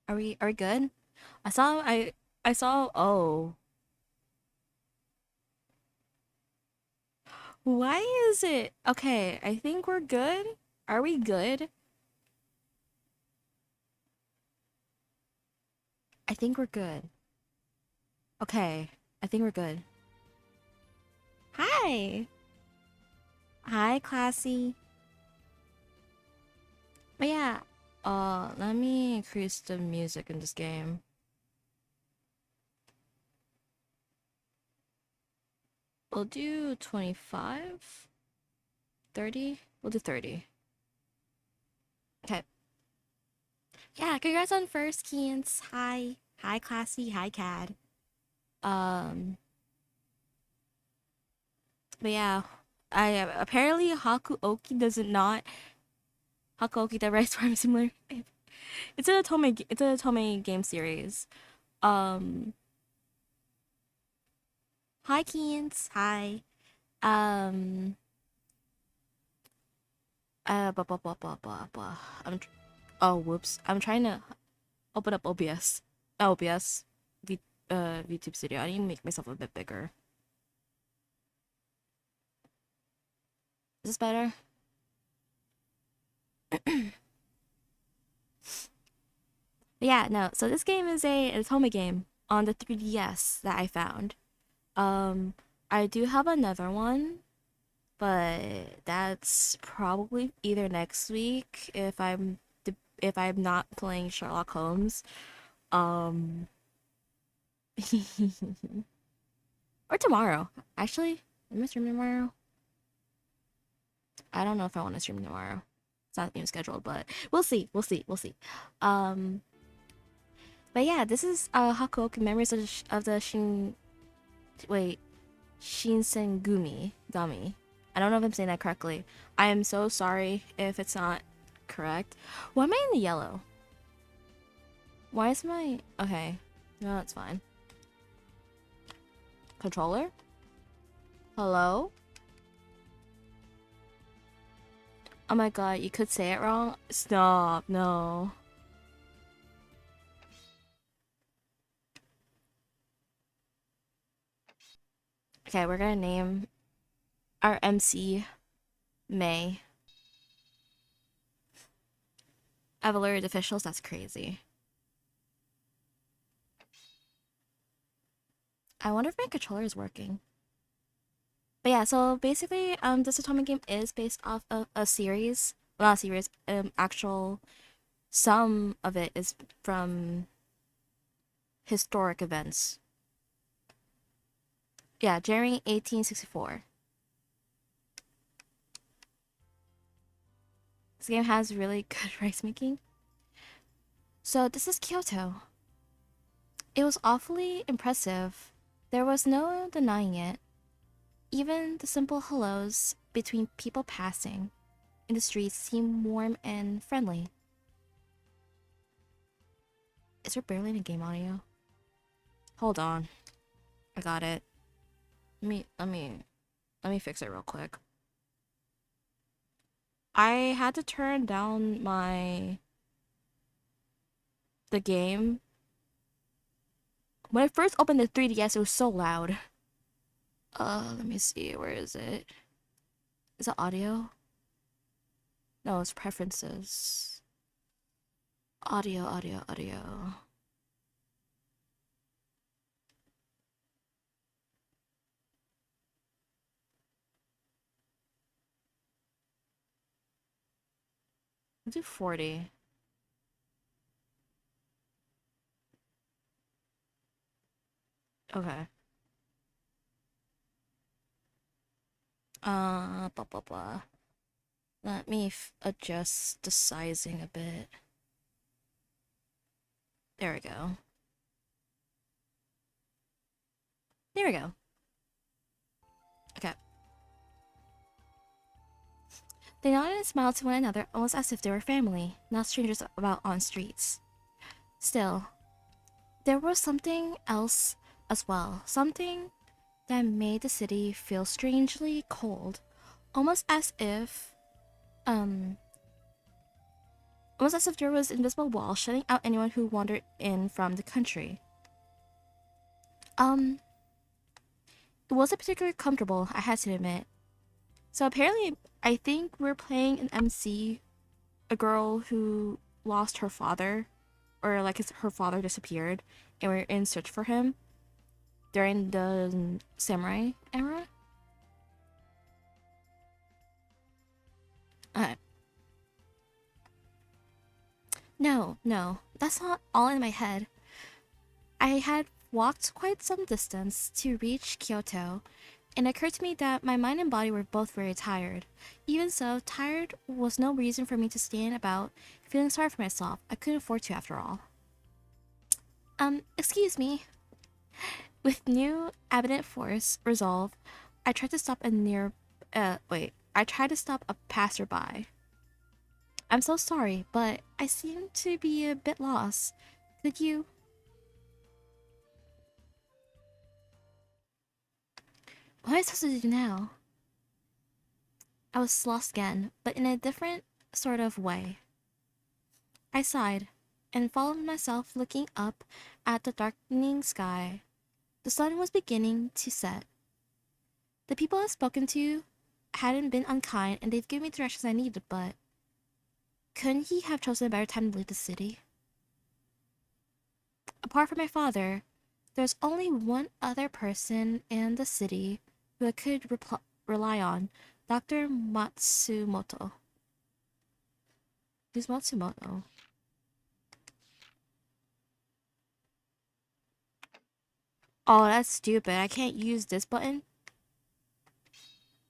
Are we good? I saw oh. Why is it? Okay, I think we're good. Are we good? I think we're good. Okay, I think we're good. Hi. Hi, classy. But yeah, let me increase the music in this game. We'll do 25, 30. We'll do 30. Okay. Yeah, congrats on first, Keens. Hi. Hi, classy. Hi, Cad. Um, but yeah, I apparently Hakuoki doesn't not Hakuoki the Rice Farm Simulator. It's an Otome game series. Um, hi, Keens. Hi. Um, blah. Oh, whoops. I'm trying to open up OBS. OBS. V, VTube Studio. I need to make myself a bit bigger. Is this better? Yeah, no. So this game is a Otome game on the 3DS that I found. Um, I do have another one, but that's probably either next week if I'm not playing Sherlock Holmes. Um, or tomorrow. Actually, am I streaming tomorrow? I don't know if I want to stream tomorrow. It's not even scheduled, but we'll see. We'll see. We'll see. Um, but yeah, this is Hakuoki Memories of the wait Shinsengumi Gummy. I don't know if I'm saying that correctly. I am so sorry if it's not correct. Why am I in the yellow? Why is my okay? No, that's fine. Controller? Hello? Oh my god, you could say it wrong. Stop, no. Okay, we're gonna name our MC May. I've alerted officials, that's crazy. I wonder if my controller is working. But yeah, so basically, this Atomic game is based off of a series. Well, not a series, actual. Some of it is from historic events. Yeah, January 1864. This game has really good rice making. So this is Kyoto. It was awfully impressive. There was no denying it. Even the simple hellos between people passing in the streets seemed warm and friendly. Is there barely any game audio? Hold on. I got it. Let me fix it real quick. I had to turn down the game. When I first opened the 3DS, it was so loud. Let me see. Where is it? Is it audio? No, it's preferences. Audio. 40. Okay. Blah blah blah. Let me adjust the sizing a bit. There we go. There we go. Okay. They nodded and smiled to one another almost as if they were family, not strangers about on streets. Still, there was something else as well. Something that made the city feel strangely cold. Almost as if, um, almost as if there was an invisible wall shutting out anyone who wandered in from the country. It wasn't particularly comfortable, I had to admit. So apparently, I think we're playing an MC, a girl who lost her father, or like her father disappeared, and we're in search for him during the samurai era. Uh, no, that's not all in my head. I had walked quite some distance to reach Kyoto, and it occurred to me that my mind and body were both very tired. Even so, tired was no reason for me to stand about feeling sorry for myself. I couldn't afford to after all. Excuse me. With new abundant force resolve, I tried to stop I tried to stop a passerby. I'm so sorry, but I seem to be a bit lost. Could you... What am I supposed to do now? I was lost again, but in a different sort of way. I sighed and followed myself looking up at the darkening sky. The sun was beginning to set. The people I've spoken to hadn't been unkind and they've given me directions I needed, but couldn't he have chosen a better time to leave the city? Apart from my father, there's only one other person in the city who I could rely on, Dr. Matsumoto. Who's Matsumoto? Oh, that's stupid. I can't use this button.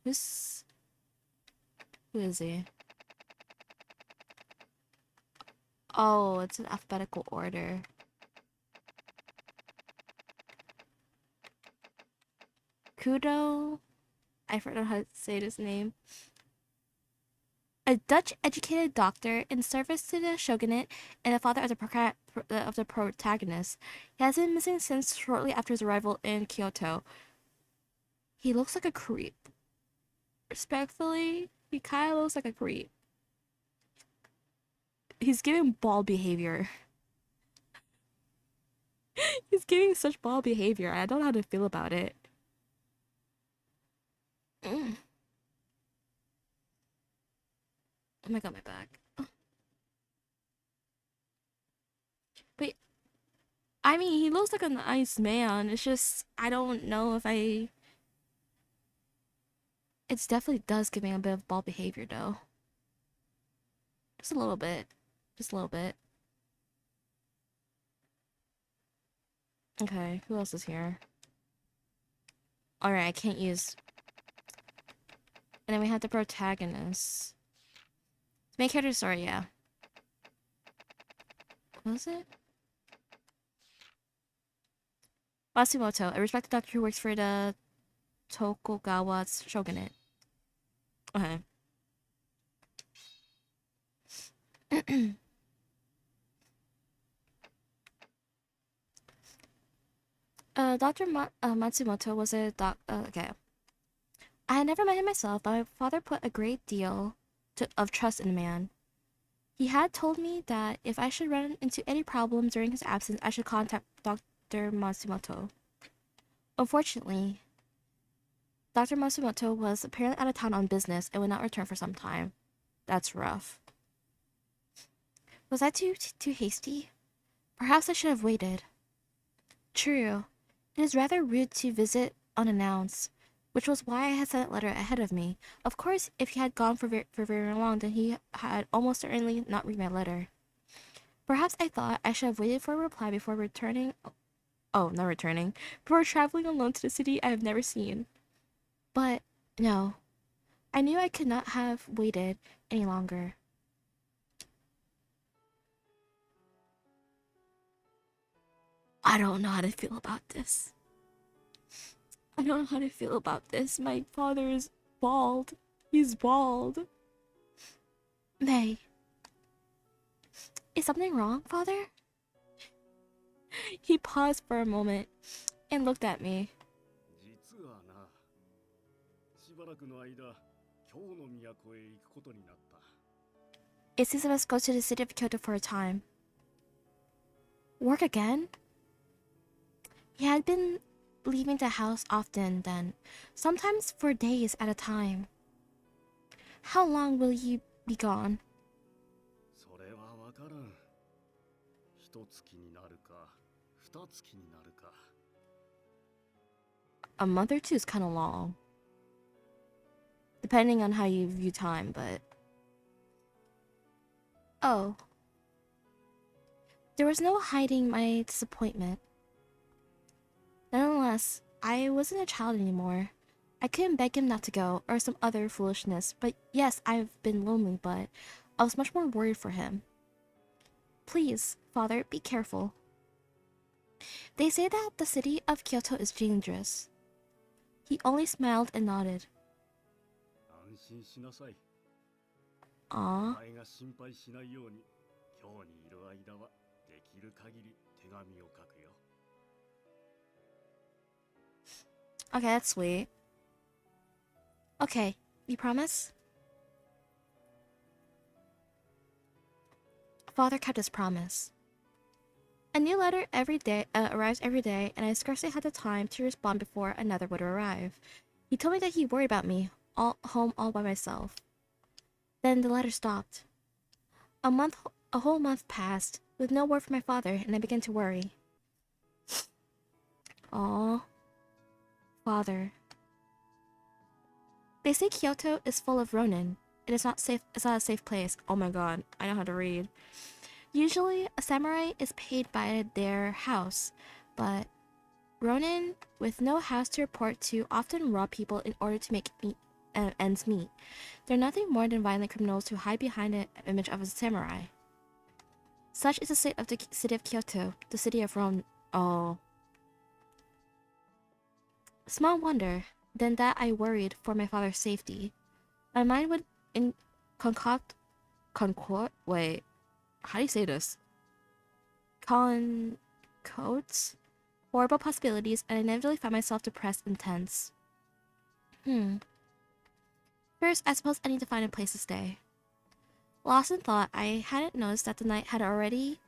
Who's... Who is he? Oh, it's in alphabetical order. Kudo? I forgot how to say his name. A Dutch-educated doctor in service to the shogunate and the father of the protagonist. He has been missing since shortly after his arrival in Kyoto. He looks like a creep. Respectfully, he kind of looks like a creep. He's giving ball behavior. He's giving such ball behavior. I don't know how to feel about it. Mm. Oh my god, my back. But I mean, he looks like a nice man. It's just I don't know if I. It definitely does give me a bit of ball behavior, though. Just a little bit. Just a little bit. Okay, who else is here? Alright, I can't use... And then we have the protagonist. Main character story, yeah. What was it? Matsumoto, a respected doctor who works for the Tokugawa shogunate. Okay. Matsumoto was a okay. I had never met him myself, but my father put a great deal of trust in the man. He had told me that if I should run into any problems during his absence, I should contact Dr. Matsumoto. Unfortunately, Dr. Matsumoto was apparently out of town on business and would not return for some time. That's rough. Was I too hasty? Perhaps I should have waited. True. It is rather rude to visit unannounced, which was why I had sent that letter ahead of me. Of course, if he had gone for very long, then he had almost certainly not read my letter. Perhaps I thought I should have waited for a reply before returning. Oh, not returning. Before traveling alone to the city I have never seen. But no, I knew I could not have waited any longer. I don't know how to feel about this. I don't know how to feel about this. My father is bald. He's bald. May. Is something wrong, father? He paused for a moment and looked at me. It seems I must go to the city of Kyoto for a time. Work again? He had been leaving the house often then, sometimes for days at a time. How long will you be gone? それはわからん。一月になるか、二月になるか。A month or two is kind of long. Depending on how you view time, but... Oh. There was no hiding my disappointment. Nonetheless, I wasn't a child anymore. I couldn't beg him not to go, or some other foolishness, but yes, I've been lonely, but I was much more worried for him. Please, father, be careful. They say that the city of Kyoto is dangerous. He only smiled and nodded. 安心しなさい。お Aww. 前が心配しないように、今日にいる間はできる限り手紙を書くよ。Okay, that's sweet. Okay, you promise? Father kept his promise. A new letter arrives every day, and I scarcely had the time to respond before another would arrive. He told me that he worried about me, home all by myself. Then the letter stopped. A whole month passed, with no word from my father, and I began to worry. Aw, father. They say Kyoto is full of ronin. It is not safe. It's not a safe place. Oh my god, I know how to read. Usually, a samurai is paid by their house, but ronin with no house to report to often rob people in order to make ends meet. They're nothing more than violent criminals who hide behind the image of a samurai. Such is the state of the city of Kyoto, the city of Ron. Oh. Small wonder, then, that I worried for my father's safety. My mind would wait, how do you say this? Concodes horrible possibilities, and I inevitably found myself depressed and tense. First, I suppose I need to find a place to stay. Lost in thought, I hadn't noticed that the night had already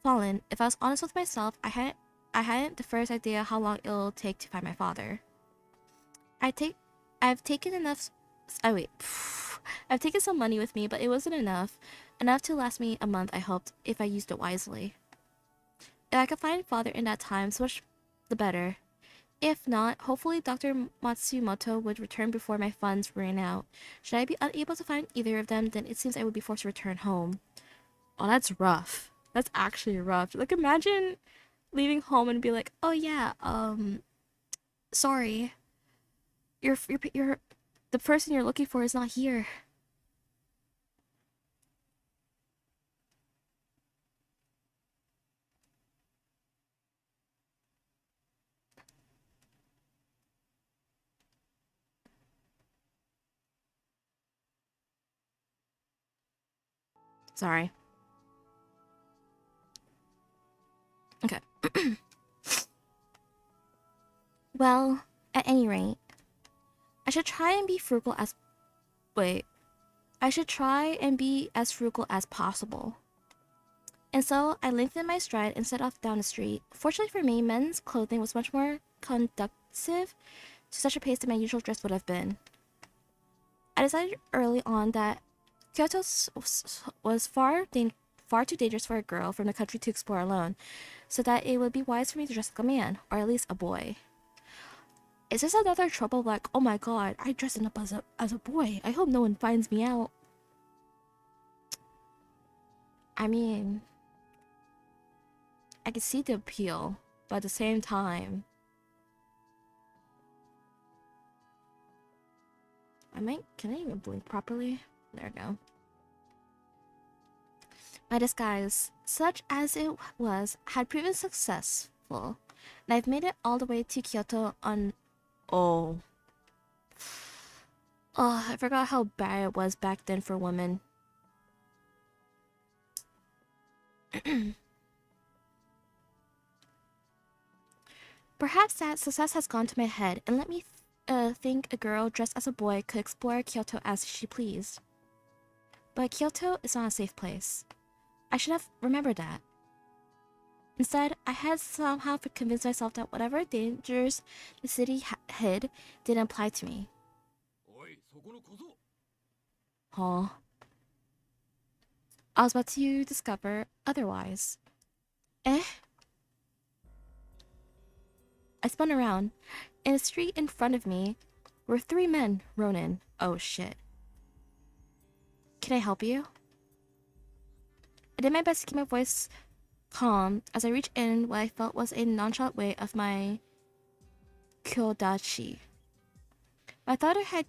fallen. If I was honest with myself, I hadn't the first idea how long it'll take to find my father. I've taken enough. Oh wait, I've taken some money with me, but it wasn't enough. Enough to last me a month, I hoped, if I used it wisely. If I could find father in that time, so much the better. If not, hopefully Dr. Matsumoto would return before my funds ran out. Should I be unable to find either of them, then it seems I would be forced to return home. Oh, that's rough. That's actually rough. Like, imagine leaving home and be like, oh yeah, sorry. You're the person you're looking for is not here. Sorry. Okay. Well, at any rate, I should try and be frugal as... Wait. I should try and be as frugal as possible. And so I lengthened my stride and set off down the street. Fortunately for me, men's clothing was much more conducive to such a pace than my usual dress would have been. I decided early on that Kyoto was far too dangerous for a girl from the country to explore alone, so that it would be wise for me to dress like a man, or at least a boy. Is this another trouble like, oh my god, I dressed up as a boy. I hope no one finds me out. I mean, I can see the appeal, but at the same time, can I even blink properly? There we go. My disguise, such as it was, had proven successful, and I've made it all the way to Kyoto on... Oh, I forgot how bad it was back then for women. Perhaps that success has gone to my head and let me think a girl dressed as a boy could explore Kyoto as she pleased. But Kyoto is not a safe place. I should have remembered that. Instead, I had somehow convinced myself that whatever dangers the city hid didn't apply to me. Huh? I was about to discover otherwise. Eh? I spun around. In the street in front of me were three men, Ronin. Oh shit. Can I help you? I did my best to keep my voice calm as I reached in what I felt was a nonchalant way of my kyodachi. My father had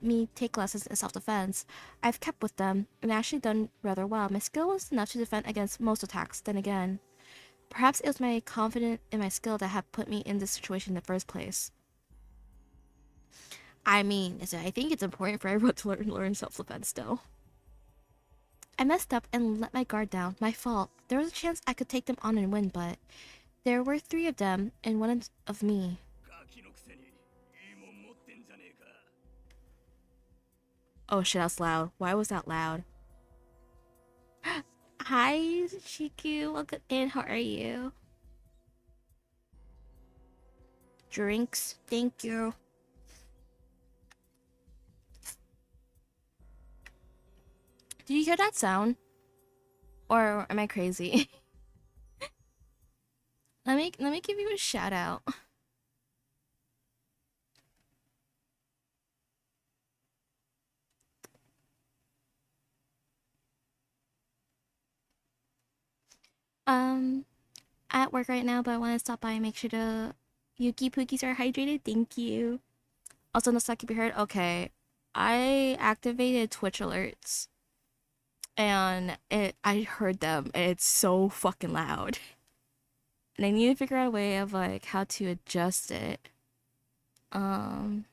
me take lessons in self-defense. I've kept with them and actually done rather well. My skill was enough to defend against most attacks. Then again, perhaps it was my confidence in my skill that had put me in this situation in the first place. I mean, I think it's important for everyone to learn self-defense still. I messed up and let my guard down. My fault. There was a chance I could take them on and win, but there were three of them and one of me. Oh shit, that's loud. Why was that loud? Hi, Shiku. Welcome in. How are you? Drinks. Thank you. Did you hear that sound? Or am I crazy? let me give you a shout out. At work right now, but I want to stop by and make sure the Yuki Pookies are hydrated. Thank you. Also, no Saki be heard. Okay, I activated Twitch alerts, and I heard them. And it's so fucking loud, and I need to figure out a way of like how to adjust it. Where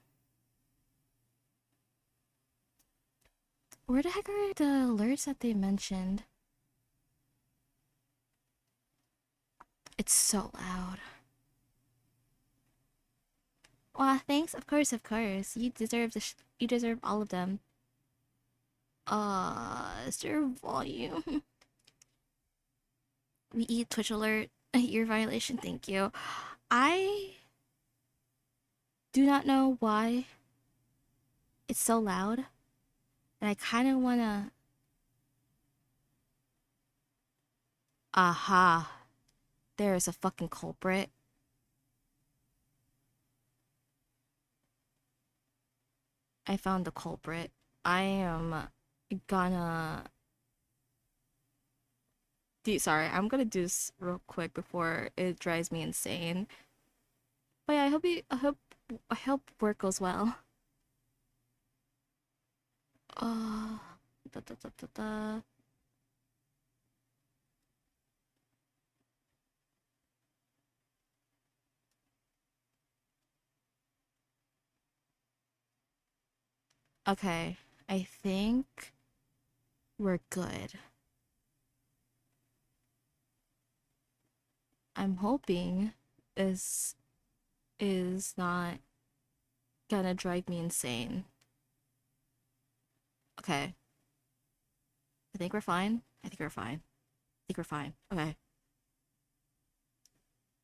the heck are the alerts that they mentioned? It's so loud. Well, thanks. Of course, of course. You deserve you deserve all of them. Is there volume? We eat Twitch alert. Ear violation. Thank you. I do not know why it's so loud, and I kind of wanna. Aha! There is a fucking culprit. I found the culprit. I am gonna. Sorry, I'm gonna do this real quick before it drives me insane. But yeah, I hope work goes well. Uh, da, da, da, da, da. Okay, I think we're good. I'm hoping this is not gonna drive me insane. Okay. I think we're fine. I think we're fine. I think we're fine. Okay.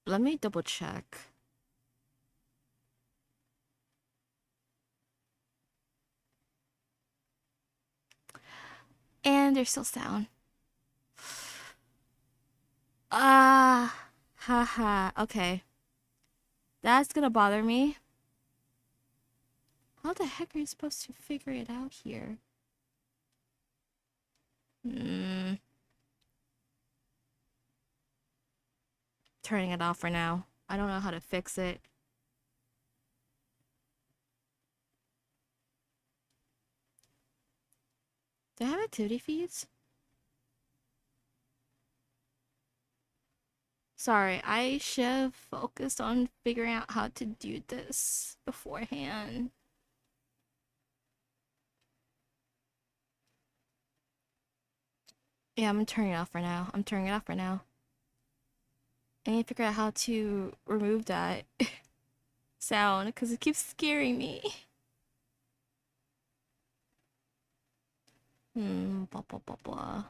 Let me double check. And there's still sound. Ah, haha. Okay. That's gonna bother me. How the heck are you supposed to figure it out here? Turning it off for now. I don't know how to fix it. Do I have activity feeds? Sorry, I should have focused on figuring out how to do this beforehand. Yeah, I'm turning it off for now. I'm turning it off for now. I need to figure out how to remove that sound because it keeps scaring me. Blah, blah, blah, blah.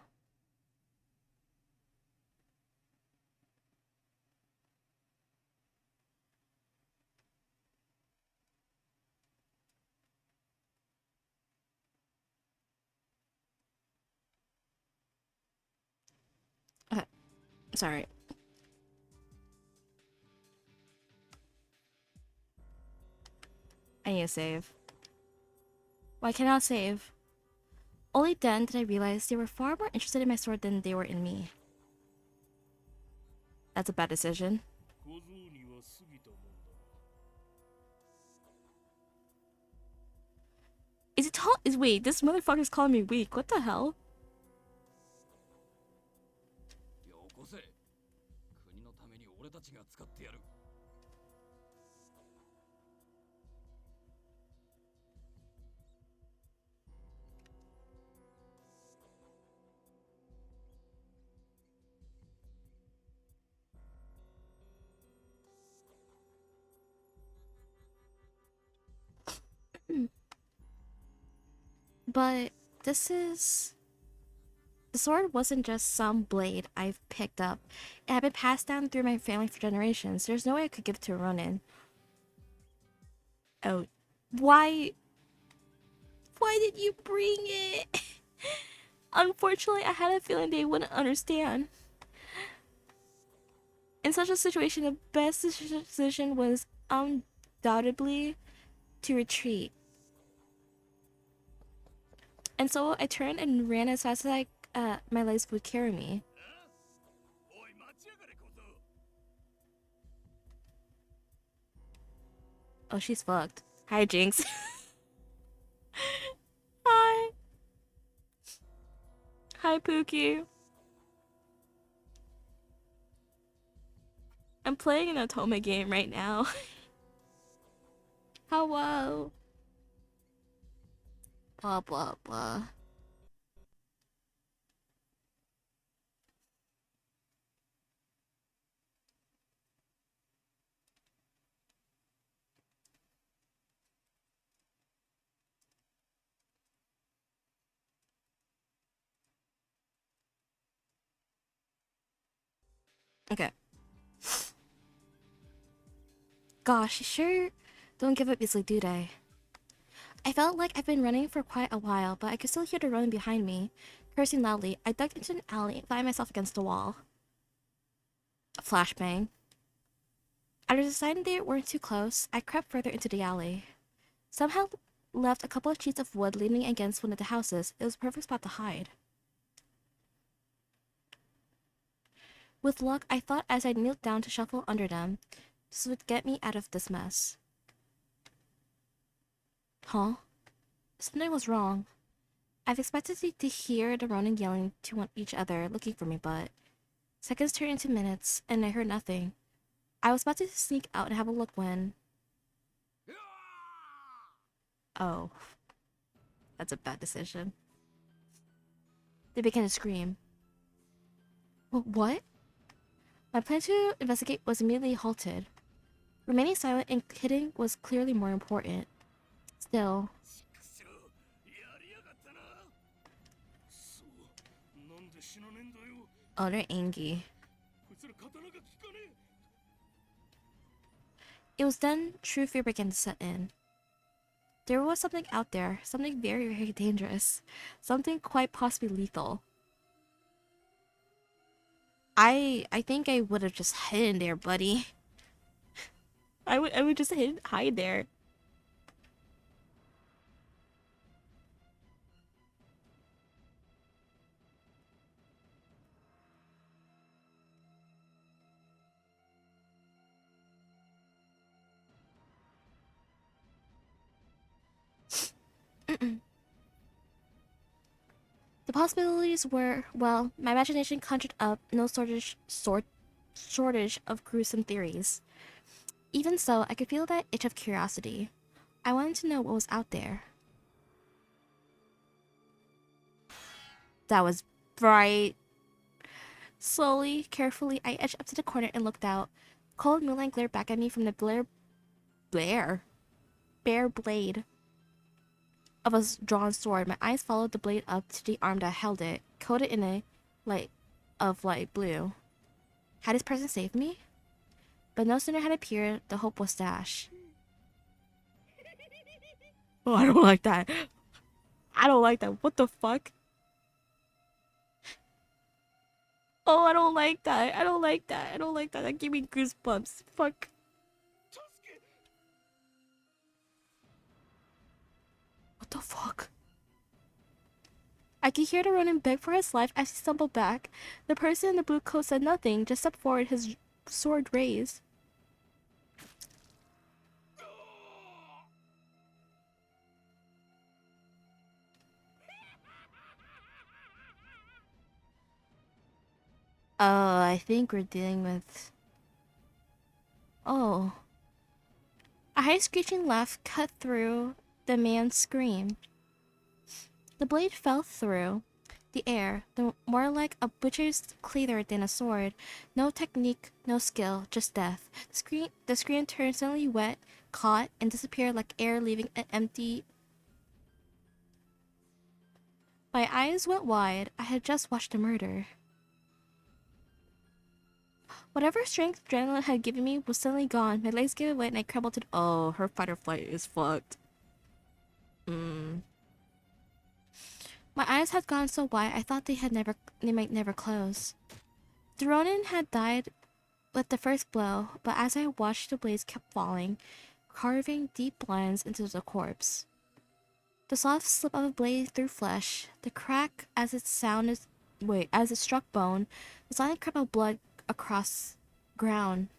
Okay, sorry. I need to save. Why can't I save? Only then did I realize they were far more interested in my sword than they were in me. That's a bad decision. Is it tall? Wait, this motherfucker's calling me weak. What the hell? But this is... The sword wasn't just some blade I've picked up. It had been passed down through my family for generations. There's no way I could give it to a Ronin. Oh, why... Why did you bring it? Unfortunately, I had a feeling they wouldn't understand. In such a situation, the best decision was undoubtedly to retreat. And so I turned and ran as fast as my legs would carry me. Oh, she's fucked. Hi, Jinx. Hi. Hi, Pookie. I'm playing an Otome game right now. Hello. Blah, blah, blah. Okay. Gosh, sure don't give up easily, do they? I felt like I've been running for quite a while, but I could still hear the Ronin behind me. Cursing loudly, I ducked into an alley and found myself against a wall. A flashbang. After deciding they weren't too close, I crept further into the alley. Somehow left a couple of sheets of wood leaning against one of the houses. It was a perfect spot to hide. With luck, I thought as I knelt down to shuffle under them, this would get me out of this mess. Huh? Something was wrong. I've expected to hear the Ronin yelling to each other, looking for me, but seconds turned into minutes, and I heard nothing. I was about to sneak out and have a look when... Oh. That's a bad decision. They began to scream. What? My plan to investigate was immediately halted. Remaining silent and hidden was clearly more important. Still... Oh, they're angry. It was then true fear began to set in. There was something out there, something very, very dangerous. Something quite possibly lethal. I think I would have just hidden there, buddy. I would just hide there. The possibilities were, well, my imagination conjured up no shortage of gruesome theories. Even so, I could feel that itch of curiosity. I wanted to know what was out there. That was bright. Slowly, carefully, I edged up to the corner and looked out. Cold moonlight glared back at me from the bare blade. of a drawn sword. My eyes followed the blade up to the arm that held it, coated in a light of light blue. Had his presence saved me? But no sooner had it appeared, the hope was dashed. Oh, I don't like that. I don't like that. What the fuck? Oh, I don't like that. I don't like that. I don't like that. That gave me goosebumps. Fuck. What the fuck? I could hear the Ronin beg for his life as he stumbled back. The person in the blue coat said nothing, just stepped forward, his sword raised. Oh, I think we're dealing with... Oh. A high screeching laugh cut through the man's scream. The blade fell through the air, more like a butcher's cleaver than a sword. No technique, no skill, just death. The screen turned suddenly wet, caught, and disappeared like air leaving an empty... My eyes went wide. I had just watched a murder. Whatever strength adrenaline had given me was suddenly gone. My legs gave way and I crumbled to... Oh, her fight or flight is fucked. My eyes had gone so wide I thought they might never close. The Ronin had died with the first blow, but as I watched the blades kept falling, carving deep lines into the corpse. The soft slip of a blade through flesh, the crack as it as it struck bone, the silent crap of blood across ground.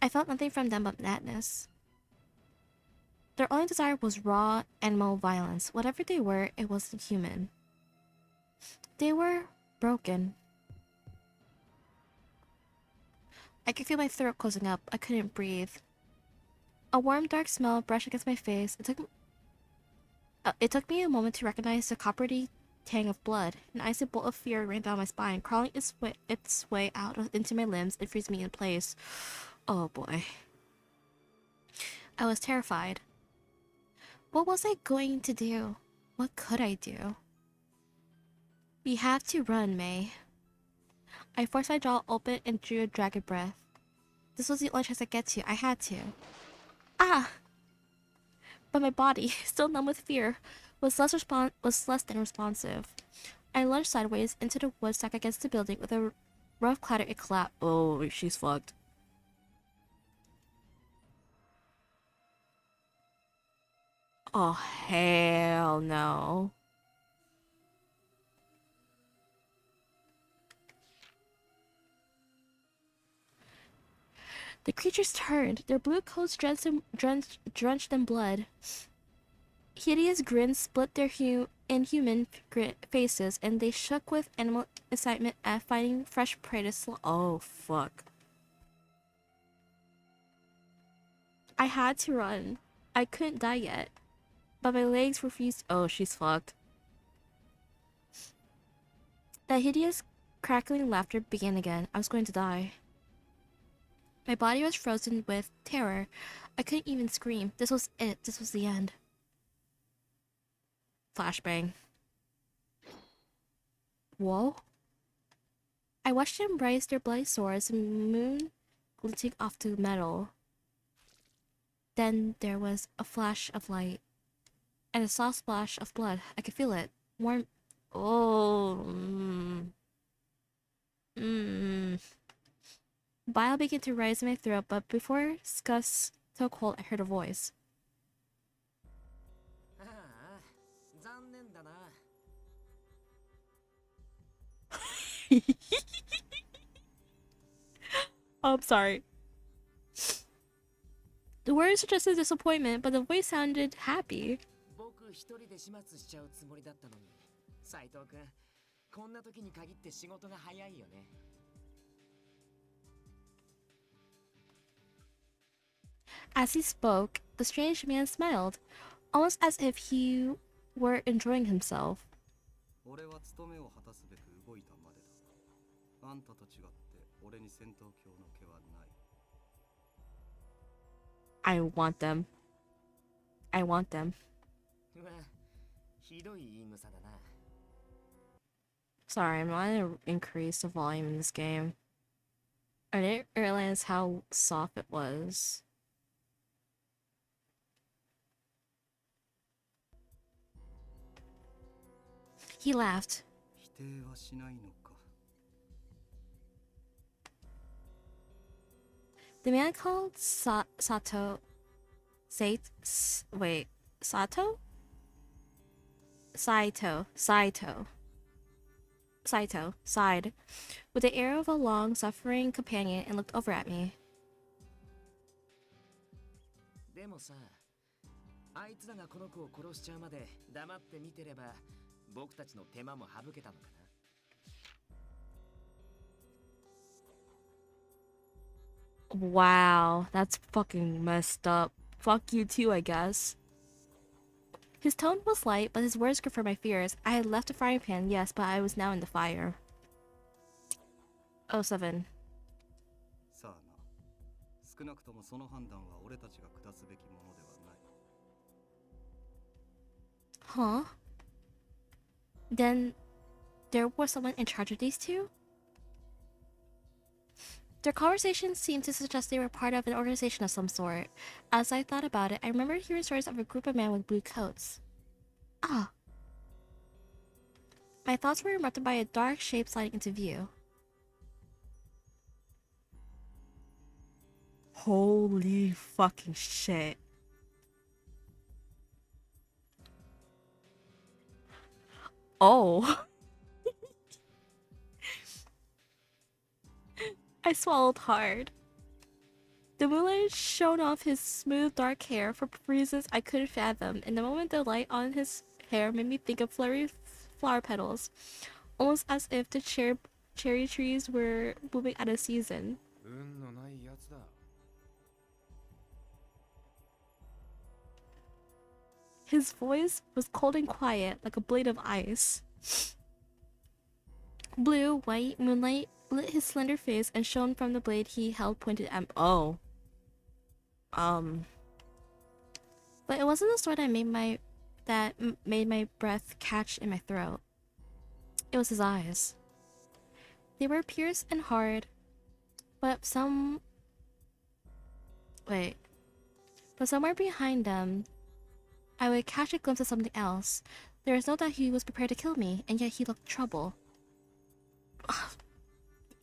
I felt nothing from them but madness. Their only desire was raw animal violence. Whatever they were, it wasn't human. They were broken. I could feel my throat closing up. I couldn't breathe. A warm, dark smell brushed against my face. It took me a moment to recognize the coppery tang of blood. An icy bolt of fear ran down my spine, crawling its way out into my limbs and freezing me in place. Oh boy. I was terrified. What was I going to do? What could I do? We have to run, May. I forced my jaw open and drew a dragged breath. This was the only chance I get to. I had to. Ah! But my body, still numb with fear, was less than responsive. I lunged sideways into the wood stuck against the building. With a rough clatter, it collapsed. Oh, she's fucked. Oh, hell no. The creatures turned, their blue coats drenched in blood. Hideous grins split their inhuman faces, and they shook with animal excitement at finding fresh prey to Oh, fuck. I had to run. I couldn't die yet. But my legs refused. Oh, she's fucked. That hideous, crackling laughter began again. I was going to die. My body was frozen with terror. I couldn't even scream. This was it. This was the end. Flashbang. Whoa. I watched them raise their bloody swords, the moon glinting off the metal. Then there was a flash of light. And a soft splash of blood. I could feel it. Warm. Oh. Bile began to rise in my throat, but before Scuss took hold, I heard a voice. Oh, I'm sorry. The words suggested disappointment, but the voice sounded happy. As he spoke, the strange man smiled, almost as if he were enjoying himself. I want them. I want them. うわ、ひどい言い草だな。Sorry, I'm going to increase the volume in this game. I didn't realize how soft it was. He laughed. 否定はしないのか。 The man called Sato. Wait, Sato? Saito sighed with the air of a long-suffering companion and looked over at me. でもさ、あいつらがこの子を殺しちゃうまで黙って見てれば、僕たちの手間も省けたのかな。Wow, that's fucking messed up. Fuck you too, I guess. His tone was light, but his words confirmed my fears. I had left the frying pan, yes, but I was now in the fire. Oh, 7. さあな。少なくともその判断は俺たちが下すべきものではない。 Huh? Then there was someone in charge of these two? Their conversation seemed to suggest they were part of an organization of some sort. As I thought about it, I remembered hearing stories of a group of men with blue coats. Ah. My thoughts were interrupted by a dark shape sliding into view. Holy fucking shit. Oh. I swallowed hard. The moonlight shone off his smooth dark hair for reasons I couldn't fathom, and the moment the light on his hair made me think of flurry flower petals, almost as if the cherry trees were moving out of season. His voice was cold and quiet, like a blade of ice. Blue, white moonlight lit his slender face and shone from the blade he held pointed at. Oh. But it wasn't the sword that made my breath catch in my throat. It was his eyes. They were pierced and hard, but somewhere behind them, I would catch a glimpse of something else. There was no doubt he was prepared to kill me, and yet he looked troubled.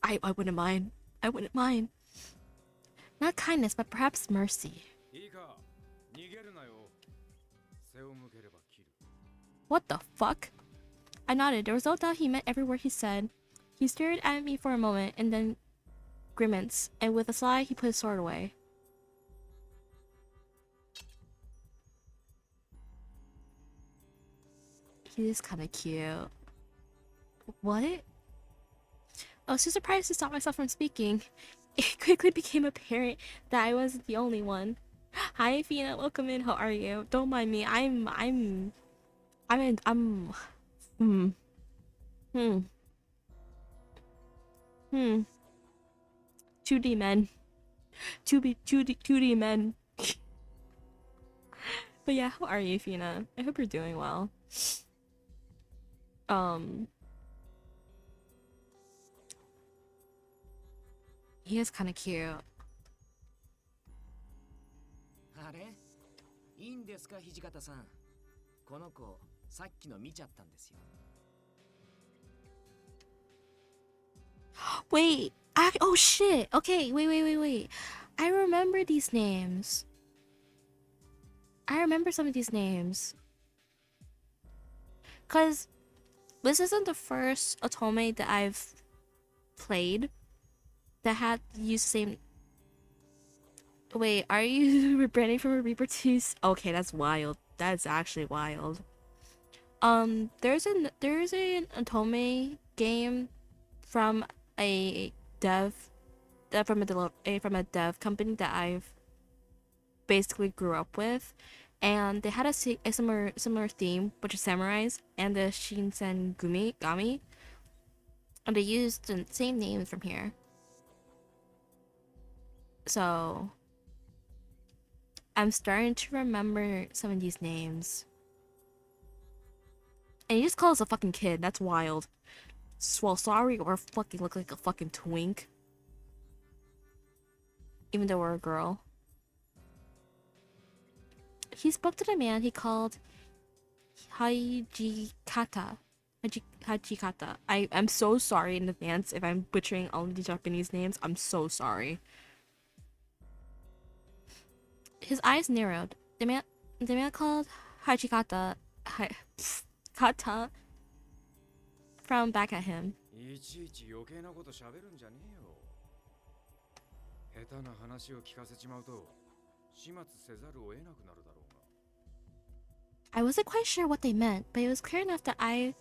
I wouldn't mind. I wouldn't mind. Not kindness, but perhaps mercy. What the fuck? I nodded. There was no doubt he meant every word he said. He stared at me for a moment and then grimaced, and with a sigh, he put his sword away. He's kind of cute. What? I was too surprised to stop myself from speaking. It quickly became apparent that I wasn't the only one. Hi, Fina. Welcome in. How are you? Don't mind me. Hmm. 2D men. 2D men. But yeah, how are you, Fina? I hope you're doing well. He is kind of cute. あれ？いいんですか、土方さん。この子、さっきの見ちゃったんですよ。Wait, oh shit. Okay, wait. I remember these names. I remember some of these names. Cause this isn't the first otome that I've played that had used the same. Wait, are you rebranding from a Reaper to? Okay, that's wild. That's actually wild. There's an otome game from a dev from a dev company that I've basically grew up with, and they had a similar theme, which is samurais and the Shinsen Gami, and they used the same names from here. So I'm starting to remember some of these names. And he just calls us a fucking kid. That's wild. Well, sorry, or fucking look like a fucking twink. Even though we're a girl. He spoke to the man he called Hajikata. Hajikata. I'm so sorry in advance if I'm butchering all of the Japanese names. I'm so sorry. His eyes narrowed. The man called Hajikata Kata frowned back at him. いちいち余計なこと喋るんじゃねえよ。下手な話を聞かせちまうと始末せざるを得なくなるだろうが。I wasn't quite sure what they meant, but it was clear enough that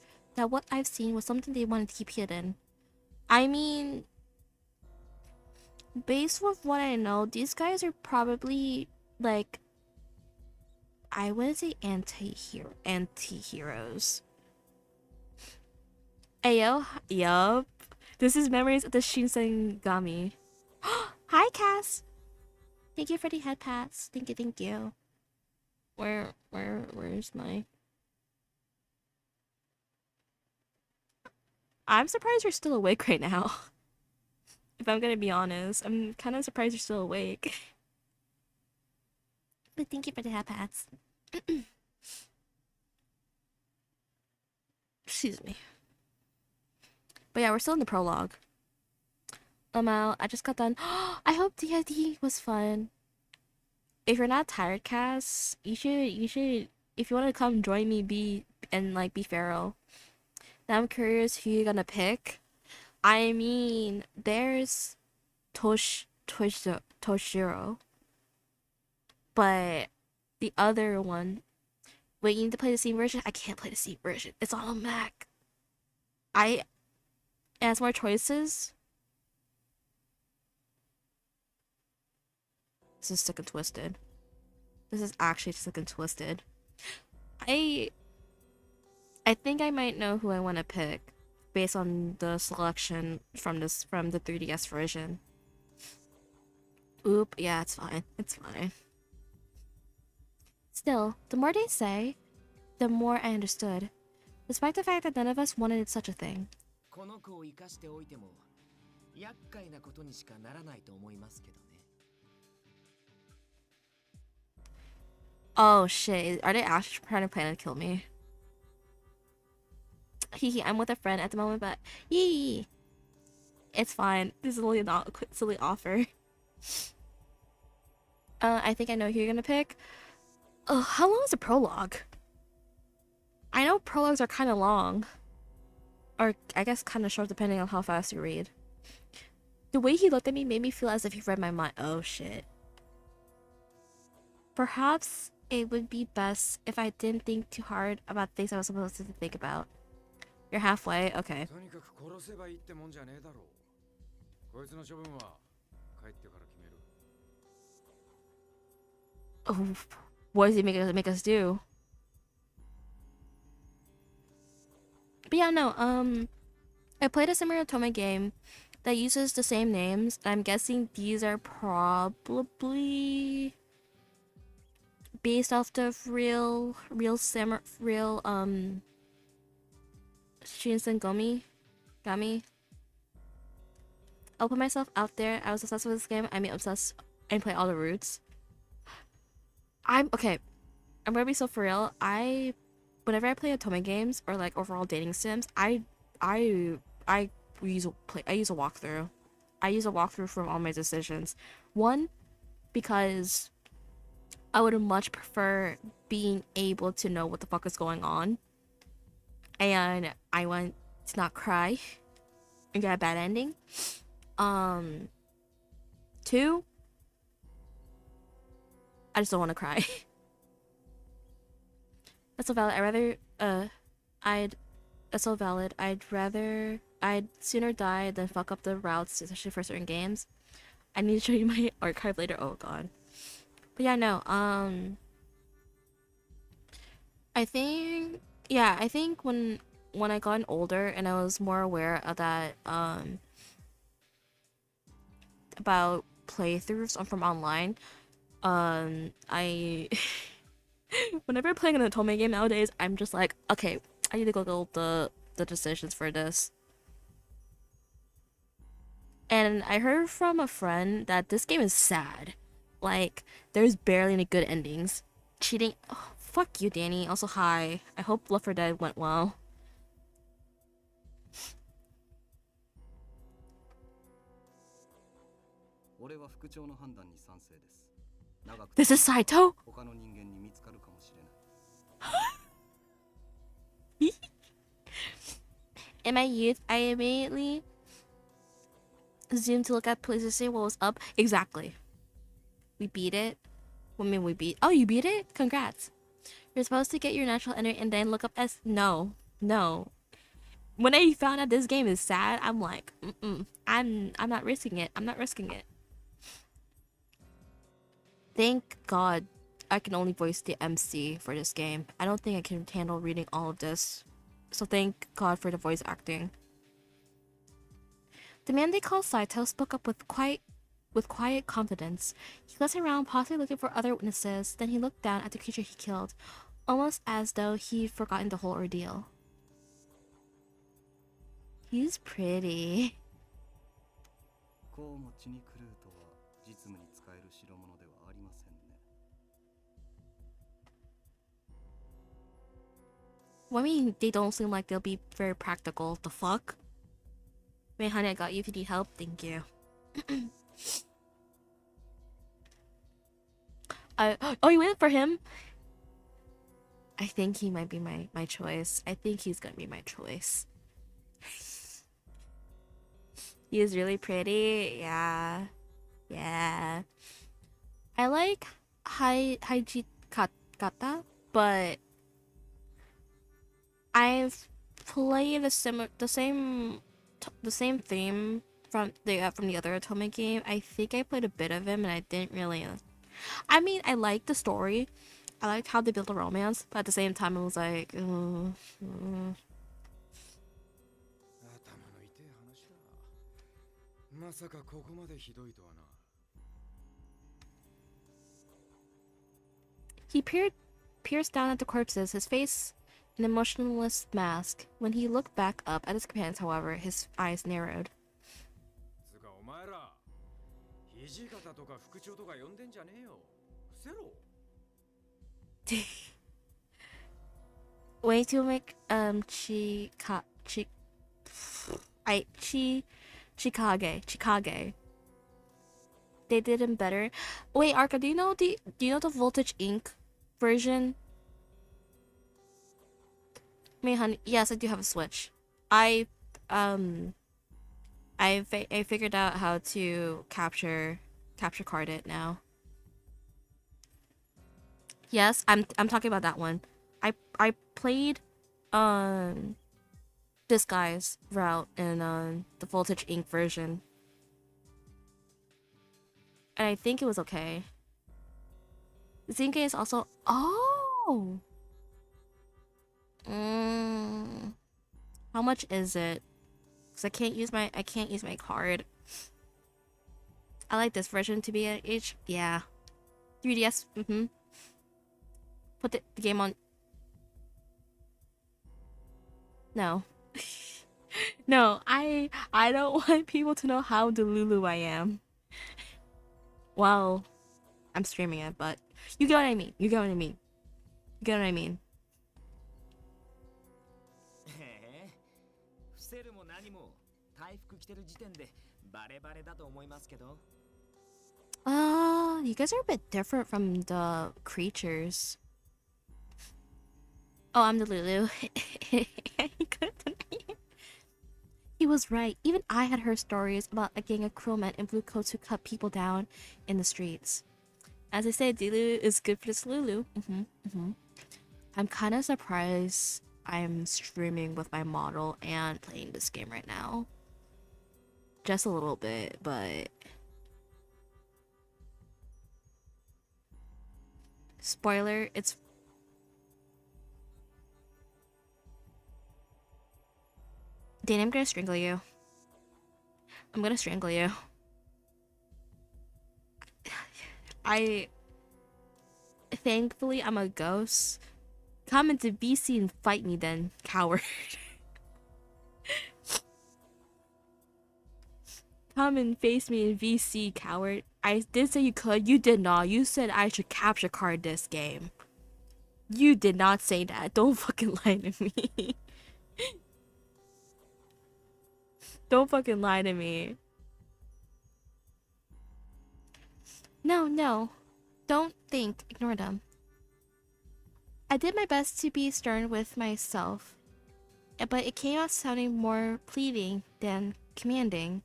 what I've seen was something they wanted to keep hidden. I mean, based on what I know, these guys are probably like, I wouldn't say anti-heroes. Ayo, yup. This is Memories of the Shinsengami. Hi, Cass. Thank you for the head pats. Thank you. Where's my... I'm surprised you're still awake right now. If I'm gonna be honest, I'm kind of surprised you're still awake. But thank you for the head pats. Excuse me. But yeah, we're still in the prologue. I'm out. I just got done. I hope D&D was fun. If you're not tired, Cass, you should if you want to come join me, be Pharaoh. Now I'm curious who you're gonna pick. I mean, there's Toshiro. But the other one, wait, you need to play the Steam version? I can't play the Steam version. It's on Mac. It has more choices. This is sick and twisted. This is actually sick and twisted. I think I might know who I want to pick based on the selection from the 3DS version. Oop, yeah, it's fine. It's fine. Still, the more they say, the more I understood. Despite the fact that none of us wanted such a thing. この子を生かしておいても厄介なことにしかならないと思いますけどね。 Oh shit, are they actually trying to plan to kill me? Hehe, I'm with a friend at the moment, but yee. It's fine. This is only a silly offer. I think I know who you're gonna pick. How long is the prologue? I know prologues are kind of long. Or I guess kind of short depending on how fast you read. The way he looked at me made me feel as if he read my mind. Oh shit. Perhaps it would be best if I didn't think too hard about things I was supposed to think about. You're halfway? Okay. とにかく殺せばいいってもんじゃねえだろう。こいつの処分は帰ってから決める。Oh, what does he make us do? But yeah, no, I played a similar Otome game that uses the same names. I'm guessing these are probably based off the real Shinsengami. I'll put myself out there. I was obsessed with this game. I mean, obsessed and play all the routes. Okay. I'm gonna be so for real. Whenever I play Otome games or like overall dating sims, I use a walkthrough. I use a walkthrough for all my decisions. One, because I would much prefer being able to know what the fuck is going on. And I want to not cry and get a bad ending. Two, I just don't want to cry. That's so valid. That's so valid. I'd sooner die than fuck up the routes, especially for certain games. I need to show you my archive later. Oh god. But yeah, no. I think when I got older and I was more aware of that about playthroughs from online, I whenever playing an otome game nowadays, I'm just like, okay, I need to Google the decisions for this. And I heard from a friend that this game is sad. Like, there's barely any good endings. Cheating. Oh, fuck you, Danny. Also, hi. I hope Left 4 Dead went well. This is Saito? In my youth, I immediately zoomed to look at police to see what was up. Exactly. We beat it. What do you mean we beat? Oh, you beat it? Congrats. You're supposed to get your natural energy and then look up as no. When I found out this game is sad, I'm like, I'm not risking it. I'm not risking it. Thank God I can only voice the MC for this game. I don't think I can handle reading all of this. So thank God for the voice acting. The man they call Saito spoke up with quiet confidence. He listened around, possibly looking for other witnesses. Then he looked down at the creature he killed, almost as though he'd forgotten the whole ordeal. He's pretty. Well, I mean, they don't seem like they'll be very practical. The fuck? Wait, honey, I got you if you need help. Thank you. Oh, you went for him? I think he might be my choice. I think he's gonna be my choice. He is really pretty. Yeah. I like Haiji Kata, but I've played the same theme from the other Otome game. I think I played a bit of him and I didn't really. I mean, I liked the story. I liked how they built a romance, but at the same time, I was like, He peers down at the corpses, his face an emotionless mask. When he looked back up at his companions, however, his eyes narrowed. Way to make Chikage. They did him better. Wait, Arca, do you know the Voltage Inc. version? Me, honey. Yes, I do have a Switch. I figured out how to capture card it now. Yes, I'm talking about that one. I played this guy's route in the Voltage Inc. version. And I think it was okay. Zinke is also oh. How much is it? Cause I can't use my card. I like this version to be at yeah. 3DS. Put the game on. No. No, I don't want people to know how Delulu I am. Well, I'm streaming it, but you get what I mean. You get what I mean. You get what I mean. You guys are a bit different from the creatures. Oh, I'm the Lulu. He was right. Even I had heard stories about a gang of cruel men in blue coats who cut people down in the streets. As I said, Delulu is good for this Lulu. I'm kind of surprised I'm streaming with my model and playing this game right now. Just a little bit, but... Spoiler, it's... Dane, I'm gonna strangle you. I'm gonna strangle you. Thankfully, I'm a ghost. Come into VC and fight me then, coward. Come and face me in VC, coward. I did say you could. You did not. You said I should capture card this game. You did not say that. Don't fucking lie to me. Don't fucking lie to me. No. Don't think. Ignore them. I did my best to be stern with myself, but it came out sounding more pleading than commanding.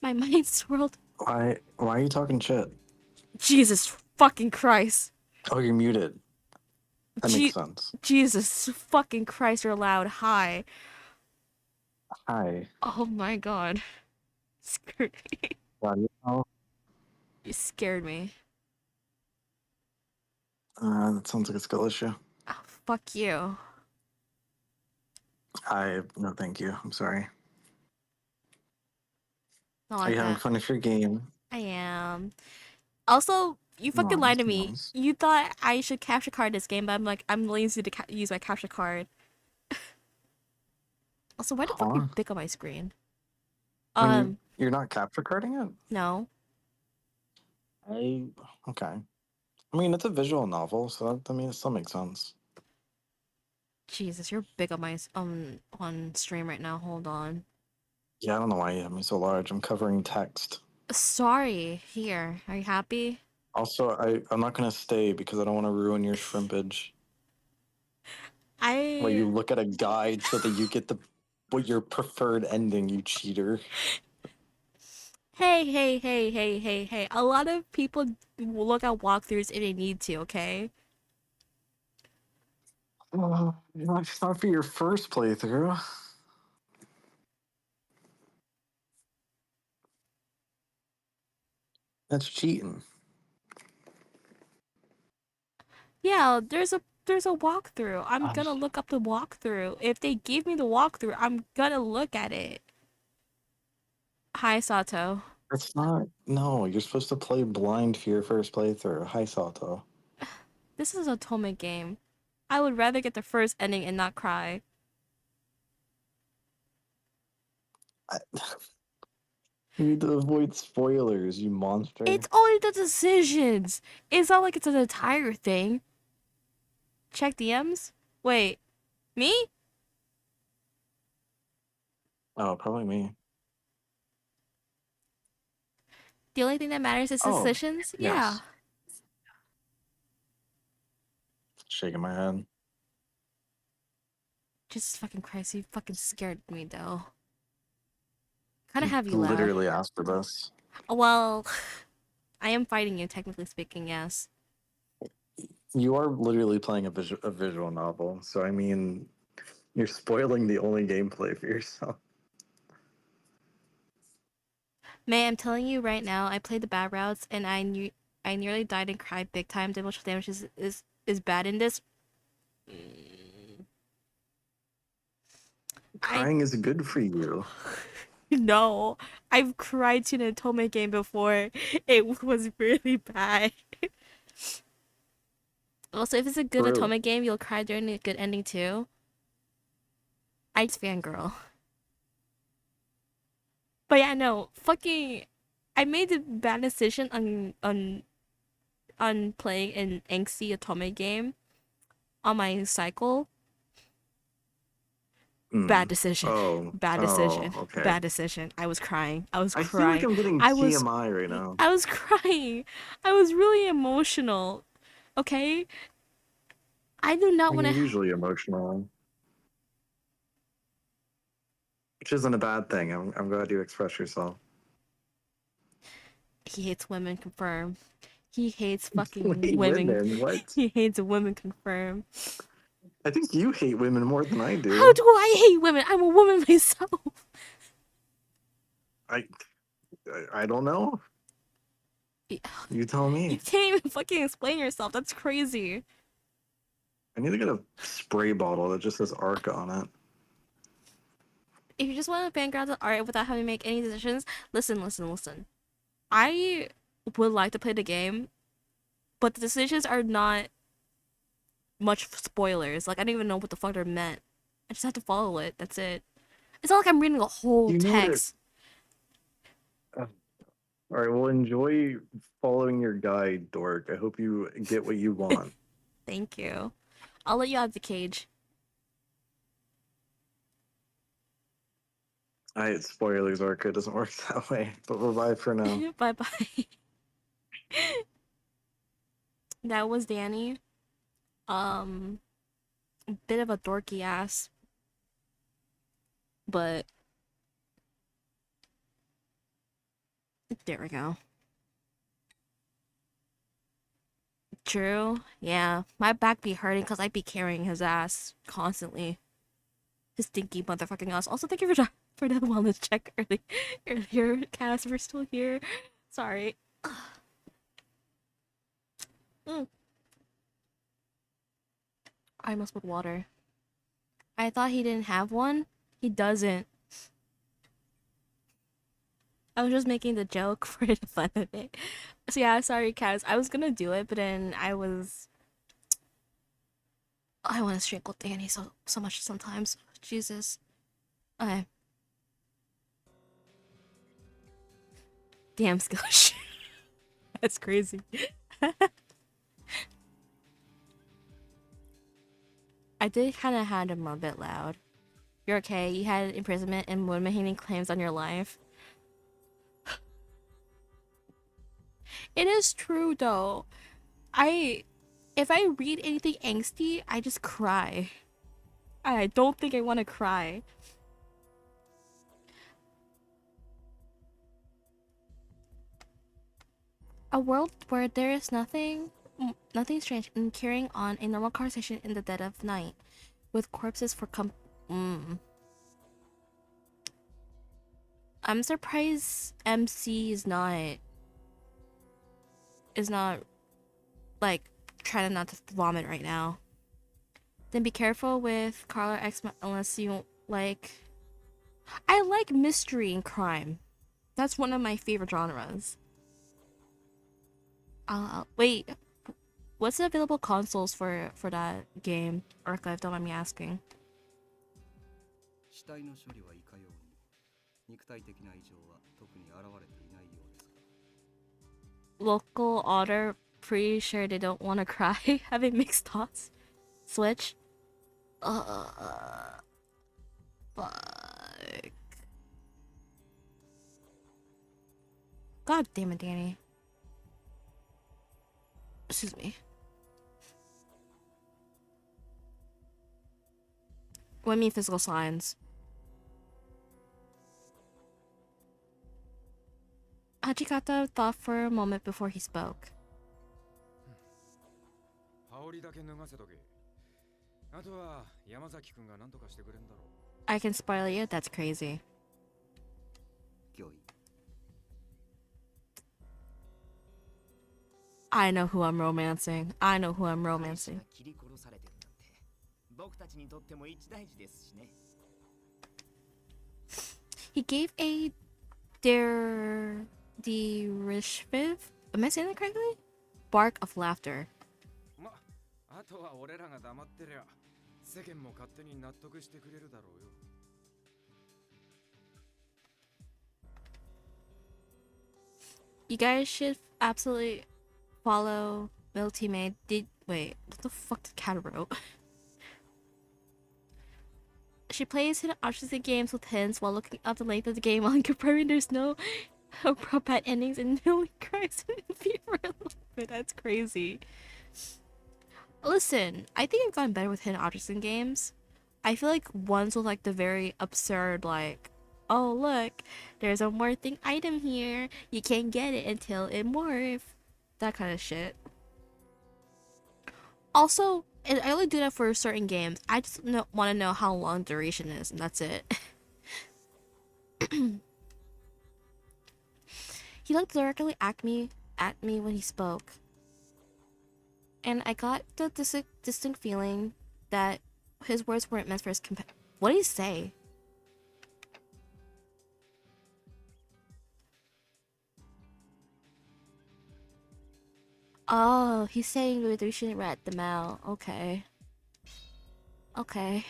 My mind swirled. Why are you talking shit? Jesus fucking Christ. Oh, you're muted. That Je- makes sense. Jesus fucking Christ, you're loud. Hi. Hi. Oh my god. Scared me. Oh, You scared me. that sounds like a skill issue. Oh, fuck you. No, thank you. I'm sorry. Not Are like you having that. fun with your game? I am. Also, you fucking lied to me. Nice. You thought I should capture card this game, but I'm like, I'm lazy to use my capture card. Also, why the fuck Huh? you big on my screen? You're not capture carding it? No. Okay. I mean, it's a visual novel, so it still makes sense. Jesus, you're big on my on stream right now. Hold on. Yeah, I don't know why you have me so large. I'm covering text. Sorry. Here. Are you happy? Also, I'm not gonna stay because I don't want to ruin your shrimpage. Where you look at a guide so that you get what your preferred ending, you cheater. Hey. A lot of people will look at walkthroughs if they need to, okay? It's not for your first playthrough. That's cheating. Yeah, there's a walkthrough. I'm gonna look up the walkthrough. If they give me the walkthrough, I'm gonna look at it. Hi, Sato. It's not. No, you're supposed to play blind for your first playthrough. Hi, Sato. This is a Otome game. I would rather get the first ending and not cry. You need to avoid spoilers, you monster. It's only the decisions. It's not like it's an entire thing. Check DMs? Wait, me? Oh, probably me. The only thing that matters is Oh, decisions? yes. Yeah. Shaking my head. Jesus fucking Christ, you fucking scared me though. Kind of have you Literally loud. asked for this. Well, I am fighting you, technically speaking, yes. You are literally playing a visual novel, so I mean, you're spoiling the only gameplay for yourself. May, I'm telling you right now, I played the bad routes and I nearly died and cried big time. The emotional damage is bad in this. Crying is good for you. No, I've cried to an Otome game before. It was really bad. Also, if it's a good True. Otome game, you'll cry during a good ending too. I just fangirl. But yeah, no, fucking, I made the bad decision on playing an angsty Otome game on my cycle. Bad decision. Oh. Bad decision. Oh, okay. Bad decision. I was crying. I was I crying. feel like I'm getting TMI right now. I was crying. I was really emotional. Okay? I do not want You're to. usually emotional. Which isn't a bad thing. I'm glad you express yourself. He hates women, confirm. He hates fucking Wait, women? What? He hates women, confirm. I think you hate women more than I do. How do I hate women? I'm a woman myself. I don't know. You tell me. You can't even fucking explain yourself. That's crazy. I need to get a spray bottle that just says Arca on it. If you just want to fangirl the art without having to make any decisions, listen. I would like to play the game, but the decisions are not much spoilers. Like I didn't even know what the fuck they meant. I just had to follow it. That's it. It's not like I'm reading a whole You know what it. text. All right. Well, enjoy following your guide, Dork. I hope you get what you want. Thank you. I'll let you out of the cage. Spoilers, Orca. It doesn't work that way. But bye for now. Bye bye. That was Danny. Um, bit of a dorky ass, but there we go. True. Yeah, my back be hurting because I be carrying his ass constantly. His stinky motherfucking ass. Also, thank you for the wellness check earlier. Cass, we're still here. Sorry. Mm. I must put water. I thought he didn't have one. He doesn't. I was just making the joke for the fun of it. So yeah, sorry, Cass. I was gonna do it, but then I want to strangle Danny so much sometimes. Jesus. Okay. Damn Skillish. That's crazy. I did kind of had him a bit loud. You're okay. You had imprisonment and women-hating claims on your life. It is true though. If I read anything angsty, I just cry. I don't think I want to cry. A world where there is nothing strange in carrying on a normal conversation in the dead of night, with corpses for I'm surprised MC is not like trying not to vomit right now. Then be careful with Carla X unless you like. I like mystery and crime. That's one of my favorite genres. Wait. What's the available consoles for that game? Orca, if don't mind me asking. 死体の処理はいかように肉体的な異常は特に現れていないようですが Local otter, pretty sure they don't want to cry. Having mixed thoughts. Switch. Fuck. God damn it, Danny. Excuse me. What do you mean physical signs? Hachikata thought for a moment before he spoke. 羽織だけ脱がせとけ。あとは山崎くんが何とかしてくれんだろう。I can spoil you? That's crazy. 御意 I know who I'm romancing. I know who I'm romancing. 切り殺されてるなんて僕たちにとっても一大事ですしね。He gave a derisive, am I saying that correctly? Bark of laughter. ま、あとは俺らが黙ってりゃ世間も勝手に納得してくれるだろうよ。You guys should absolutely follow Milty Maid. Wait, what the fuck did Cat wrote? She plays hidden objects in games with hints while looking up the length of the game while confirming there's no bad endings and nearly cries in fear for a little bit. That's crazy. Listen, I think I've gotten better with hidden objects in games. I feel like ones with like the very absurd like, oh look, there's a morphing item here. You can't get it until it morphs. That kind of shit. Also, I only do that for certain games. I just want to know how long duration is, and that's it. He looked directly at me when he spoke, and I got the distinct feeling that his words weren't meant for his What did he say? Oh, he's saying we shouldn't rat them out. Okay. Okay.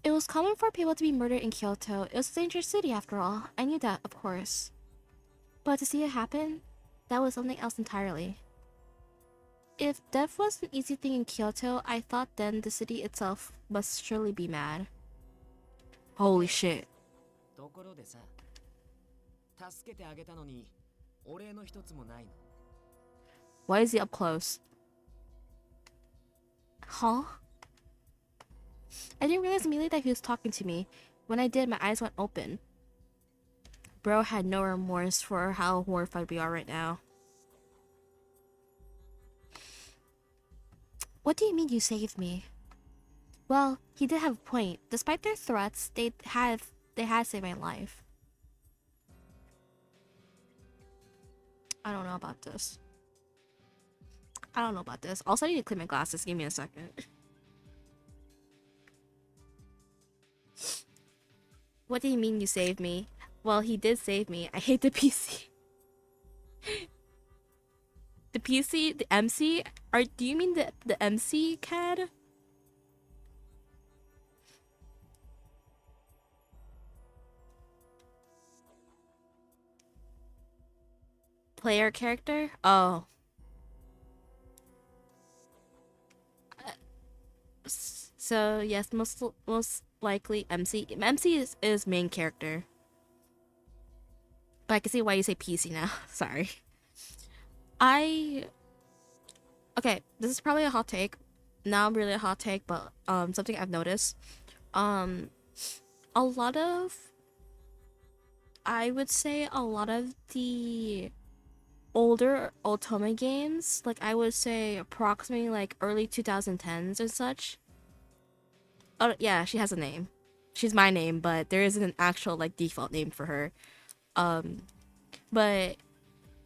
It was common for people to be murdered in Kyoto. It was a dangerous city after all. I knew that, of course. But to see it happen, that was something else entirely. If death was an easy thing in Kyoto, I thought then the city itself must surely be mad. Holy shit. ところでさ、助けてあげたのにお礼の一つもないの。 Why is he up close? Huh? I didn't realize immediately that he was talking to me. When I did, my eyes went open. Bro had no remorse for how horrified we are right now. What do you mean you saved me? Well, he did have a point. Despite their threats, they had saved my life. I don't know about this. I don't know about this. Also, I need to clean my glasses. Give me a second. What do you mean you saved me? Well, he did save me. I hate the PC. The PC? The MC? Do you mean the MC CAD? Player character? Oh. So yes, most likely MC. MC is main character. But I can see why you say PC now. Sorry. Okay, this is probably a hot take. Not really a hot take, but something I've noticed. I would say a lot of the older otome games, like I would say approximately like early 2010s and such. Oh yeah, she has a name. She's my name, but there isn't an actual like default name for her. But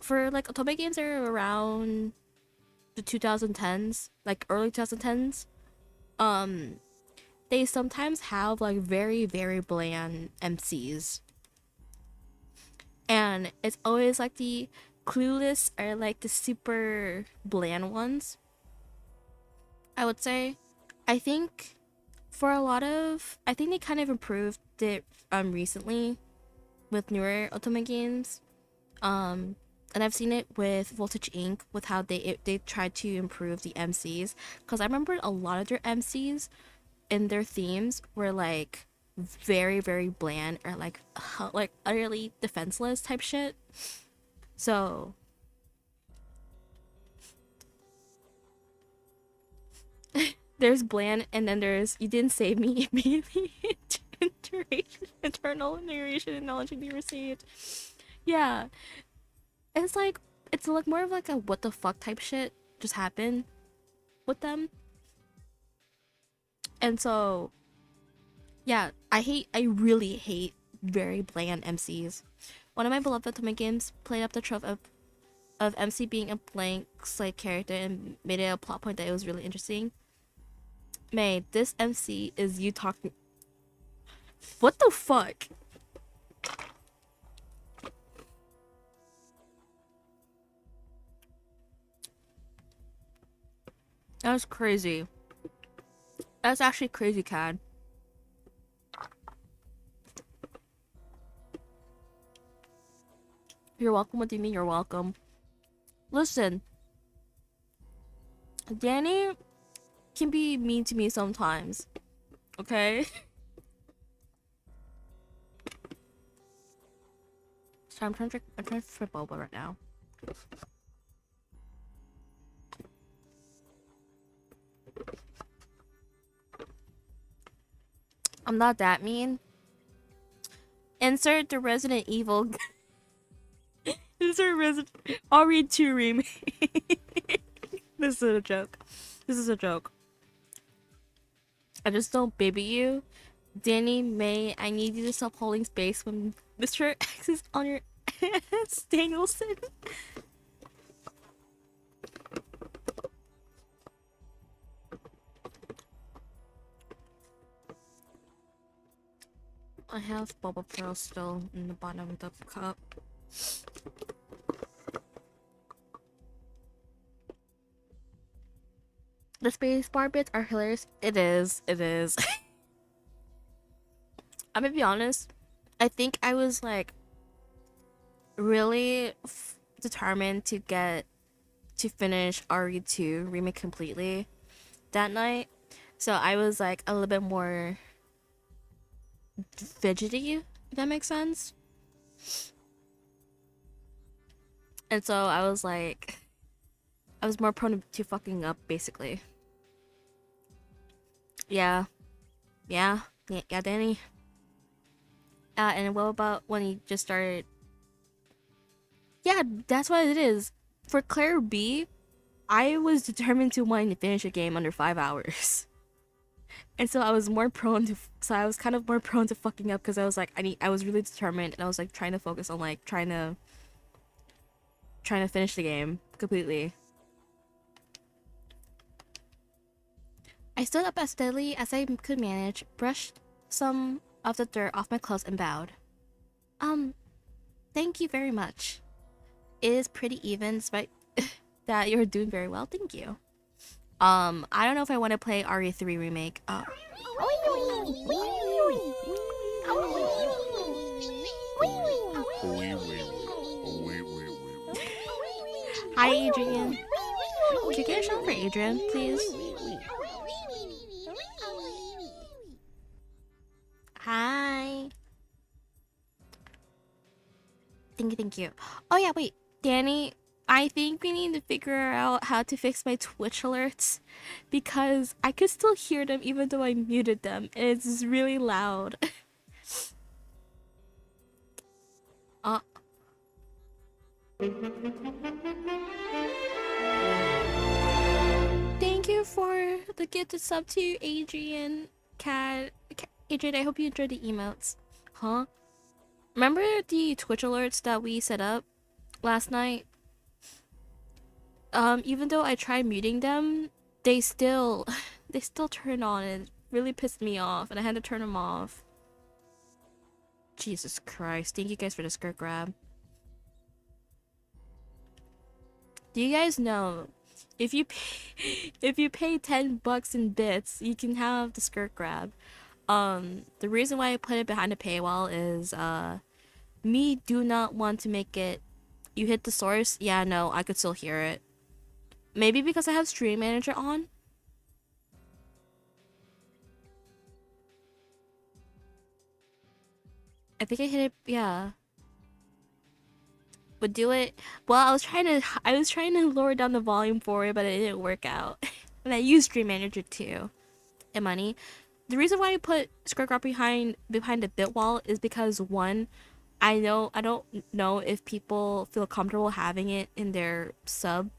for like otome games that are around the 2010s, like early 2010s, they sometimes have like very, very bland MCs. And it's always like the clueless or like the super bland ones, I would say. I think they kind of improved it recently with newer otome games. And I've seen it with Voltage Inc. with how they tried to improve the MCs, because I remember a lot of their MCs in their themes were like very, very bland or like utterly defenseless type shit. So there's bland, and then there's you didn't save me immediately. Internal narration and knowledge you received. Yeah, it's like more of like a what the fuck type shit just happened with them. And so yeah, I really hate very bland MCs. One of my beloved otome games played up the trope of MC being a blank slate character and made it a plot point that it was really interesting. May, this MC is you talking. What the fuck? That was crazy. That's actually crazy, Cad. You're welcome. What do you mean you're welcome? Listen, Danny can be mean to me sometimes. Okay? So I'm trying to drink boba right now. I'm not that mean. Insert the Resident Evil. Insert Resident. I'll read 2 remake. This is a joke. This is a joke. I just don't baby you. Danny, May, I need you to stop holding space when Mr. X is on your ass, Danielson. I have Boba Pearl still in the bottom of the cup. The space bar bits are hilarious. It is. It is. I'm gonna be honest. I think I was like really determined to finish RE2 remake completely that night. So I was like a little bit more fidgety, if that makes sense. And so I was like, I was more prone to fucking up, basically. Yeah. Yeah, Danny. And what about when he just started? Yeah, that's what it is. For Claire B, I was determined to wanting to finish a game under 5 hours. And so I was more prone to, so I was kind of more prone to fucking up because I was like, I was really determined and I was like trying to focus on like trying to finish the game completely. I stood up as steadily as I could manage, brushed some of the dirt off my clothes and bowed. Thank you very much. It is pretty even despite that you're doing very well. Thank you. I don't know if I want to play RE3 remake. Hi, Adrian. Can you get a shot for Adrian, please? Hi. Thank you. Oh yeah, wait, Danny. I think we need to figure out how to fix my Twitch alerts because I could still hear them even though I muted them. And it's really loud. Thank you for the gifted sub to Adrian. Adrian, I hope you enjoyed the emotes. Huh? Remember the Twitch alerts that we set up last night? Even though I tried muting them, they still turn on. And it really pissed me off, and I had to turn them off. Jesus Christ! Thank you guys for the skirt grab. Do you guys know if you pay $10 in bits, you can have the skirt grab? The reason why I put it behind a paywall is me do not want to make it. You hit the source, yeah, no, I could still hear it. Maybe because I have Stream Manager on. I think I hit it, yeah. Would do it. Well, I was trying to lower down the volume for it, but it didn't work out. And I use Stream Manager too. And money. The reason why I put skirt grab behind the bit wall is because one, I don't know if people feel comfortable having it in their sub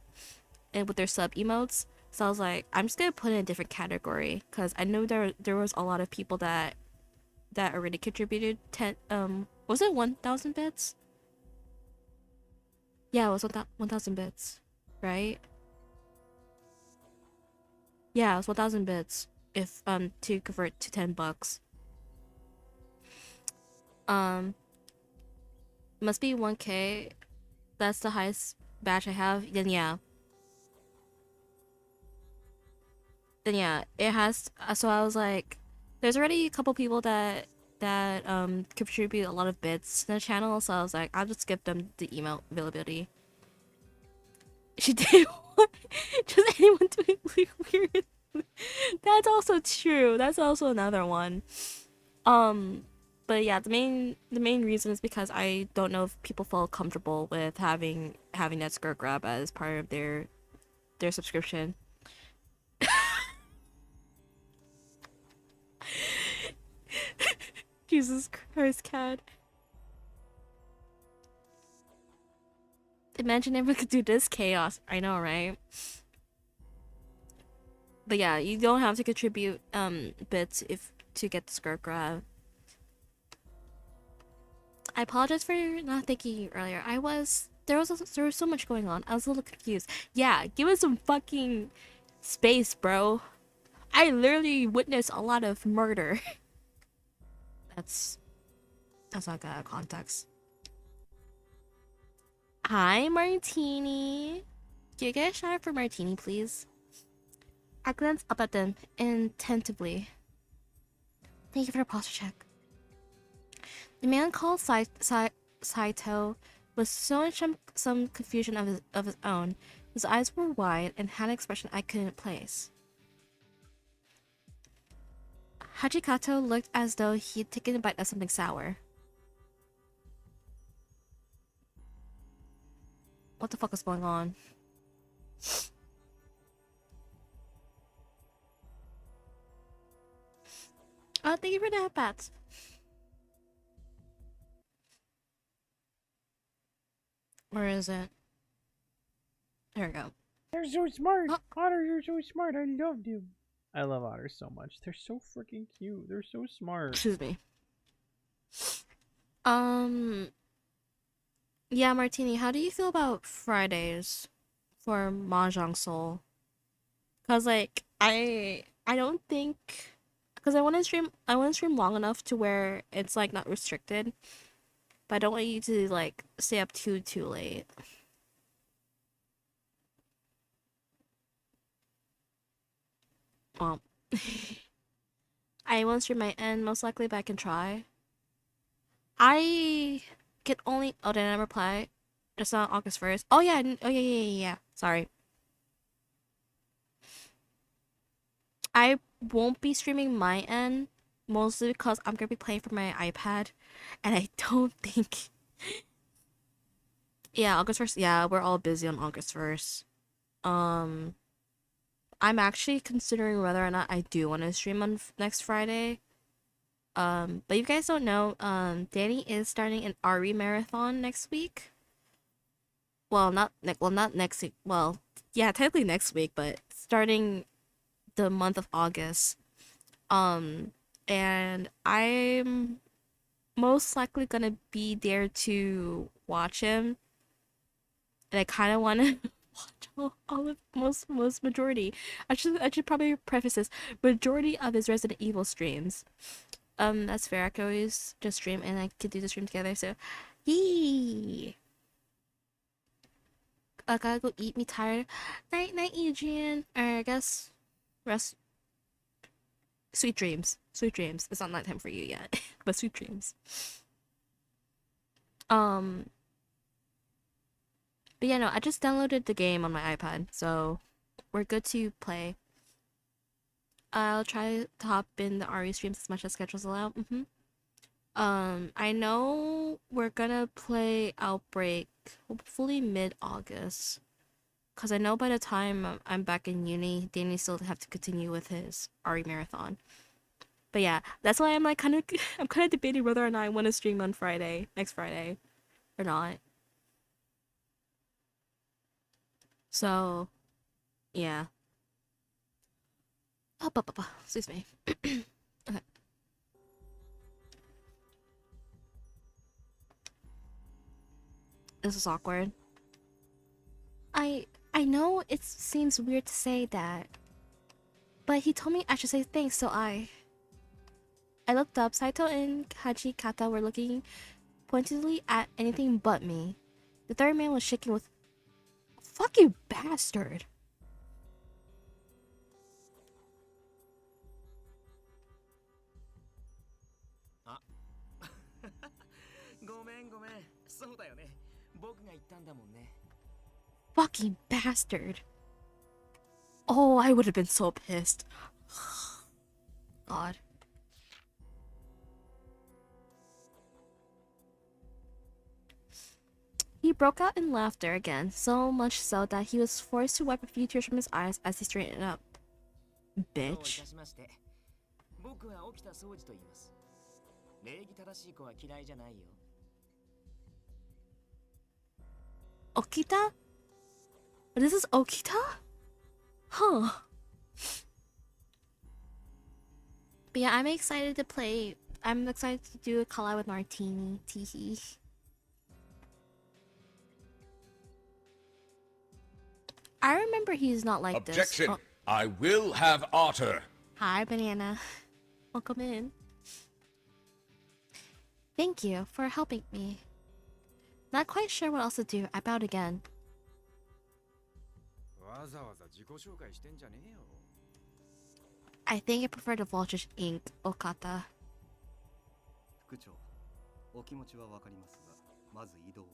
and with their sub emotes. So I was like, I'm just gonna put it in a different category because I know there was a lot of people that already contributed 10 was it 1,000 bits? Yeah, it was 1,000 bits, right? Yeah, it was 1,000 bits if to convert to $10. Must be 1K. That's the highest batch I have. Then yeah, it has. So I was like, there's already a couple people that contribute a lot of bits to the channel. So I was like, I'll just give them the email availability. She did. Just anyone doing weird. That's also true. That's also another one. But yeah, the main reason is because I don't know if people feel comfortable with having that skirt grab as part of their subscription. Jesus Christ, cat. Imagine everyone could do this chaos. I know, right? But yeah, you don't have to contribute bits to get the skirt grab. I apologize for not thanking you earlier. There was so much going on. I was a little confused. Yeah, give us some fucking space, bro. I literally witnessed a lot of murder. That's not good out of context. Hi, Martini. Can you get a shout out for Martini, please? I glanced up at them attentively. Thank you for the posture check. The man called Saito was showing some confusion of his own. His eyes were wide and had an expression I couldn't place. Hachikato looked as though he'd taken a bite of something sour. What the fuck is going on? Oh, thank you for the headbats. Where is it? There we go. They're so smart. Oh. Otter, you're so smart. I love them. I love otters so much. They're so freaking cute. They're so smart. Excuse me. Yeah, Martini, how do you feel about Fridays for Mahjong Soul? Cause like I don't think, cause I want to stream long enough to where it's like not restricted, but I don't want you to like stay up too late. Well, I won't stream my end most likely, but I can try. I can only. Oh, did I reply? Just on August 1st. Oh yeah. Oh yeah. Sorry. I won't be streaming my end mostly because I'm gonna be playing from my iPad, and I don't think. Yeah, August 1st. Yeah, we're all busy on August 1st. I'm actually considering whether or not I do want to stream on next Friday. But you guys don't know, Danny is starting an RE marathon next week. Well, not next week. Well, yeah, technically next week, but starting the month of August. And I'm most likely gonna be there to watch him. And I kind of want to watch all of most majority. I should probably preface this, majority of his Resident Evil streams. That's fair. I could always just stream and I could do the stream together. So, yee. I gotta go eat. Me tired. Night, Adrian. I guess rest. Sweet dreams. Sweet dreams. It's not nighttime for you yet, but sweet dreams. But yeah, no, I just downloaded the game on my iPad, so we're good to play. I'll try to hop in the RE streams as much as schedules allow. I know we're gonna play Outbreak hopefully mid-August, cause I know by the time I'm back in uni, Danny still have to continue with his RE marathon. But yeah, that's why I'm like I'm kind of debating whether or not I want to stream on next Friday, or not. So, yeah. Oh, excuse me. Okay. This is awkward. I know it seems weird to say that, but he told me I should say thanks, so I looked up. Saito and Hachikata were looking pointedly at anything but me. The third man was shaking with, "Fuck you, bastard!" ごめんごめん。そうだよね。僕が言ったんだもんね。 Fucking bastard. Oh, I would have been so pissed. God. He broke out in laughter again, so much so that he was forced to wipe a few tears from his eyes as he straightened up. どうい Bitch. たしまして。僕は沖田総司と言います。礼儀正しい子は嫌いじゃないよ。 Okita? This is Okita? Huh. But yeah, I'm excited to play. I'm excited to do a collab with Martini. Teehee. I remember he's not like Objection! this. Oh. I will have ottor. Hi, Banana. Welcome in. Thank you for helping me. Not quite sure what else to do. I bowed again. わざわざ自己紹介してんじゃねえよ。I think I prefer the Voltage Ink Okata. 副長、お気持ちはわかりますが、まず移動を。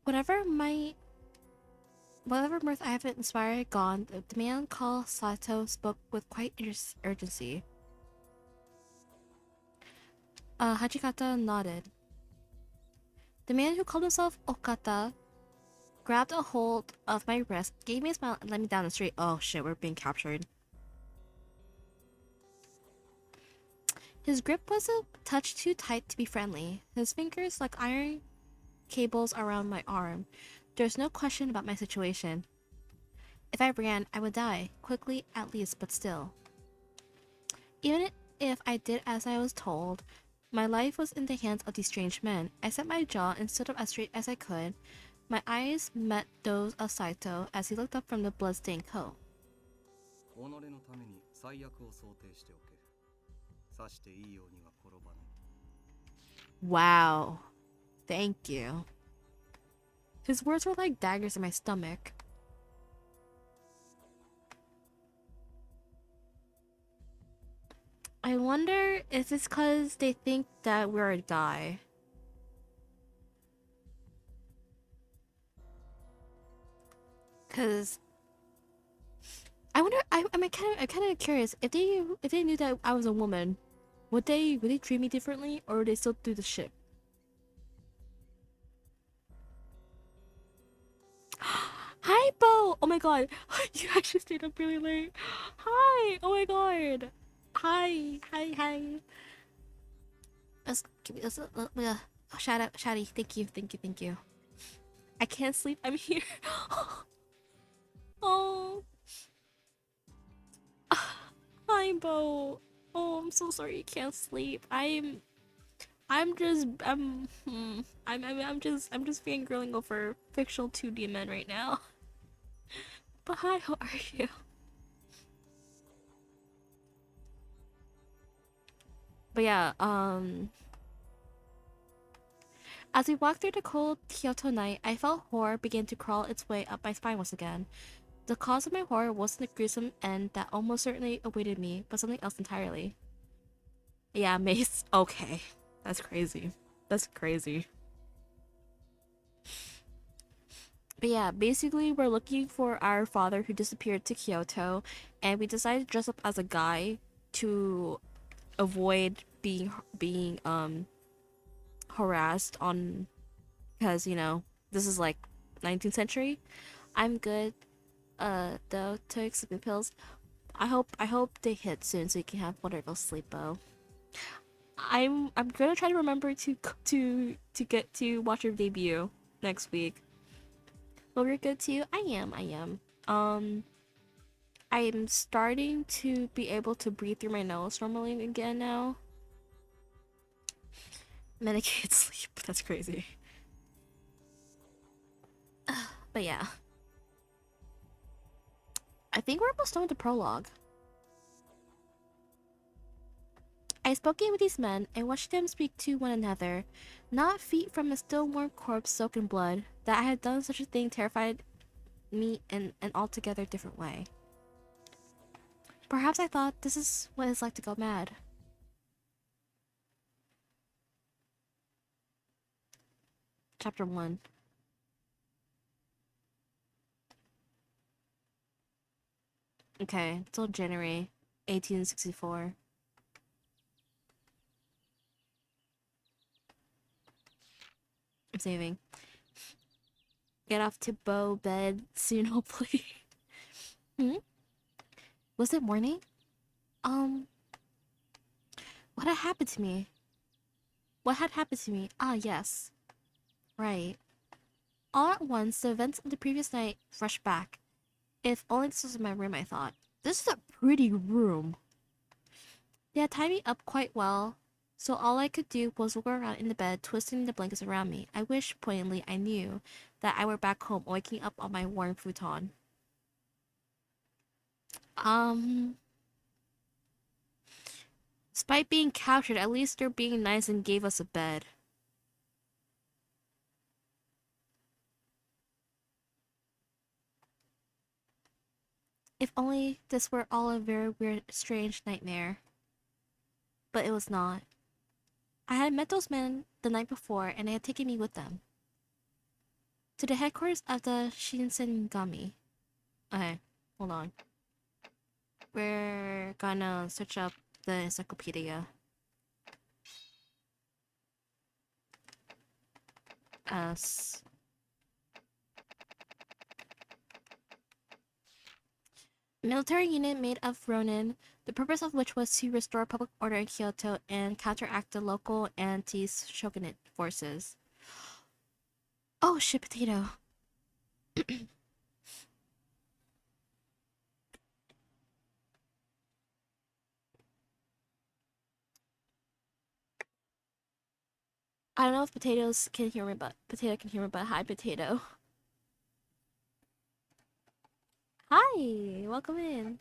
Whatever mirth I have inspired had gone, the man called Sato spoke with quite urgency. Hachikata nodded. The man who called himself Okata grabbed a hold of my wrist, gave me a smile, and led me down the street. Oh shit, we're being captured. His grip was a touch too tight to be friendly. His fingers like iron cables around my arm. There's no question about my situation. If I ran, I would die. Quickly, at least, but still. Even if I did as I was told, my life was in the hands of these strange men. I set my jaw and stood up as straight as I could. My eyes met those of Saito as he looked up from the blood-stained coat. 己のために最悪を想定しておけ。さしていいようには転ばぬ。Wow. Thank you. His words were like daggers in my stomach. I wonder if it's because they think that we're a guy. Cause I wonder. I'm kind of curious if they knew that I was a woman, would they treat me differently, or would they still do the shit? Hi, Bo. Oh my god, you actually stayed up really late. Hi. Oh my god. Hi. Let's give me this. Shout out, shouty. Thank you. I can't sleep. I'm here. Oh. Hi, Bo. Oh, I'm so sorry you can't sleep. I'm just fangirling over fictional 2D men right now. But hi, how are you? But yeah, as we walked through the cold Kyoto night, I felt horror begin to crawl its way up my spine once again. The cause of my horror wasn't the gruesome end that almost certainly awaited me, but something else entirely. Yeah, Mace. Okay. That's crazy. But yeah, basically we're looking for our father who disappeared to Kyoto, and we decided to dress up as a guy to avoid being harassed on, because you know this is like 19th century. I'm good though, took sleeping pills. I hope they hit soon so you can have wonderful sleep, Bo. I'm gonna try to remember to get to watch your debut next week. Well, you're good too. I am. I'm starting to be able to breathe through my nose normally again now. Medicated sleep. That's crazy. But yeah. I think we're almost done with the prologue. I spoke in with these men and watched them speak to one another, not feet from a still warm corpse soaked in blood. That I had done such a thing terrified me in an altogether different way. Perhaps I thought this is what it's like to go mad. Chapter 1. Okay, till January 1864. I'm saving. Get off to Bo bed soon, hopefully. Was it morning? What had happened to me? What had happened to me? Ah, yes. Right. All at once, the events of the previous night rushed back. If only this was my room, I thought. This is a pretty room. They had tied me up quite well, so all I could do was walk around in the bed, twisting the blankets around me. I wished, poignantly, I knew that I were back home, waking up on my warm futon. Despite being captured, at least they're being nice and gave us a bed. If only this were all a very weird, strange nightmare. But it was not. I had met those men the night before, and they had taken me with them. To the headquarters of the Shinsengami. Okay, hold on. We're gonna search up the encyclopedia. S. Military unit made of Ronin, the purpose of which was to restore public order in Kyoto and counteract the local anti-shogunate forces. Oh shit, potato. I don't know if potatoes can hear me, but potato can hear me, but hi, potato. Hi, welcome in.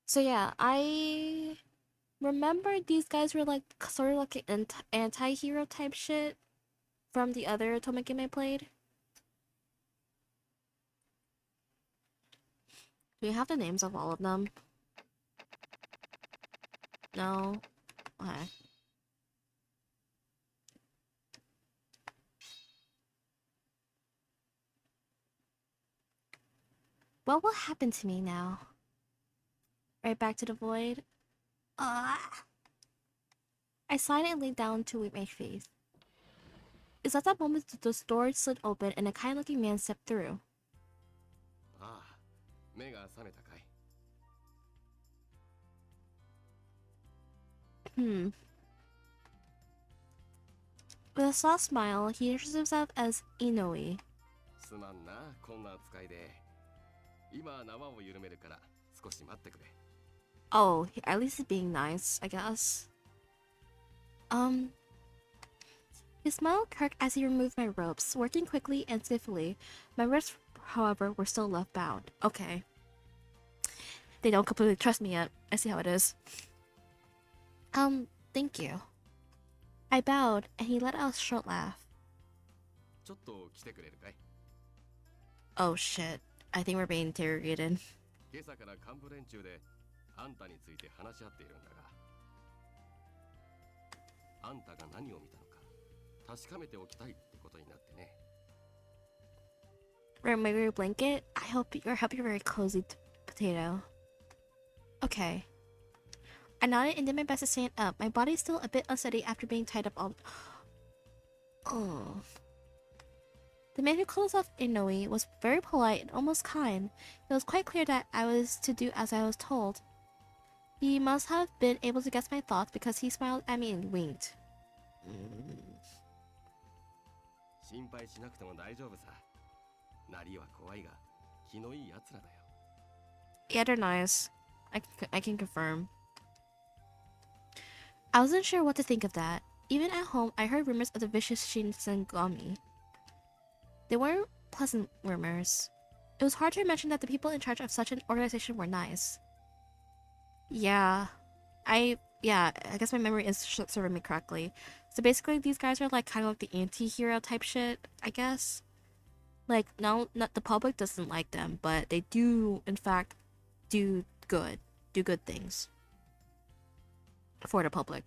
So yeah, I remember these guys were like sort of like an anti-hero type shit from the other Otome game I played. Do you have the names of all of them? No? Okay. What will happen to me now? Right back to the void? I sighed and laid down to weep my face. It's at that moment that the door slid open and a kind-looking man stepped through. With a soft smile, he introduced himself as Inoue. Oh, at least he's being nice, I guess. His smile cracked as he removed my ropes, working quickly and swiftly. My wrists, however, were still left bound. Okay. They don't completely trust me yet. I see how it is. Thank you. I bowed, and he let out a short laugh. Oh shit. I think we're being interrogated. Remove your blanket? I hope you're very cozy, potato. Okay. I nodded and did my best to stand up. My body's still a bit unsteady after being tied up all... Oh. The man who called himself Inoue was very polite and almost kind. It was quite clear that I was to do as I was told. He must have been able to guess my thoughts because he smiled at me and winked. Yeah, they're nice. I can confirm. I wasn't sure what to think of that. Even at home, I heard rumors of the vicious Shinsengami. They weren't pleasant rumors. It was hard to imagine that the people in charge of such an organization were nice. Yeah, I guess my memory is serving me correctly. So basically, these guys are like kind of like the anti-hero type shit, I guess. Like, no, not the public doesn't like them, but they do, in fact, do good things for the public.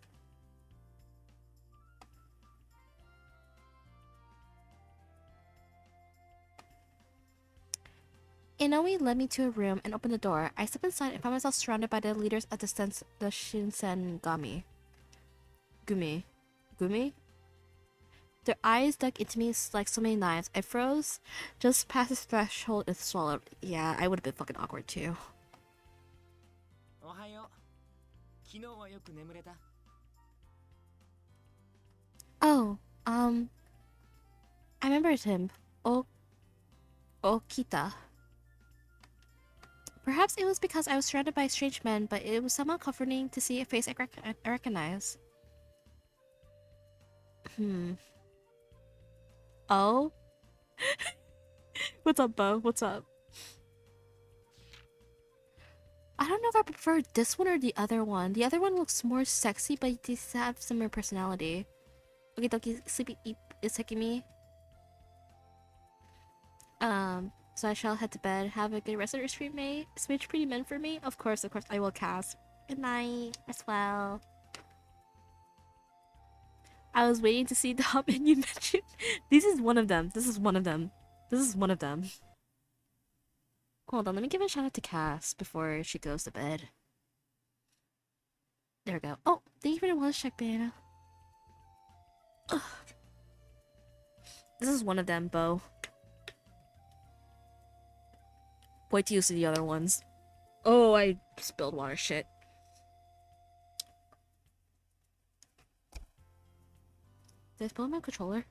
Inoue led me to a room and opened the door. I stepped inside and found myself surrounded by the leaders of the Shinsengami. Gumi? Their eyes dug into me like so many knives. I froze just past the threshold and swallowed. Yeah, I would have been fucking awkward too. Oh, I remembered him. Okita. Perhaps it was because I was surrounded by strange men, but it was somehow comforting to see a face I recognize. Oh? What's up, Bo? What's up? I don't know if I prefer this one or the other one. The other one looks more sexy, but they have similar personality. Okie dokie, sleepy is taking me. So I shall head to bed. Have a good rest of your stream, mate. Switch pretty men for me? Of course, I will cast. Good night as well. I was waiting to see the menu you mentioned. This is one of them. This is one of them. This is one of them. Hold on, let me give a shout out to Cass before she goes to bed. There we go. Oh, thank you for the wellness check, Banana. Ugh. This is one of them, Bo. Wait till you see the other ones. Oh, I spilled water. Shit. Did I spill my controller?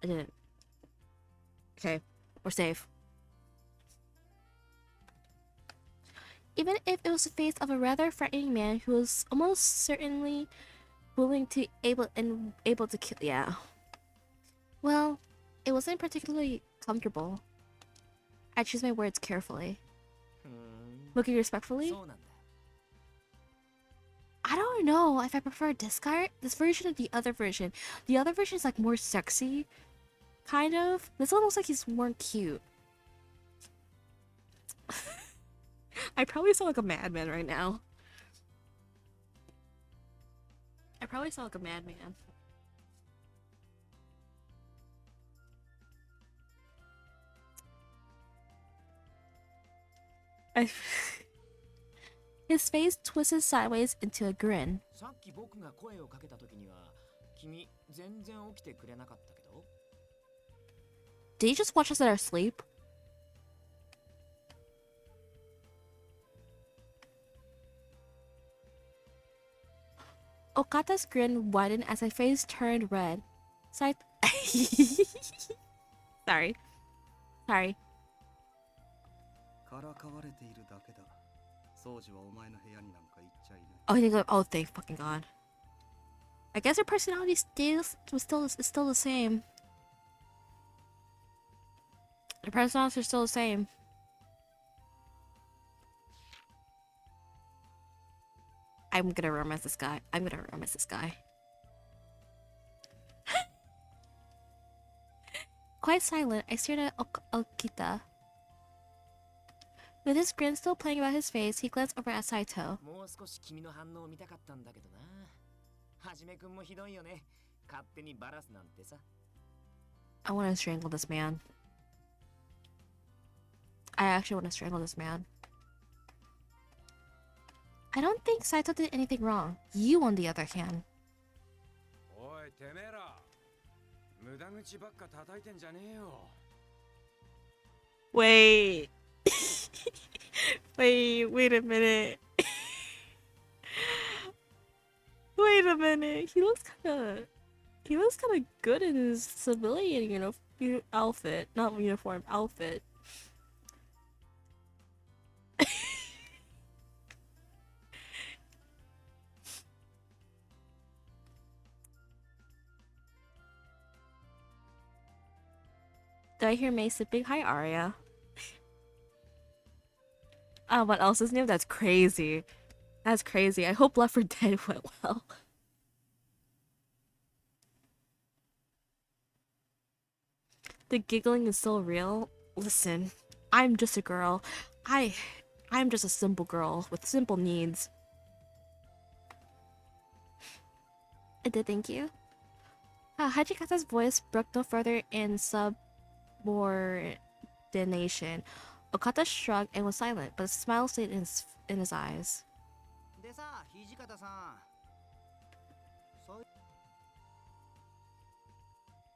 I didn't. Okay, we're safe. Even if it was the face of a rather frightening man who was almost certainly willing to able to kill. Yeah. Well, it wasn't particularly comfortable. I choose my words carefully. Looking respectfully. I don't know if I prefer this version or the other version. The other version is like more sexy, kind of. This one looks like he's more cute. I probably sound like a madman right now. I probably sound like a madman. His face twisted sideways into a grin. Did he just watch us at our sleep? Okata's grin widened as his face turned red. Sorry. Sorry. Sorry. Oh, he goes, oh, thank fucking God. I guess her personality is still the same. Their personalities are still the same. I'm gonna romance this guy. I'm gonna romance this guy. Quite silent, I stared at Okita. With his grin still playing about his face, he glanced over at Saito. I want to strangle this man. I actually want to strangle this man. I don't think Saito did anything wrong. You, on the other hand. Wait. Wait a minute. Wait a minute. He looks kind of good in his civilian outfit, not uniform outfit. Do I hear May sipping? Hi, Arya. What else is new? That's crazy. That's crazy. I hope Left 4 Dead went well. The giggling is so real. Listen, I'm just a girl. I'm just a simple girl with simple needs. I did, thank you. Hachikata's voice broke no further in subordination. Okata shrugged and was silent, but a smile stayed in his eyes.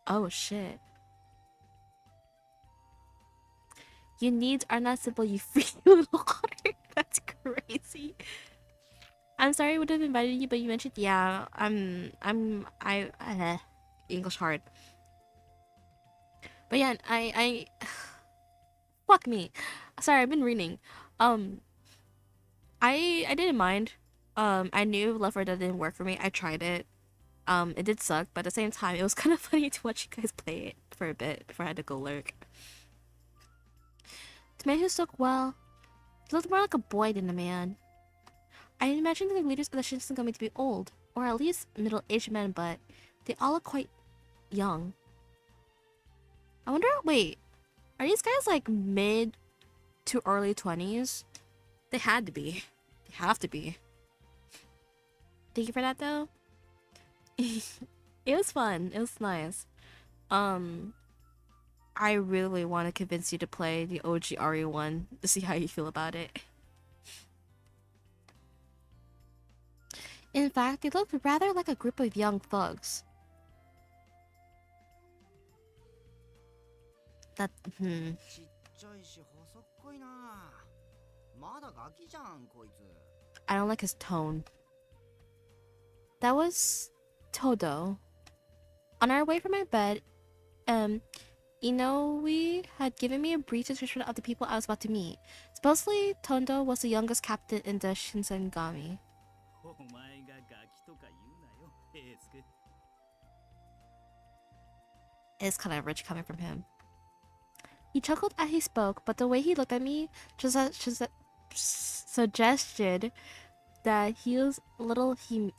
Oh shit. Your needs are not simple, you freak little otter. That's crazy. I'm sorry I would have invited you, but you mentioned yeah. English hard. But yeah, I fuck me. Sorry, I've been reading. I didn't mind. I knew Left 4 Dead didn't work for me. I tried it. It did suck, but at the same time, it was kind of funny to watch you guys play it for a bit before I had to go lurk. To make his look well, he looked more like a boy than a man. I imagine that the leaders of the Shinsengumi to be old, or at least middle-aged men, but they all look quite young. I wonder, wait, Are these guys like mid to early 20s? They had to be. They have to be. Thank you for that though. It was fun. It was nice. I really want to convince you to play the OG RE1 to see how you feel about it. In fact, they looked rather like a group of young thugs. That, ちっちゃいし細っこいな。まだガキじゃんこいつ。 I don't like his tone. That was Todo. On our way from my bed, Inoue had given me a brief description of the people I was about to meet. Supposedly, Tondo was the youngest captain in the Shinsengami. お前がガキとか言うなよ、平助。 It's kind of rich coming from him. He chuckled as he spoke, but the way he looked at me suggested that he was little he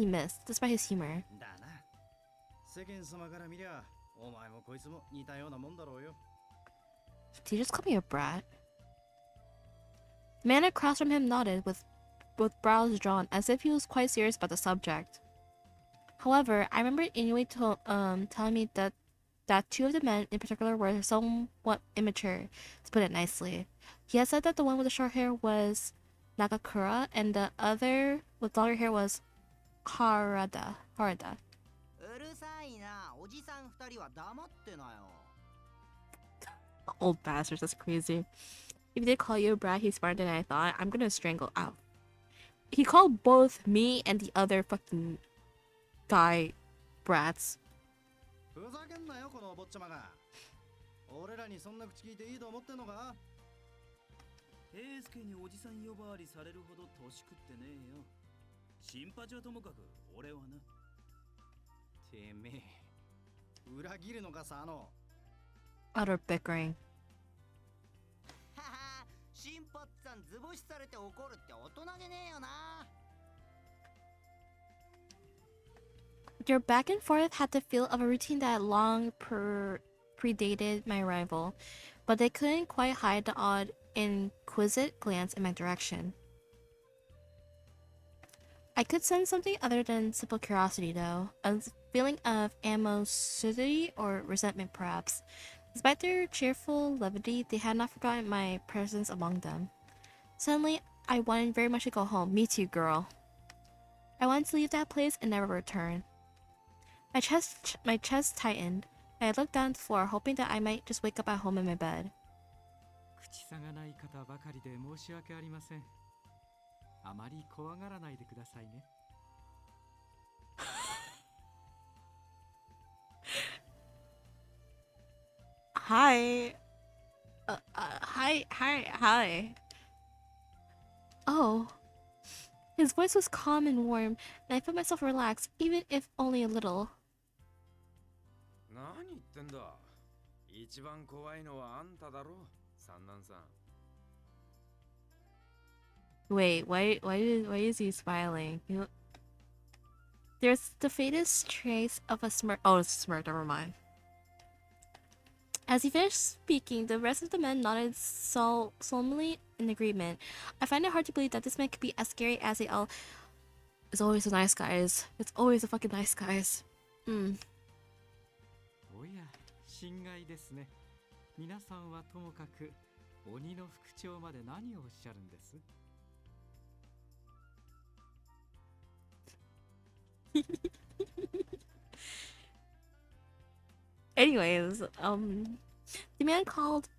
missed, despite his humor. だな。世間様から見りゃ、お前もこいつも似たようなもんだろうよ。 Did he just call me a brat? The man across from him nodded with brows drawn, as if he was quite serious about the subject. However, I remember Inoue telling me that two of the men in particular were somewhat immature, to put it nicely. He had said that the one with the short hair was Nagakura, and the other with longer hair was Harada. うるさいな、おじさん二人は黙ってなよ。 Old bastards, that's crazy. If he did call you a brat, he's smarter than I thought. I'm gonna strangle out. He called both me and the other fucking guy brats. ふざけんなよこのお坊ちゃまが。俺らにそんな口聞いていいと思ってんのか。平助におじさん呼ばわりされるほど年食ってねえよ。新八はともかく俺はな。てめえ、裏切るのかさあの。 Utter bickering. はは、新八さん図星されて怒るって大人げねえよな。 Your back and forth had the feel of a routine that had long predated my arrival, but they couldn't quite hide the odd, inquisitive glance in my direction. I could sense something other than simple curiosity, though, a feeling of animosity or resentment, perhaps. Despite their cheerful levity, they had not forgotten my presence among them. Suddenly, I wanted very much to go home. Me too, girl. I wanted to leave that place and never return. My chest tightened, and I looked down at the floor, hoping that I might just wake up at home in my bed. 口さがない方ばかりで申し訳ありません。あまり怖がらないでくださいね。Hi. Hi. Oh. His voice was calm and warm, and I felt myself relax, even if only a little. 何言ってんだ。一番怖いのはあんただろ、三男さん。 Wait, why is he smiling? There's the faintest trace of a smirk. Oh, it's a smirk, never mind. As he finished speaking, the rest of the men nodded solemnly in agreement. I find it hard to believe that this man could be as scary as they all. It's always the nice guys. It's always the fucking nice guys. おや、心外ですね。皆さんはともかく鬼の副長まで何をおっしゃるんです？ Anyways, the man called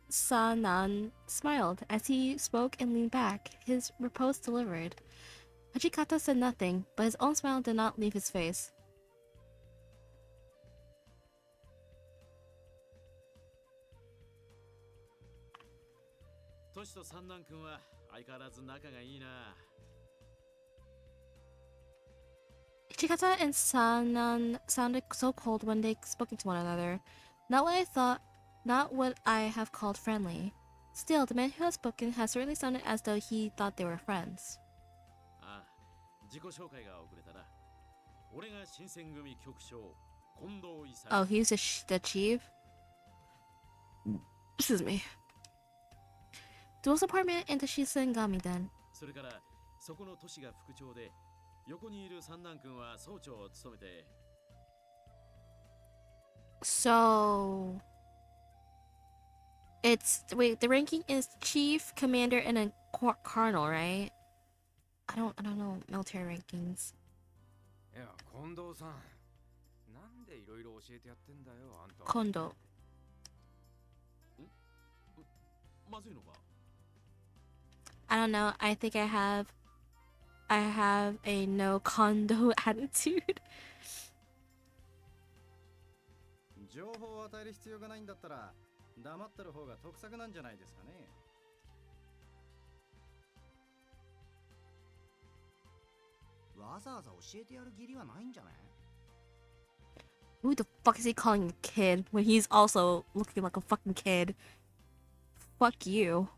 Sanan smiled as he spoke and leaned back, his repose delivered. Hachikata said nothing, but his own smile did not leave his face. トシと三男君は相変わらず仲がいいな。 Hachikata and Sanan sounded so cold when they spoke to one another. Not what I have called friendly. Still, the man who had spoken had certainly sounded as though he thought they were friends. ああ、自己紹介が遅れたな。俺が新選組局長、近藤勇。 Oh, he's the chief? Excuse me. Dual's apartment in the Shisengami then. それからそこの都市が副長で横にいる三男君は総長を務めて So it's wait, the ranking is chief, commander, and a colonel, right? I don't know military rankings. いや、近藤さん。なんでいろいろ教えてやってんだよ、あんた。Kondo. まずいのか I don't know. I think I have a no condo attitude. 情報を与える必要がないんだったら黙ってる方が得策なんじゃないですかね。わざわざ教えてやる義理はないんじゃない？ Who the fuck is he calling a kid when he's also looking like a fucking kid? Fuck you.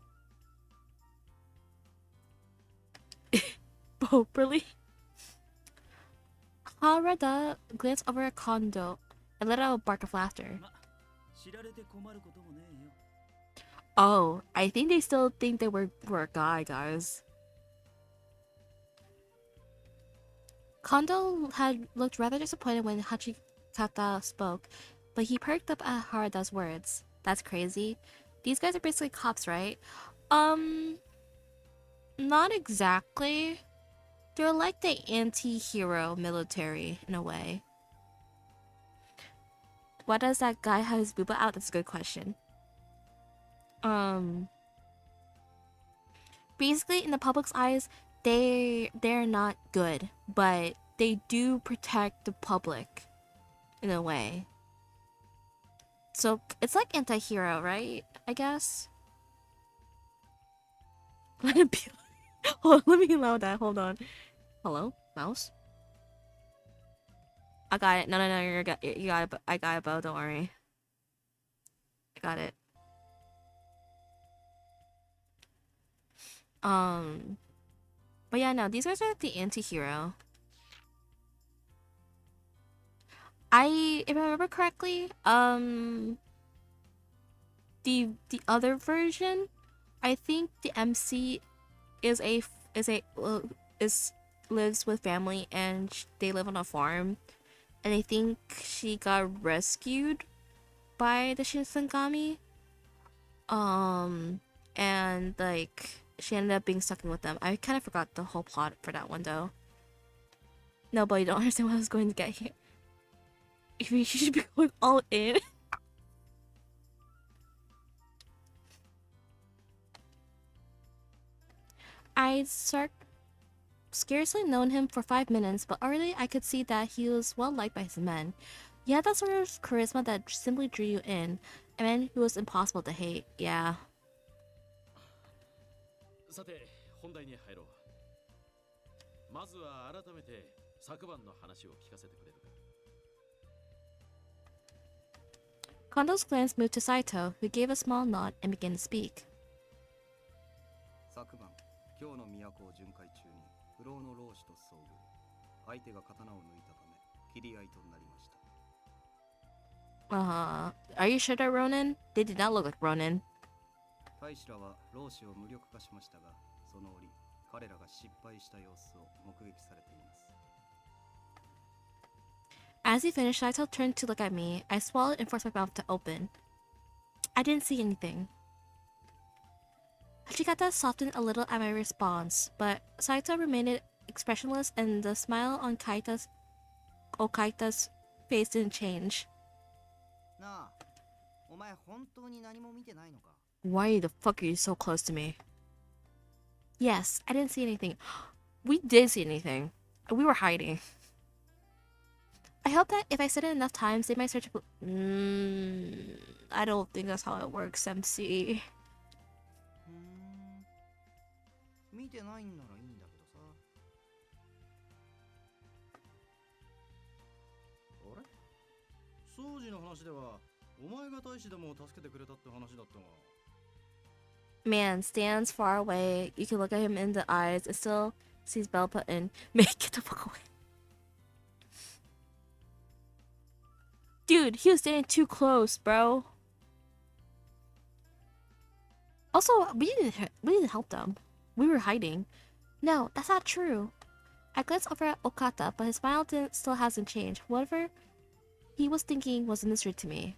Oh, really? Harada glanced over at Kondo and let out a bark of laughter. 知られて困ることもねえよ。 Oh, I think they still think they were a guy, guys. Kondo had looked rather disappointed when Hachikata spoke, but he perked up at Harada's words. That's crazy. These guys are basically cops, right? Not exactly. They're like the anti-hero military in a way. Why does that guy have his booba out? That's a good question. Basically, in the public's eyes, they're not good, but they do protect the public in a way. So it's like anti-hero, right? I guess. Let it be. Hold on, let me allow that. Hold on. Hello, mouse. I got it. No, you got it. I got it, Bo. Don't worry. I got it. But yeah, no, these guys are like the anti-hero. If I remember correctly, the other version, I think the MC lives with family and they live on a farm, and I think she got rescued by the Shinsengami. And like she ended up being stuck in with them. I kind of forgot the whole plot for that one though. No, but you don't understand what I was going to get here. You should be going all in. I'd scarcely known him for 5 minutes, but already I could see that he was well liked by his men. He had that sort of charisma that simply drew you in. A man who was impossible to hate, yeah. さて本題に入ろう。まずは改めて昨晩の話を聞かせてくれるか。 Kondo's glance moved to Saito, who gave a small nod and began to speak. 昨晩、京の都を巡回中に不老の老師と遭遇。相手が刀を抜いたため、切り合いとなりました。Are you sure they're Ronin? They did not look like Ronin. 大使らは老師を無力化しましたが、その折、彼らが失敗した様子を目撃されています。 As he finished, Saito turned to look at me. I swallowed and forced my mouth to open. I didn't see anything. Hachikata softened a little at my response, but Saito remained expressionless and the smile on Kaita's face didn't change. なあ、お前本当に何も見てないのか？ Why the fuck are you so close to me? Yes, I didn't see anything. We did see anything. We were hiding. I hope that if I said it enough times, they might start to... I don't think that's how it works, MC. 見てないんならいいんだけどさ。あれ？掃除の話ではお前が大使でも助けてくれたって話だったが。 Man stands far away. You can look at him in the eyes. It still sees bell button. Make it the fuck away. Dude, he was standing too close, bro. Also, we didn't help them. We were hiding. No, that's not true. I glanced over at Okata, but his smile still hasn't changed. Whatever he was thinking was a mystery to me.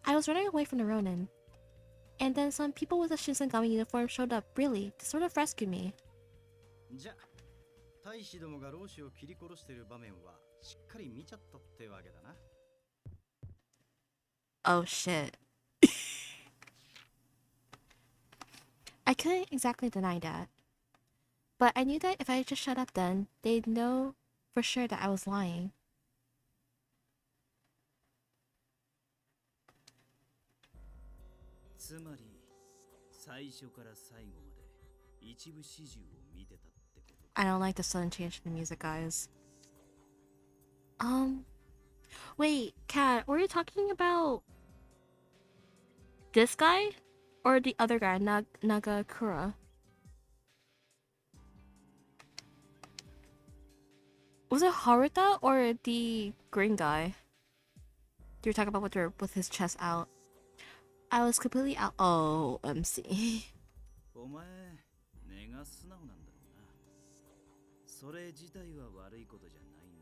I was running away from the Ronin, and then some people with a Shinsengami uniform showed up, really, to sort of rescue me. じゃ大使どもが老子を切り殺している場面はしっかり見ちゃったってわけだな。 Oh shit. I couldn't exactly deny that. But I knew that if I just shut up then, they'd know for sure that I was lying. つまり最初から最後まで一部始終を見てたってことか。 I don't like the sudden change in the music, guys. Wait, Kat, were you talking about this guy? Or the other guy, Nagakura? Was it Haruta or the green guy? You were talking about with his chest out. I was completely out. Oh, MC. お前根が素直なんだろうな。それ自体は悪いことじゃないんだろうが。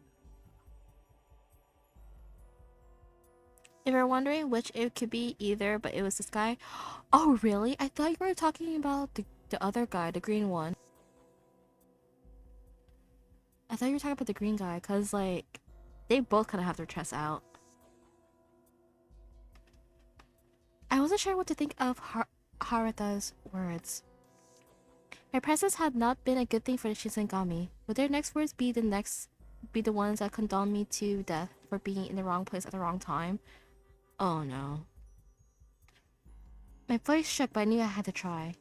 If you're wondering which it could be either, but it was this guy. Oh, really? I thought you were talking about the other guy, the green one. I thought you were talking about the green guy, because, like, they both kind of have their chests out. I wasn't sure what to think of Haruta's words. My presence had not been a good thing for the Shinsengami. Would their next words be the ones that condemn me to death for being in the wrong place at the wrong time? Oh no. My voice shook, but I knew I had to try.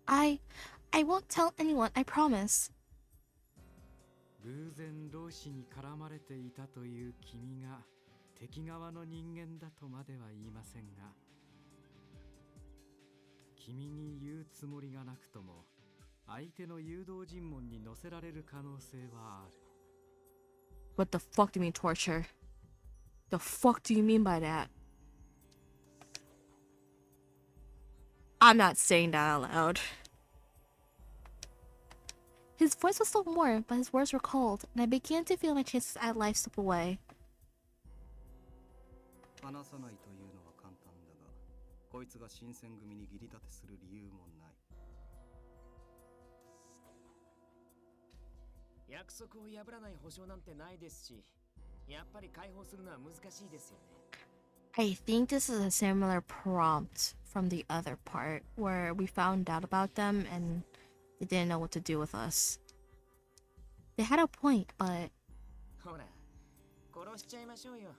I won't tell anyone, I promise. 偶然老子に絡まれていたという君が敵側の人間だとまでは言いませんが、君に言うつもりがなくとも相手の誘導尋問に乗せられる可能性はある。 What the fuck do you mean torture? The fuck do you mean by that? I'm not saying that out loud. His voice was still warm, but his words were cold, and I began to feel my chances at life slip away. 話さないというのは簡単だが、こいつが新選組に義理立てする理由もない。約束を破らない保証なんてないですし、やっぱり解放するのは難しいですよね。 I think this is a similar prompt from the other part, where we found out about them and they didn't know what to do with us. They had a point, but... ほら、殺しちゃいましょうよ。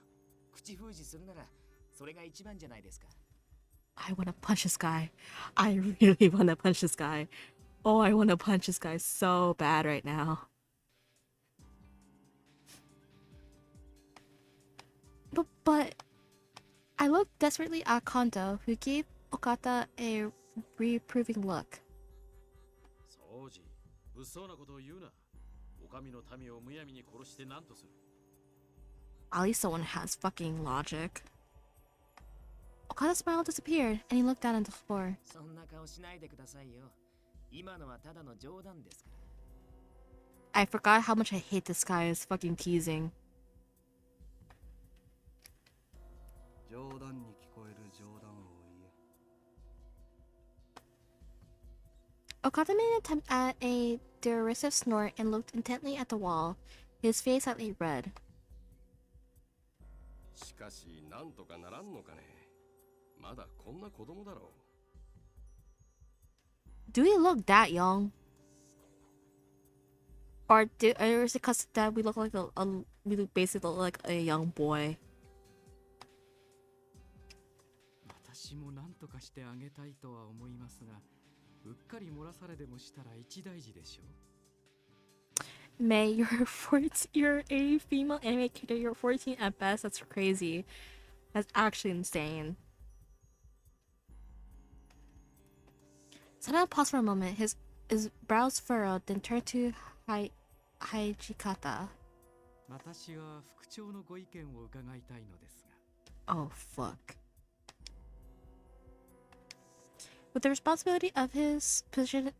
口封じするなら、それが一番じゃないですか。 I want to punch this guy. I really want to punch this guy. Oh, I want to punch this guy so bad right now. But I looked desperately at Kondo, who gave Okata a reproving look. そうじ、物騒なことを言うな。お上の民をむやみに殺して何とする。 At least someone has fucking logic. Okada's smile disappeared, and he looked down at the floor. そんな顔しないでくださいよ。今のはただの冗談ですから。 I forgot how much I hate this guy is fucking teasing. 冗談に聞こえる冗談を言え。 Okada made an attempt at a derisive snort and looked intently at the wall, his face slightly red. しかし、なんとかならんのかね。まだこんな子供だろう。 Do we look that young? Or is it because that we look like we look basically look like a young boy? 私も何とかしてあげたいとは思いますが、うっかり漏らされでもしたら一大事でしょ。 May, you're a female anime character, you're 14 at best, that's crazy. That's actually insane. Sana paused for a moment, his brows furrowed, then turned to Hijikata. 私は副長のご意見を伺いたいのですが。 Oh, fuck. With the responsibility of his position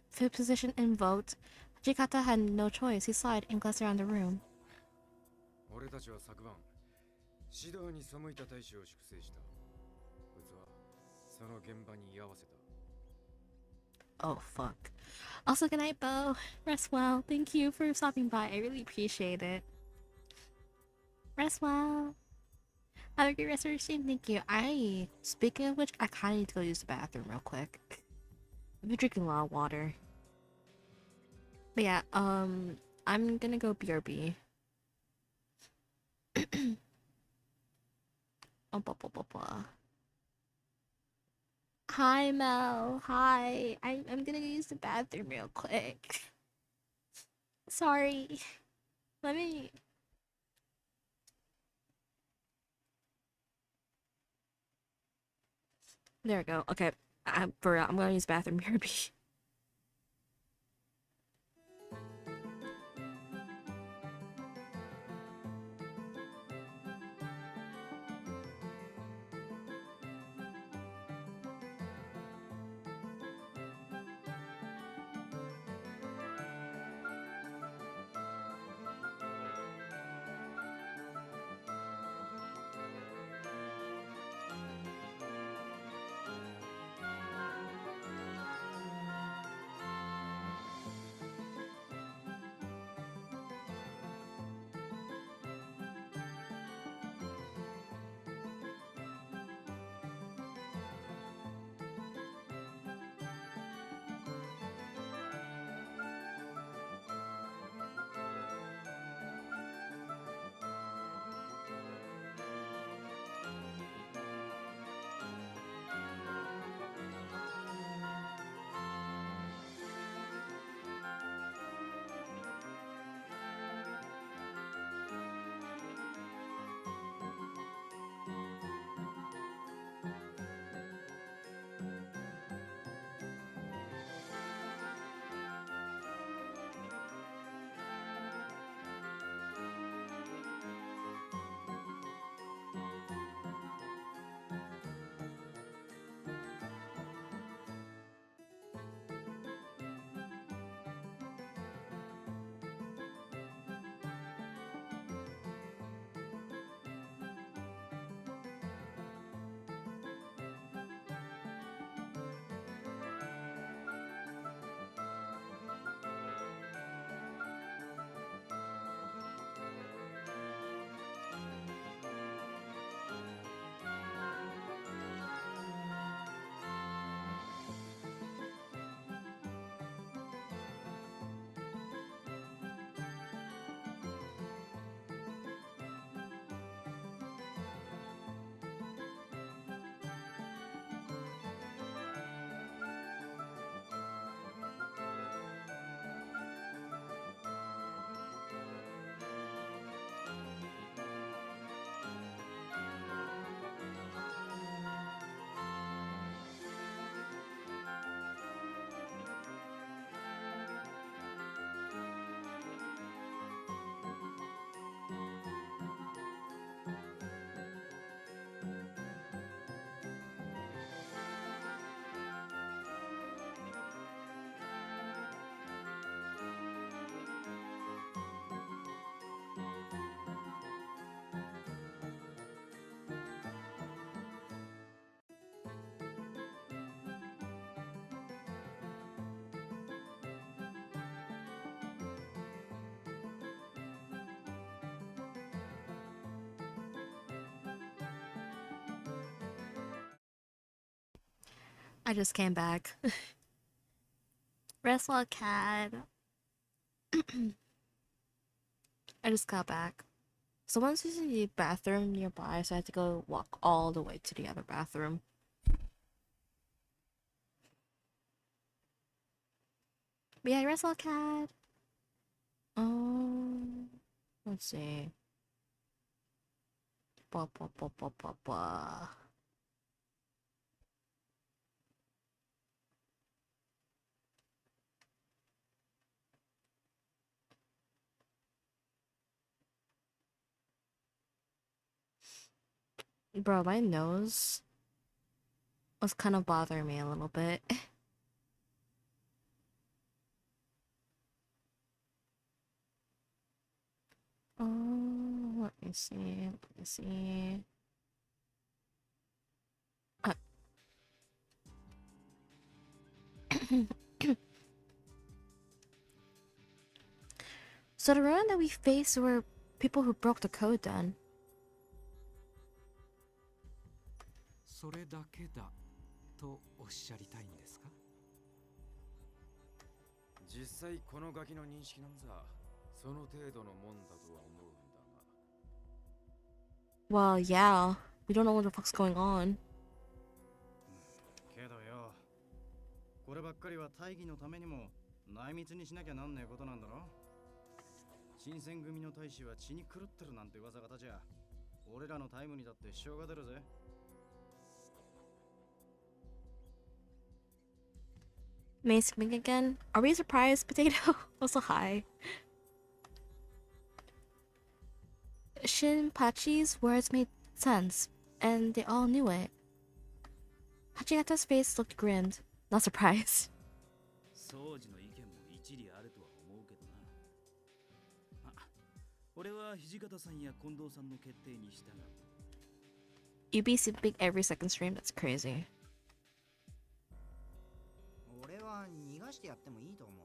invoked, Hachikata had no choice. He sighed and glanced around the room. 俺たちは昨晩指導に背いた大使を粛清した。こいつはその現場に居合わせた。 Oh, fuck. Also, good night, Bo. Rest well. Thank you for stopping by. I really appreciate it. Rest well. Have a great rest of your stream. Thank you. Speaking of which, I kind of need to go use the bathroom real quick. I've been drinking a lot of water. But yeah, I'm gonna go BRB. Oh, blah, blah, blah, blah. Hi, Mel. Hi. I'm gonna go use the bathroom real quick. Sorry. Let me... There we go. Okay. I'm gonna use bathroom BRB. I just came back. Rest well, cat. I just got back. Someone's using the bathroom nearby, so I had to go walk all the way to the other bathroom. But yeah, rest well, cat. Let's see. Blah, blah, blah, blah, blah, blah. Bro, my nose. was kind of bothering me a little bit. Oh, let me see. Let me see. So the ruin that we faced were people who broke the code then. それだけだとおっしゃりたいんですか？実際このガキの認識なんざその程度のもんだとは思うんだが。Well, yeah. We don't know what the fuck's going on. けどよ、こればっかりは大義のためにも内密にしなきゃなんねえことなんだろ。新選組の大使は血に狂ってるなんて噂が立ちゃ、俺らのタイムにだって支障が出るぜ。Mace Ming again? Are we surprised, Potato? Also high. Shinpachi's words made sense, and they all knew it. Hachigata's face looked grimmed, not surprised. 掃除の意見も一理あるとは思うけどな。ま、俺は土方さんや近藤さんの決定に従う。You be sipping every second stream, that's crazy. 俺は逃がしてやってもいいと思う。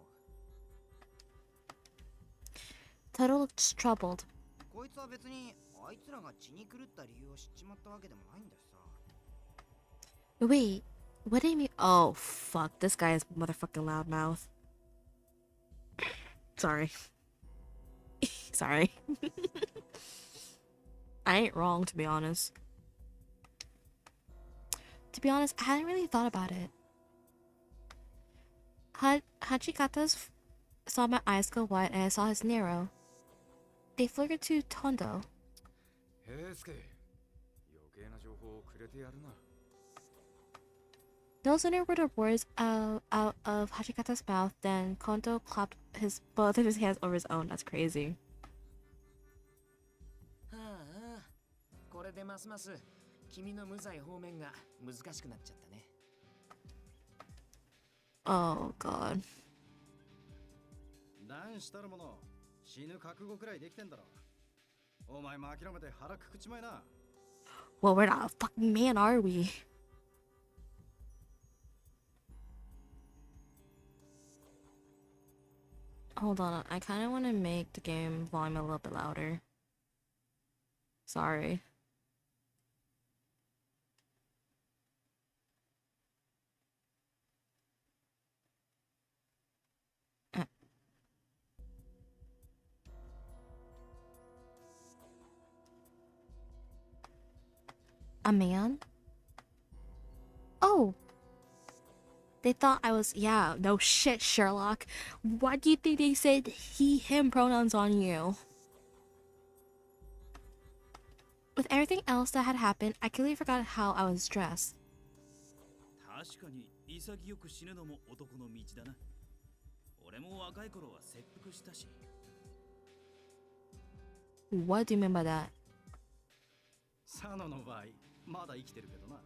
Toto looked troubled. こいつは別にあいつらが血に狂った理由を知っちまったわけでもないんだしさ。Wait, what do you mean? Oh, fuck. This guy is motherfucking loudmouth. Sorry. Sorry. I ain't wrong, to be honest. To be honest, I hadn't really thought about it. Hachikata's saw my eyes go wide and I saw his narrow. They flickered to Tondo. 平助、余計な情報をくれてやるな。No sooner were the words out of Hachikata's mouth than Kondo clapped both of his hands over his own. That's crazy. はあ、これでますます君の無罪方面が難しくなっちゃったね。Oh god. 何したるもの、死ぬ覚悟くらいできてんだろ。お前も諦めて腹くくちまいな。Well, we're not a fucking man, are we? Hold on, I kind of want to make the game volume a little bit louder. Sorry. A man? Oh! They thought I was, yeah, no shit, Sherlock. Why do you think they said he, him pronouns on you? With everything else that had happened, I clearly forgot how I was dressed. 確かに潔く死ぬのも男の道だな。俺も若い頃は切腹したし。What do you mean by that? 佐野の場合、まだ生きてるけどな。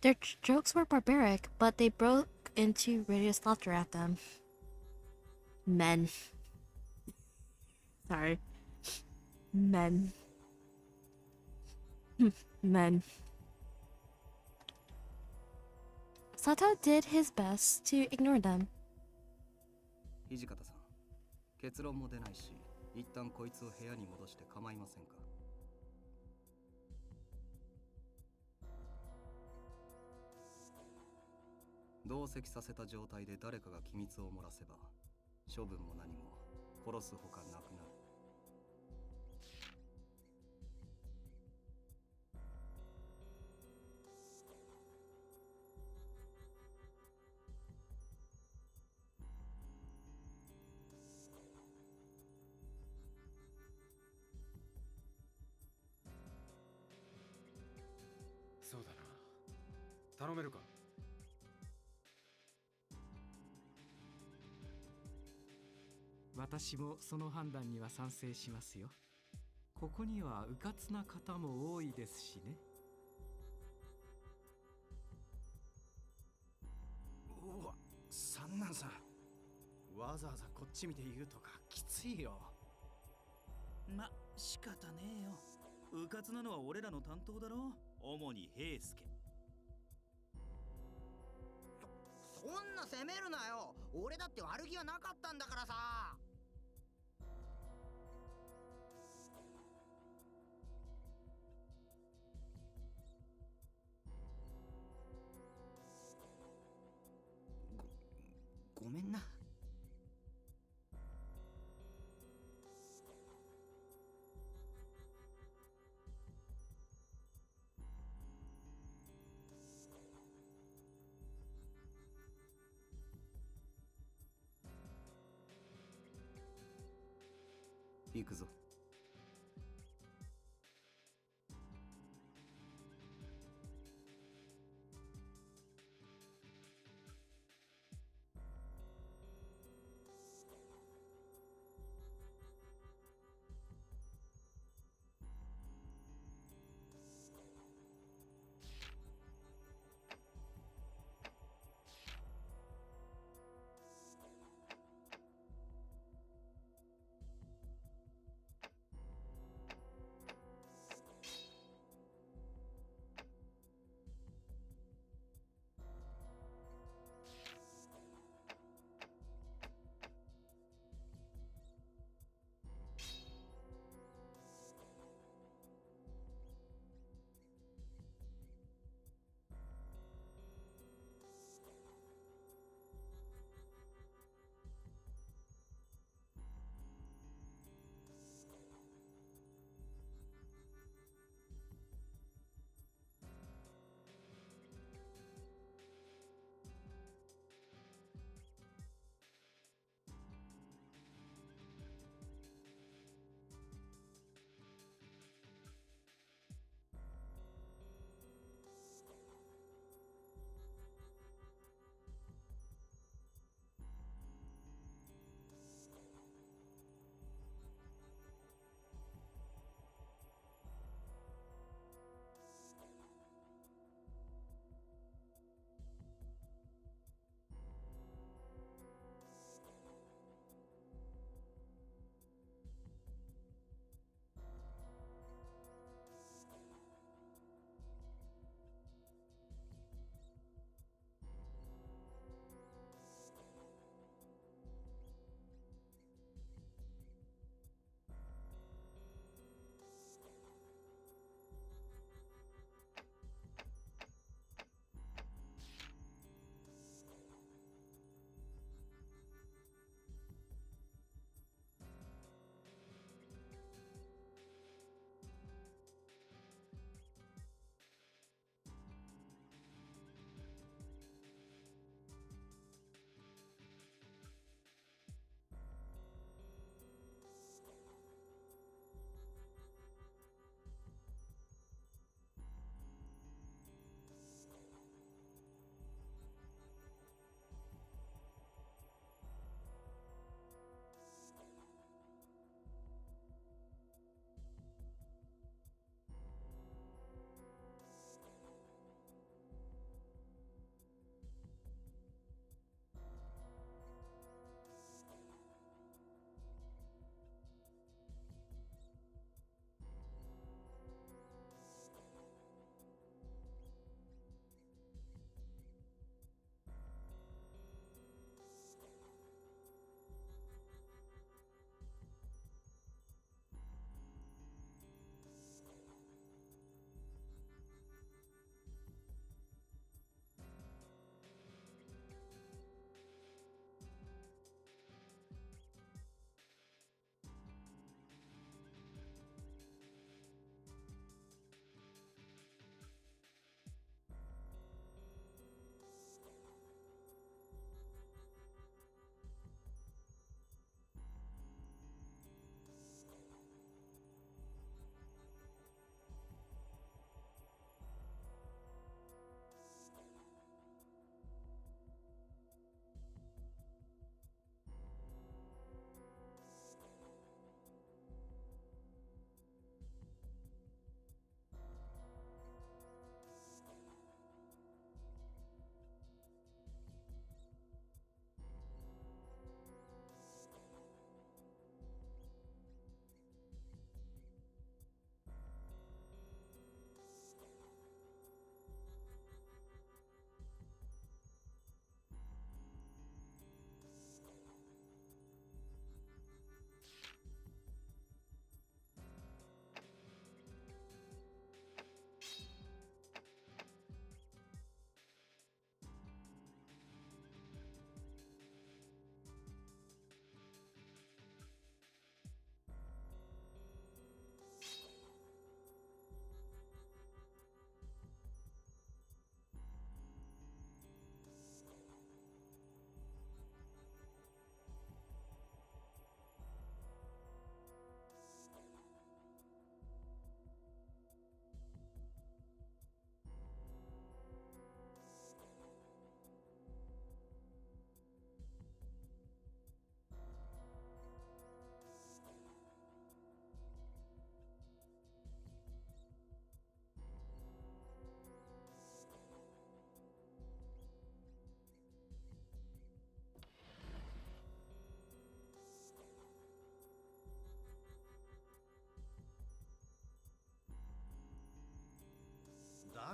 Their jokes were barbaric, but they broke into raucous laughter at them. Men. Sorry. Men. Men. Sato did his best to ignore them. 土方さん、結論も出ないし、一旦こいつを部屋に戻して構いませんか？同席させた状態で誰かが機密を漏らせば、処分も何も殺すほかなくなる。そうだな。頼めるか？私もその判断には賛成しますよ。ここには迂闊な方も多いですしね。なんさ。わざわざこっち見て言うとかきついよ。ま、仕方ねえよ。うかつなのは俺らの担当だろ。主に平助。そんな責めるなよ。俺だって悪気はなかったんだからさ。ごめんな。行くぞ。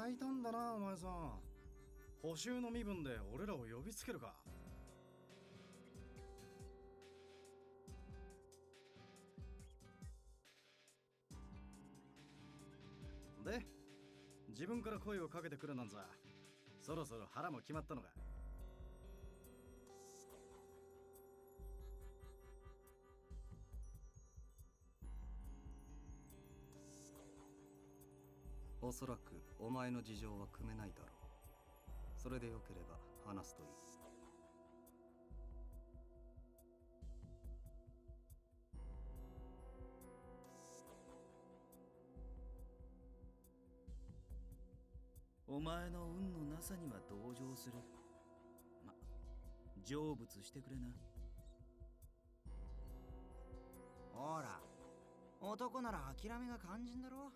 いたんだなお前さん。補修の身分で俺らを呼びつけるか。で、自分から声をかけてくるなんざ、そろそろ腹も決まったのか。おそらくお前の事情は汲めないだろう。それでよければ話すといい。お前の運のなさには同情する。ま、成仏してくれな。ほら、男なら諦めが肝心だろ。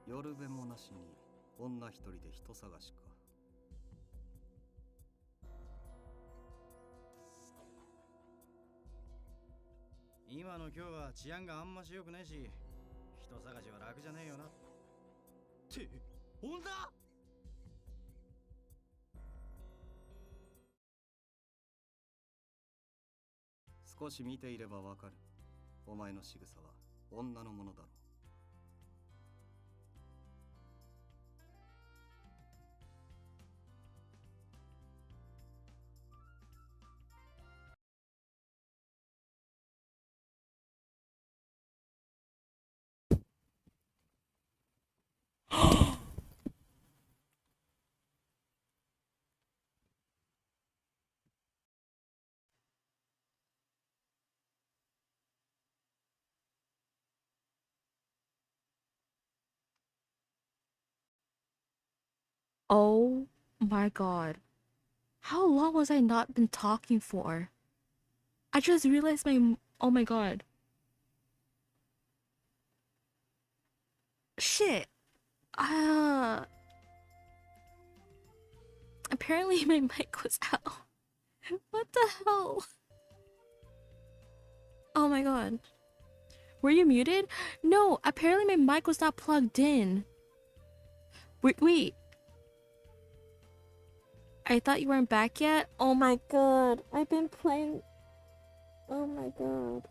夜べもなしに女一人で人探しか。今の今日は治安があんまし良くないし、人探しは楽じゃねえよな。って、女？少し見ていればわかる。お前の仕草は女のものだろう。Oh my god. How long was I not been talking for? I just realized oh my god. Shit. Apparently my mic was out. What the hell? Oh my god. Were you muted? No, apparently my mic was not plugged in. Wait. I thought you weren't back yet? Oh my god. I've been playing... Oh my god.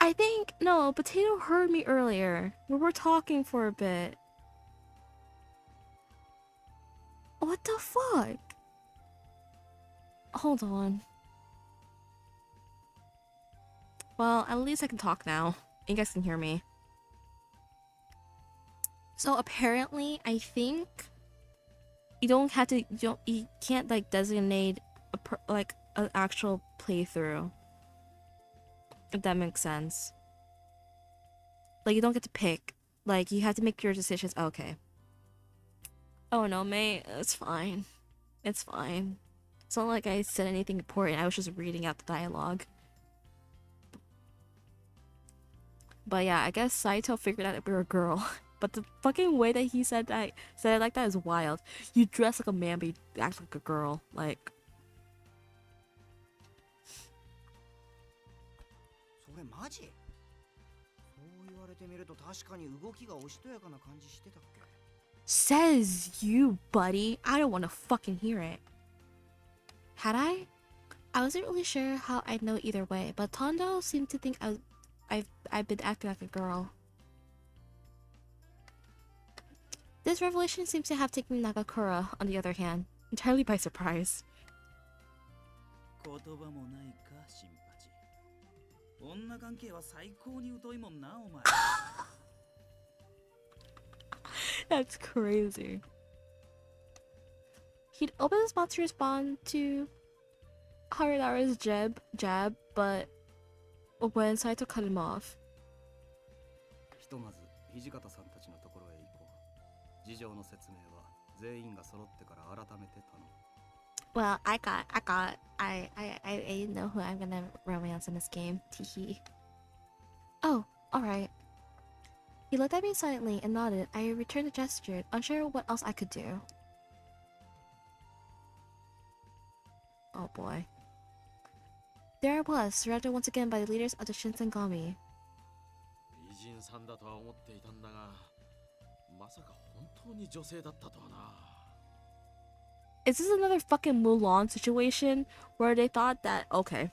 I think... No, Potato heard me earlier. We were talking for a bit. What the fuck? Hold on. Well, at least I can talk now. You guys can hear me. So apparently, I think you can't like designate an actual playthrough. If that makes sense. Like you don't get to pick. Like you have to make your decisions. Okay. Oh no, mate, it's fine. It's fine. It's not like I said anything important. I was just reading out the dialogue. But yeah, I guess Saito figured out that we were a girl. But the fucking way that he said it like that is wild. You dress like a man, but you act like a girl. Like. それマジ？そう言われてみると確かに動きがおしとやかな感じしてたっけ？ Says you, buddy. I don't want to fucking hear it. Had I? I wasn't really sure how I'd know either way, but Tondo seemed to think I've been acting like a girl. This revelation seems to have taken Nagakura, on the other hand, entirely by surprise. 言葉もないか、新八。女関係は最高に疎いもんな、お前。That's crazy. He'd open his mouth to respond to Haridara's jab, but when Saito cut him off. ひとまず土方さんたちのところへ行こう。事情の説明は全員が揃ってから改めて頼む。Well, I know who I'm gonna romance in this game. Teehee. Oh, alright. He looked at me silently and nodded. I returned the gesture, unsure what else I could do. Oh boy. There I was, surrounded once again by the leaders of the Shinsengami. 美人さんだとは思っていたんだが、まさか本当に女性だったとはな。Is this another fucking Mulan situation where they thought that okay.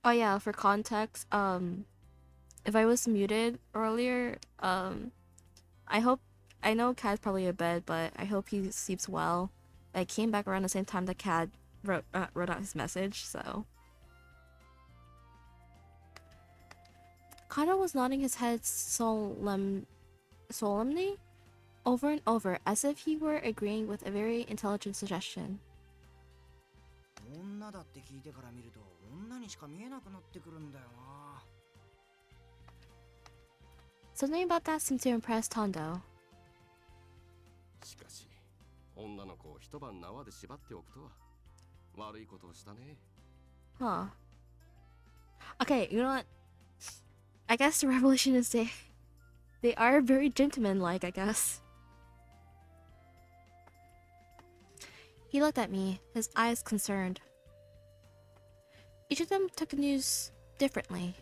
Oh yeah, for context, if I was muted earlier, I know Cad's probably in bed, but I hope he sleeps well. I came back around the same time that Cad wrote out his message, so. Kano was nodding his head solemnly over and over, as if he were agreeing with a very intelligent suggestion. 女だって聞いてから見ると女にしか見えなくなってくるんだよな。Something about that seemed to impress Tondo. しかし、女の子を一晩縄で縛っておくとは悪いことをしたね。 Huh. Okay, you know what? I guess the revelation is they are very gentlemanlike, I guess. He looked at me, his eyes concerned. Each of them took the news differently.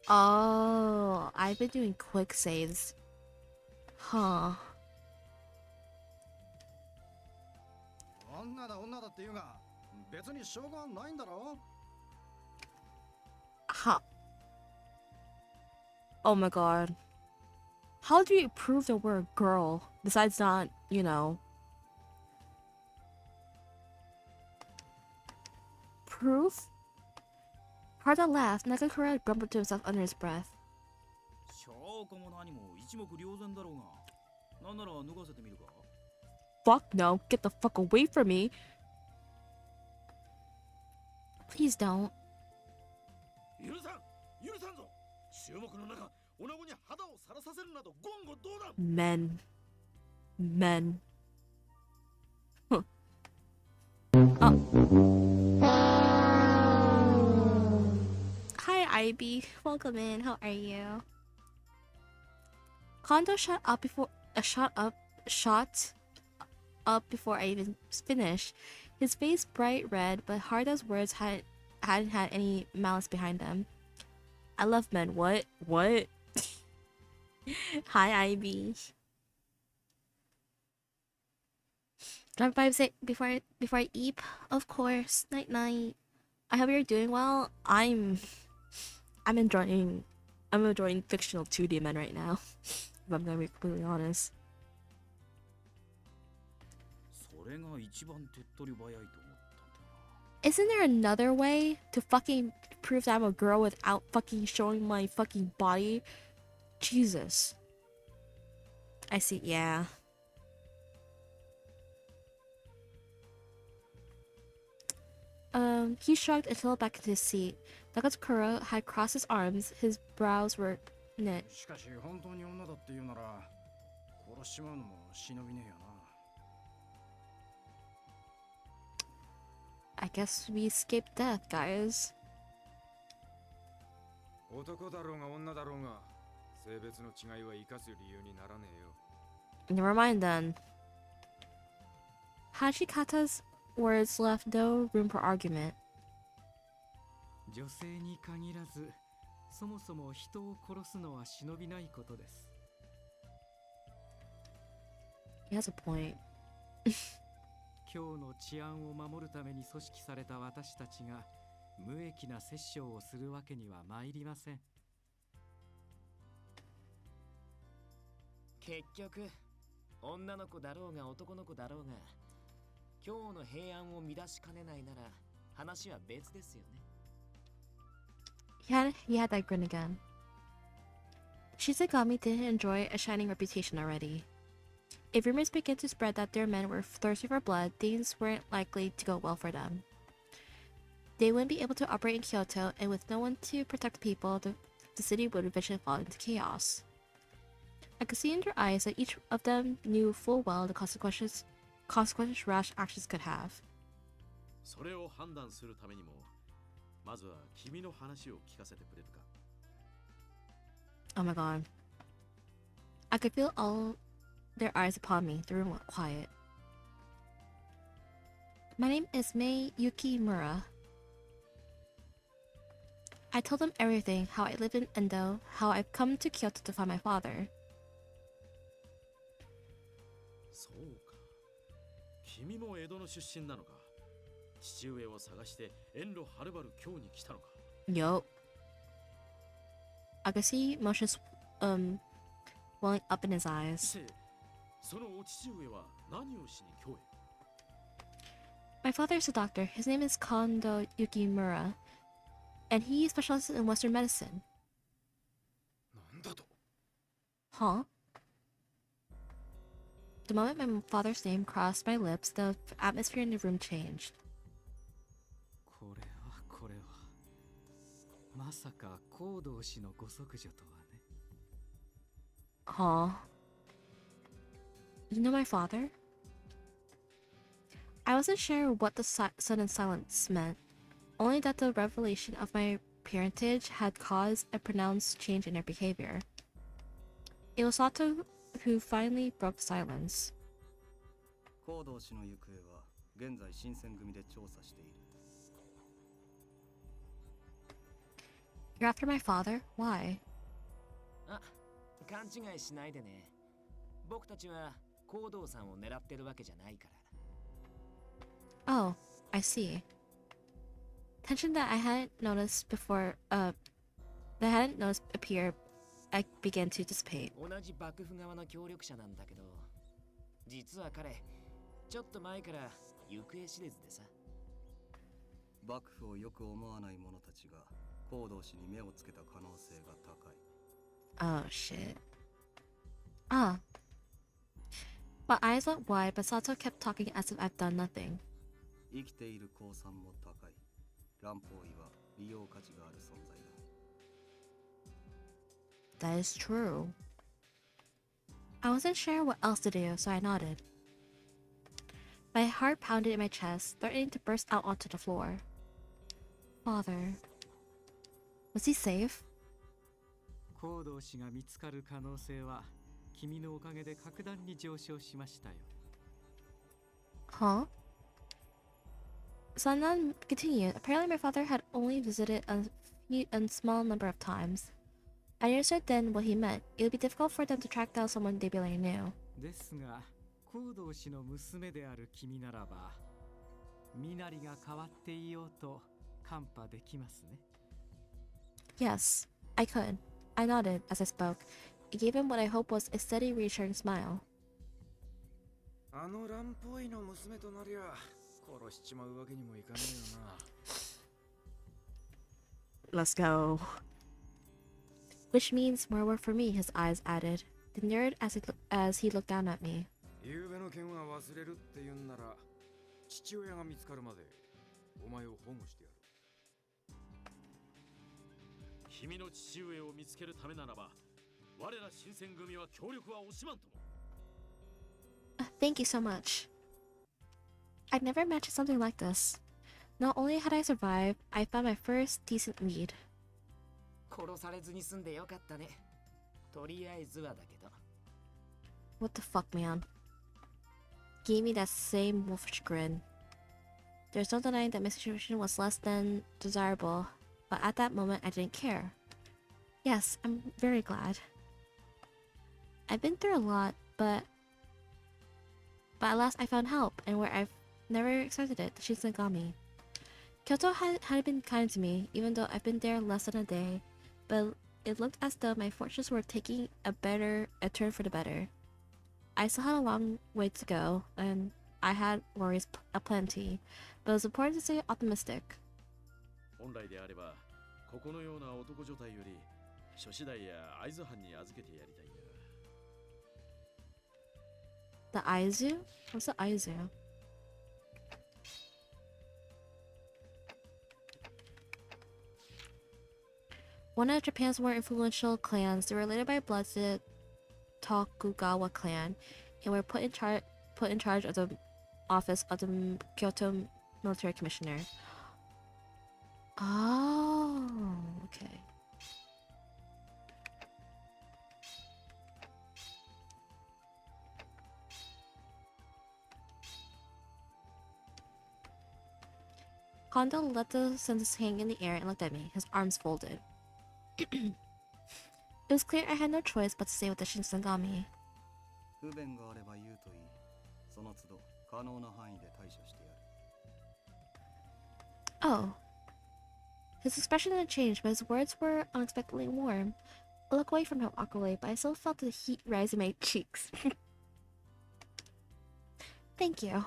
Oh, I've been doing quick saves. Huh. 女だ女だって言うが、別に証拠はないんだろ。How? Oh my god. How do you prove that we're a girl? Besides not, you know. Proof? Harda laughed. Nakakura grumbled to himself under his breath. 証拠も何も一目瞭然だろうが。なんなら脱がせてみるか。Fuck no. Get the fuck away from me. Please don't. 許さんぞ。注目の中、女子に肌をさらさせるなど言語道断。 Men. Huh. Hi, Ivy. Welcome in. How are you? Kondo shot up before I even finished. His face bright red, but Harda's words hadn't had any malice behind them. I love men. What? Hi, Ivy. Drop by say before I eat, of course. Night night. I hope you're doing well. I'm enjoying fictional 2D men right now. If I'm gonna be completely honest. それが一番手っ取り早いと思ったんだな。 Isn't there another way to fucking prove that I'm a girl without fucking showing my fucking body? Jesus. I see, yeah. He shrugged and fell back into his seat. Nakazukura had crossed his arms, his brows were knit. しかし本当に女だって言うなら殺しちまうのも忍びねえよな。 I guess we escaped death, guys. 男だろうが女だろうが、性別の違いは生かす理由にならねえよ。 Never mind then. Hachikata's words left no room for argument. 女性に限らず、そもそも人を殺すのは忍びないことです。 He has a point. 今日の治安を守るために組織された私たちが無益な殺生をするわけには参りません。結局女の子だろうが男の子だろうが今日の平安を乱しかねないなら話は別ですよね。 He had that grin again. Shizagami didn't enjoy a shining reputation already. If rumors began to spread that their men were thirsty for blood, things weren't likely to go well for them. They wouldn't be able to operate in Kyoto, and with no one to protect people, the city would eventually fall into chaos. I could see in their eyes that each of them knew full well the consequences rash actions could have. それを判断するためにもまずは君の話を聞かせてくれるか。 Oh my god. I could feel all their eyes upon me. The room went quiet. My name is Mei Yukimura. I told them everything, how I live in Endo, how I've come to Kyoto to find my father. そうか。君も江戸の出身なのか。父上を探して遠路はるばる京に来たのか。 Yup. I could see emotions welling up in his eyes. そのお父上は何をしに京へ。 My father is a doctor. His name is Kondo Yukimura, and he specializes in Western medicine. なんだと。 Huh? The moment my father's name crossed my lips, the atmosphere in the room changed. これはまさか行動氏のご息女とはね。 Huh? You know my father? I wasn't sure what the sudden silence meant, only that the revelation of my parentage had caused a pronounced change in their behavior. It was Sato who finally broke silence. 行動氏の行方は現在新選組で調査している。 You're after my father? Why? あ、勘違いしないでね。僕たちは行動さんを狙ってるわけじゃないから。 Oh, I see. Tension that I hadn't noticed appear, I began to dissipate. 同じ幕府側の協力者なんだけど、実は彼、ちょっと前から行方知れずでさ。幕府をよく思わない者たちが行動氏に目をつけた可能性が高い。 Oh shit. Ah. My eyes went wide, but Sato kept talking as if I've done nothing. 生きている降参も高い。乱方医は利用価値がある存在だ。 That is true. I wasn't sure what else to do, so I nodded. My heart pounded in my chest, threatening to burst out onto the floor. Father. Was he safe? 行動氏が見つかる可能性は君のおかげで格段に上昇しましたよ。 Huh? Sannan continued. Apparently my father had only visited a small number of times. I understood then what he meant. It would be difficult for them to track down someone they barely knew. ですが、行動氏の娘である君ならば、身なりが変わっていようと看破できますね。 Yes, I could. I nodded as I spoke. It gave him what I hoped was a steady, reassuring smile. あの乱歩医の娘となりゃ殺しちまうわけにもいかねえよな。 Let's go. Which means more work for me, his eyes added. The nerd as he looked down at me. 昨べの件は忘れるって言うんなら、父親が見つかるまでお前を保護してやる。君の父上を見つけるためならば、我ら新選組は協力は惜しまんとも。 Thank you so much. I'd never imagined something like this. Not only had I survived, I found my first decent lead. 殺されずに済んでよかったね。とりあえずはだけど。 What the fuck, man? Gave me that same wolfish grin. There's no denying that my situation was less than desirable, but at that moment I didn't care. Yes, I'm very glad. I've been through a lot, but at last I found help, and where I've never expected it, the Shinigami. Kyoto hadn't been kind to me, even though I've been there less than a day, but it looked as though my fortunes were taking a turn for the better. I still had a long way to go, and I had worries aplenty, but it was important to stay optimistic. 本来であればここのような男所帯より諸子代や会津藩に預けてやりたいが The Aizu? What's the Aizu? One of Japan's more influential clans, they were led by blood to the Tokugawa clan, and were put in charge of the office of the Kyoto military commissioner. Oh, okay. Kondo let the sentence hang in the air and looked at me, his arms folded. It was clear I had no choice but to stay with the Shinsengami. 不便があれば言うといい。その都度可能な範囲で対処してやる。Oh. His expression didn't change, but his words were unexpectedly warm. I looked away from him awkwardly, but I still felt the heat rise in my cheeks. Thank you.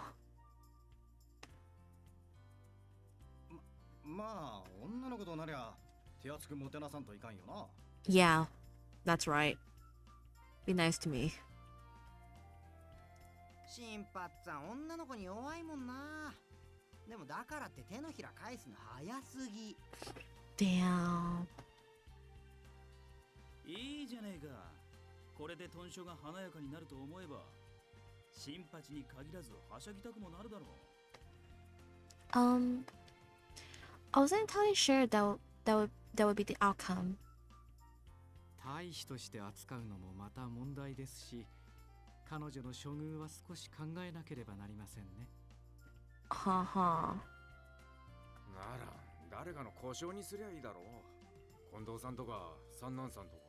まあ女の子となりゃ手厚くもてなさんといかんよな。 Yeah, that's right. Be nice to me. 新八さん女の子に弱いもんな。でもだからって手のひら返すの早すぎ。 Damn. いいじゃねえか。これで豚書が華やかになると思えば、新八に限らずはしゃぎたくもなるだろう。I wasn't entirely sure that would be the outcome. 大使として扱うのもまた問題ですし、彼女の処遇は少し考えなければなりませんね。はは。なら誰かの故障にすりゃいいだろう。近藤さんとか三男さんとか。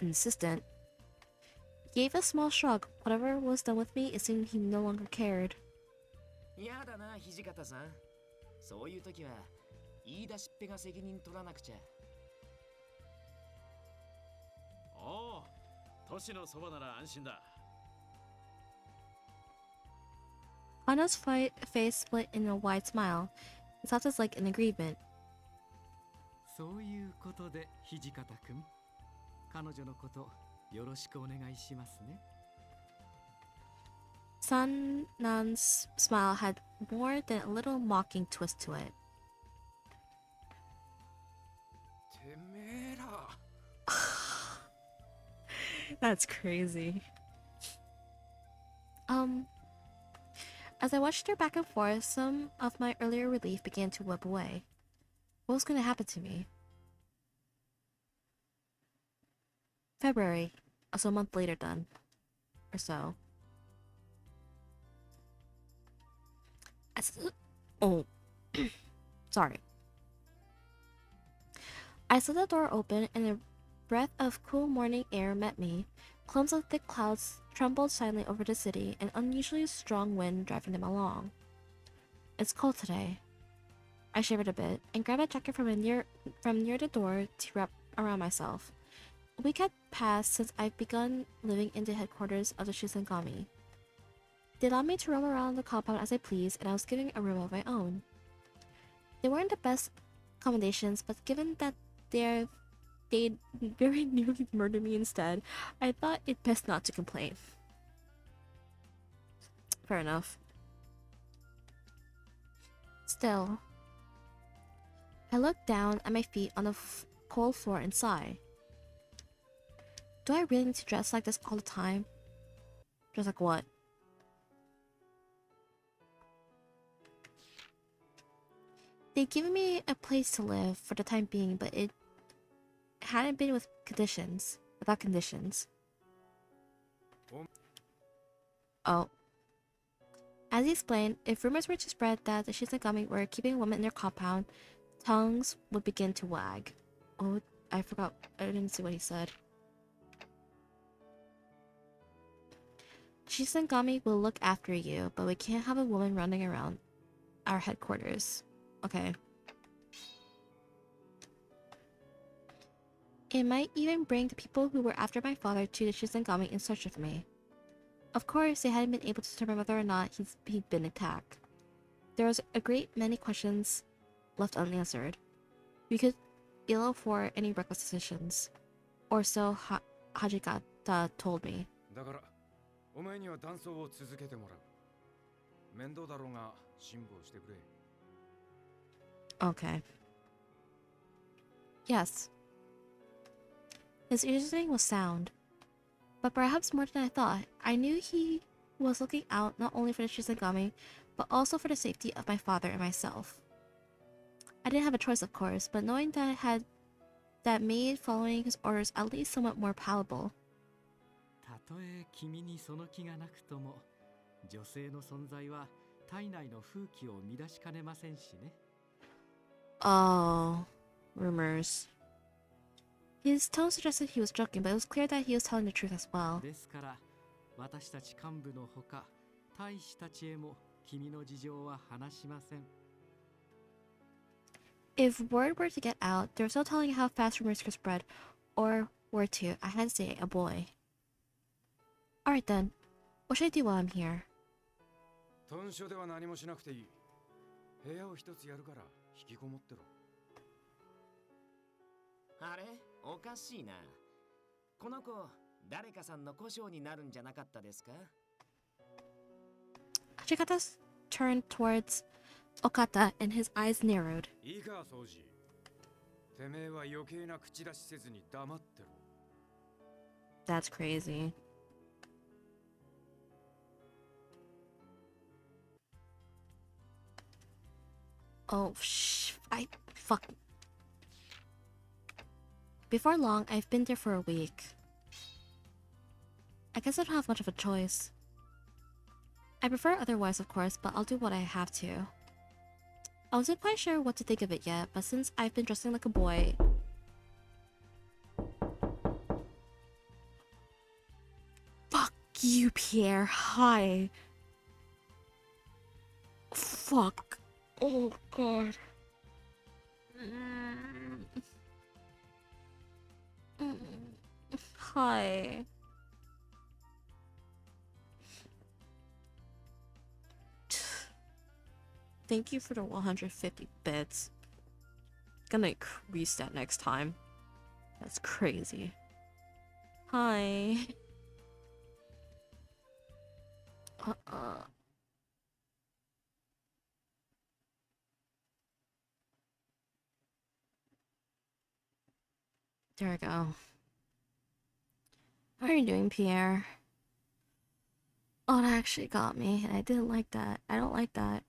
An assistant. He gave a small shrug. Whatever was done with me, it seemed he no longer cared. やだな土方さん。そういう時は言い出しっぺが責任取らなくちゃ。おお、都市のそばなら安心だ。 Anna's face split in a wide smile. He slapped his leg in agreement. そういうことで土方くん、彼女のことよろしくお願いしますね。San-nan's smile had more than a little mocking twist to it. てめえら。That's crazy. As I watched her back and forth, some of my earlier relief began to whip away. What was going to happen to me? February, also a month later done. Or so. Oh. Sorry. I saw the door open and a breath of cool morning air met me. Clumps of thick clouds trembled silently over the city, an unusually strong wind driving them along. It's cold today. I shivered a bit and grabbed a jacket from near the door to wrap around myself. A week had passed since I'd begun living in the headquarters of the Shisengami. They allowed me to roam around the compound as I pleased, and I was given a room of my own. They weren't the best accommodations, but given that they'd very nearly murdered me instead, I thought it best not to complain. Fair enough. Still, I looked down at my feet on the cold floor and sighed. Do I really need to dress like this all the time? Dress like what? They'd given me a place to live for the time being, but it hadn't been without conditions. Oh. As he explained, if rumors were to spread that the Shisengami were keeping women in their compound, tongues would begin to wag. Oh, I forgot. I didn't see what he said. Shisengami will look after you, but we can't have a woman running around our headquarters. Okay. It might even bring the people who were after my father to the Shizengami in search of me. Of course, they hadn't been able to determine whether or not he'd been attacked. There was a great many questions left unanswered. We could ill afford any reckless decisions. Or so Hajikata told me. だからお前には断層を続けてもらう。面倒だろうが辛抱してくれ。Okay. Yes. His reasoning was sound. But perhaps more than I thought, I knew he was looking out not only for the Shizengami, but also for the safety of my father and myself. I didn't have a choice, of course, but knowing that made following his orders at least somewhat more palatable. たとえ君にその気がなくとも、女性の存在は体内の風紀を乱しかねませんしね。Oh, rumors. His tone suggested he was joking, but it was clear that he was telling the truth as well. ですから、私たち幹部のほか、大使たちへも君の事情は話しません。If word were to get out, there was no telling how fast rumors could spread, or were to, I had to say, a boy. Alright then, what should I do while I'm here? 豚書では何もしなくていい。部屋を一つやるから引きこもってろ。あれおかしいな。この子、誰かさんの故障になるんじゃなかったですか？ Hajikata turned towards Okata and his eyes narrowed. いいか、掃除。てめえは余計な口出しせずに黙ってろ。That's crazy. Oh, fuck. Before long, I've been there for a week. I guess I don't have much of a choice. I prefer otherwise, of course, but I'll do what I have to. I wasn't quite sure what to think of it yet, but since I've been dressing like a boy... Fuck you, Pierre. Hi. Fuck. Oh, God. Hi. Thank you for the 150 bits. Gonna increase that next time. That's crazy. Hi. There we go. How are you doing, Pierre? Oh, that actually got me, and I didn't like that. I don't like that.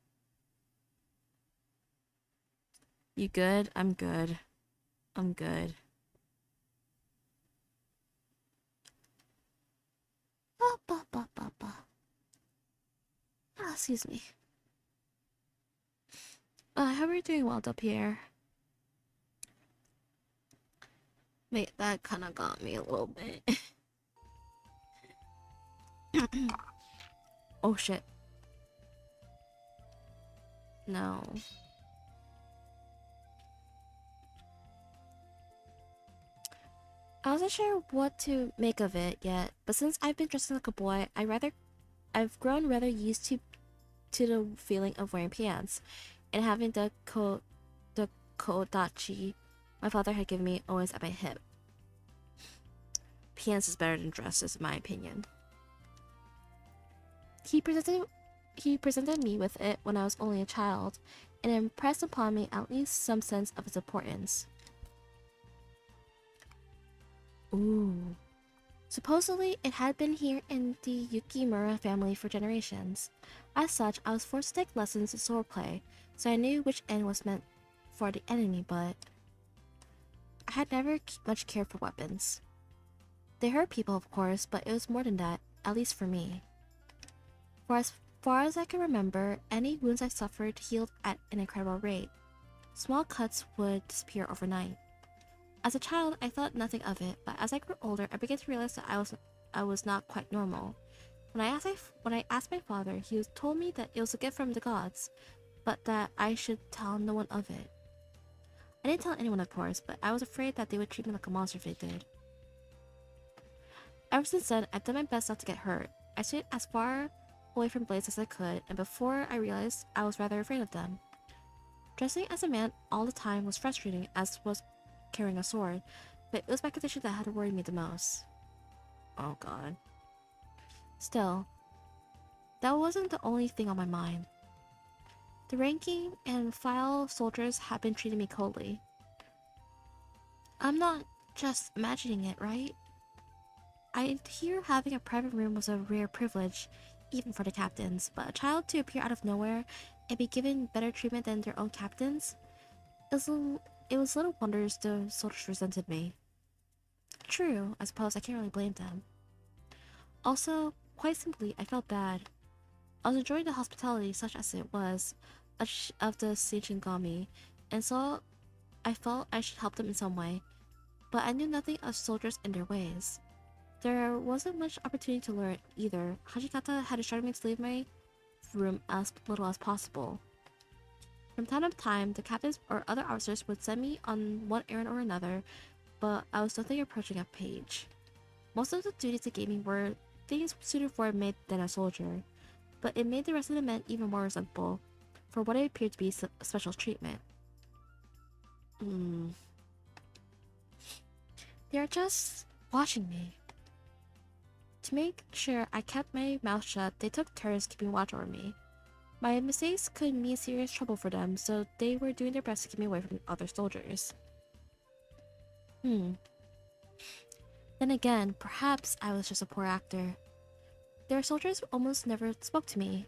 You good? I'm good. I'm good. Excuse me. How are you doing, Waldo Pierre? Wait, that kind of got me a little bit. Oh shit. No. I wasn't sure what to make of it yet, but since I've been dressing like a boy, I've grown rather used to the feeling of wearing pants and having the kodachi my father had given me always at my hip. Pants is better than dresses, in my opinion. He presented me with it when I was only a child, and impressed upon me at least some sense of its importance. Ooh. Supposedly, it had been here in the Yukimura family for generations. As such, I was forced to take lessons in swordplay, so I knew which end was meant for the enemy, but I had never much cared for weapons. They hurt people, of course, but it was more than that, at least for me. For as far as I can remember, any wounds I suffered healed at an incredible rate. Small cuts would disappear overnight. As a child, I thought nothing of it, but as I grew older, I began to realize that I was not quite normal. When I asked my father, he told me that it was a gift from the gods, but that I should tell no one of it. I didn't tell anyone, of course, but I was afraid that they would treat me like a monster if they did. Ever since then, I've done my best not to get hurt. I stayed as far away from blades as I could, and before I realized, I was rather afraid of them. Dressing as a man all the time was frustrating, as was carrying a sword, but it was my condition that had worried me the most. Oh god. Still, that wasn't the only thing on my mind. The ranking and file soldiers have been treating me coldly. I'm not just imagining it, right? I hear having a private room was a rare privilege, even for the captains, but a child to appear out of nowhere and be given better treatment than their own captains? It was little wonders the soldiers resented me. True, I suppose I can't really blame them. Also, quite simply, I felt bad. I was enjoying the hospitality, such as it was, of the Shinigami, and so I felt I should help them in some way, but I knew nothing of soldiers and their ways. There wasn't much opportunity to learn either. Hajikata had instructed me to leave my room as little as possible. From time to time, the captains or other officers would send me on one errand or another, but I was nothing approaching a page. Most of the duties they gave me were things suited for a maid than a soldier, but it made the rest of the men even more resentful for what it appeared to be special treatment. They are just watching me. To make sure I kept my mouth shut, they took turns keeping watch over me. My mistakes could mean serious trouble for them, so they were doing their best to keep me away from other soldiers. Then again, perhaps I was just a poor actor. Their soldiers almost never spoke to me,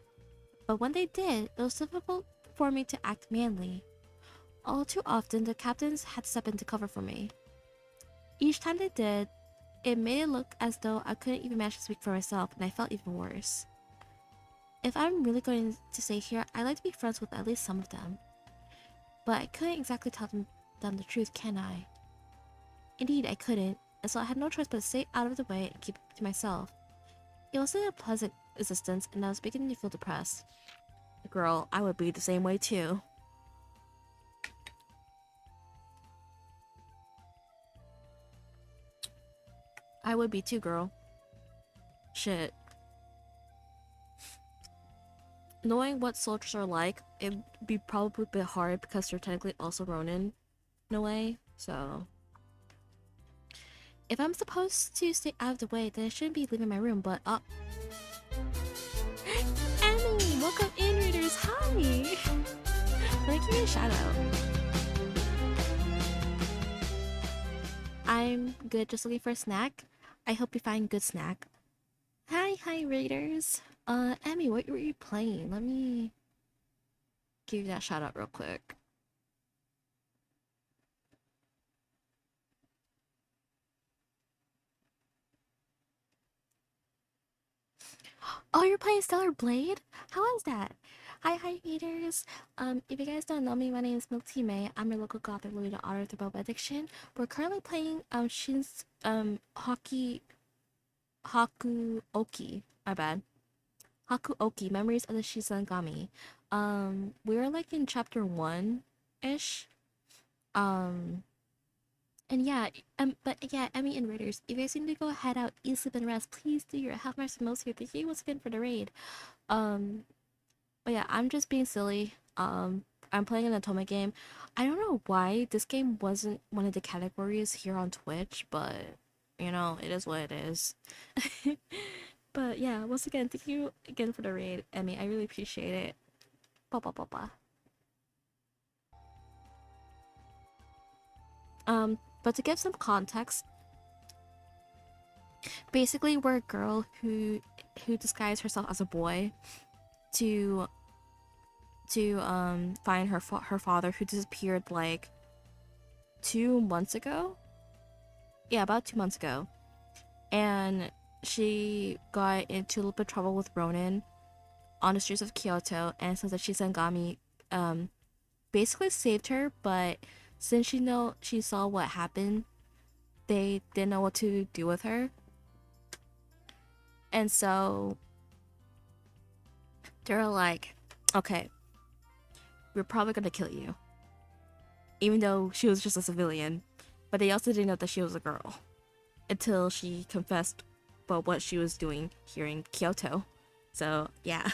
but when they did, it was difficult for me to act manly. All too often, the captains had to step in to cover for me. Each time they did, it made it look as though I couldn't even manage to speak for myself, and I felt even worse. If I'm really going to stay here, I'd like to be friends with at least some of them. But I couldn't exactly tell them the truth, can I? Indeed, I couldn't, and so I had no choice but to stay out of the way and keep it to myself. It wasn't a pleasant existence, and I was beginning to feel depressed. Girl, I would be the same way too. I would be too, girl. Shit. Knowing what soldiers are like, it'd be probably a bit hard because they're technically also Ronin in a way, so... If I'm supposed to stay out of the way, then I shouldn't be leaving my room, but Emily! Welcome in, readers! Hi! Let me give you a shout out. I'm good, just looking for a snack. I hope you find good snack. Hi, readers! Emmy, what were you playing? Let me give you that shout out real quick. Oh, you're playing Stellar Blade? How is that? Hi, readers. If you guys don't know me, my name is Milk Tea May. I'm your local gothic Louis the Otter with Boba Addiction. We're currently playing Shin's Hakuoki. My bad. Hakuoki, Memories of the Shisangami. We're like in chapter 1-ish. And yeah, but yeah, Emmy and Raiders, if you guys need to go head out, eat, sleep, and rest, please do. Your health matters most here. Thank you once again for the raid. But yeah, I'm just being silly. I'm playing an Otome game. I don't know why this game wasn't one of the categories here on Twitch, but you know, it is what it is. But yeah, once again, thank you again for the raid, Emmy. I really appreciate it. Ba. But to give some context, basically we're a girl who disguised herself as a boy to find her father, who disappeared like 2 months ago. Yeah, about 2 months ago. And she got into a little bit of trouble with Ronin on the streets of Kyoto, and says that Shisangami basically saved her, but since she saw what happened, they didn't know what to do with her. And so they're like, okay, we're probably gonna kill you. even though she was just a civilian. But they also didn't know that she was a girl until she confessed about what she was doing here in Kyoto. So yeah.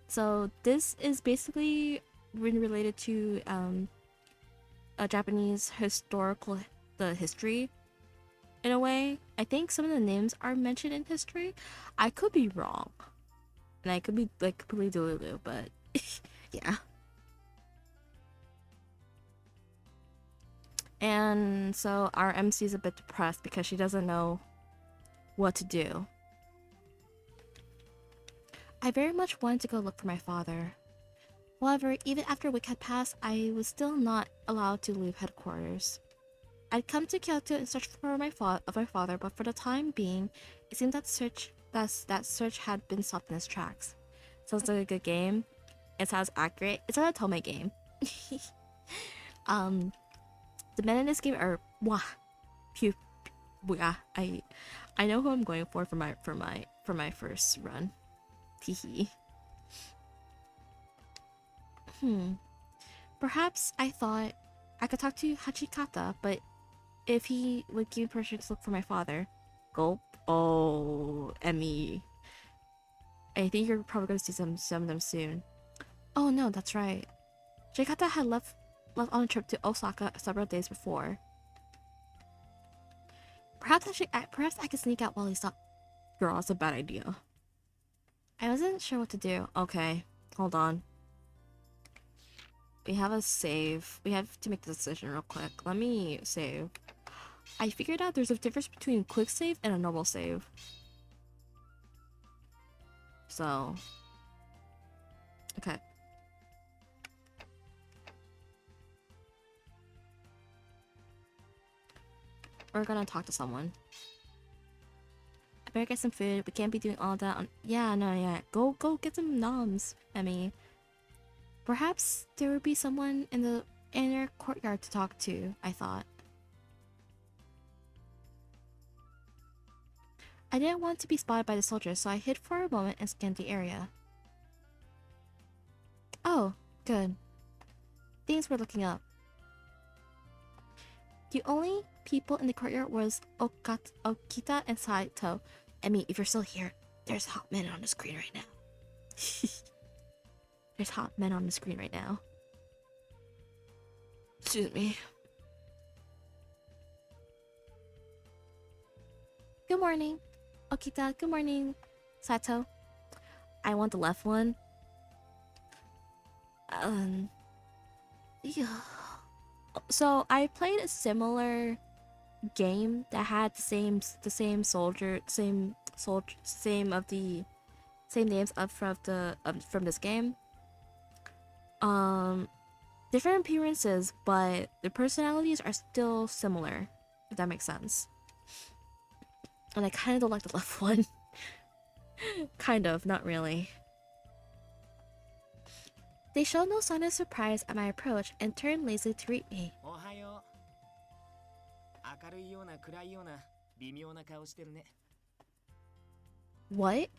So this is basically related to a Japanese historical history in a way. I think some of the names are mentioned in history. I could be wrong, and I could be like completely delulu, but yeah. And so our MC is a bit depressed because she doesn't know what to do. I very much wanted to go look for my father. However, even after a week had passed, I was still not allowed to leave headquarters. I'd come to Kyoto in search for my father, but for the time being, it seemed that search had been stopped in its tracks. Sounds like a good game. It sounds accurate. It's an Otome game. The men in this game are I know who I'm going for my first run. Teehee. Perhaps I thought I could talk to Hachikata, but if he would give me permission to look for my father. Gulp. Oh, Emmy. I think you're probably going to see some of them soon. Oh no, that's right. Hachikata had left on a trip to Osaka several days before. Perhaps I could sneak out while he's not. Girl, that's a bad idea. I wasn't sure what to do. Okay, hold on. We have a save. We have to make the decision real quick. Let me save. I figured out there's a difference between quick save and a normal save. So, okay. We're gonna talk to someone. I better get some food. We can't be doing all that on. Yeah, no, yeah. Go get some noms, Emmy. Perhaps there would be someone in the inner courtyard to talk to, I thought. I didn't want to be spotted by the soldiers, so I hid for a moment and scanned the area. Oh, good. Things were looking up. The only people in the courtyard was Okita and Saito. I mean, if you're still here, there's hot men on the screen right now. There's hot men on the screen right now. Excuse me. Good morning, Okita. Good morning, Saito. I want the left one. Yeah. So I played a similar game that had the same names up from this game. Different appearances, but the personalities are still similar, if that makes sense. And I kind of don't like the left one. Kind of, not really. They showed no sign of surprise at my approach and turned lazily to greet me. What?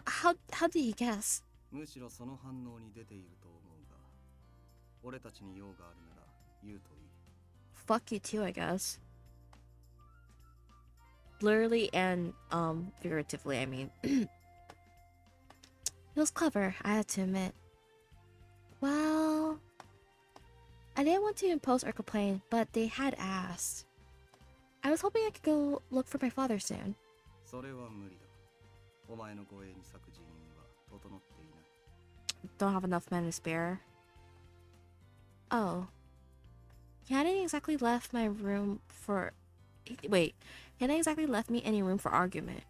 How did he guess? むしろその反応に出ていると思うが、俺たちに用があるなら言うといい。 Fuck you too, I guess. Literally and figuratively, I mean. It was clever, I had to admit. Well, I didn't want to impose or complain, but they had asked. I was hoping I could go look for my father soon. それは無理だ。お前の護衛に割く人員は整っていない。 Don't have enough men to spare. Oh. He hadn't exactly left my room for... Wait. He hadn't exactly left me any room for argument.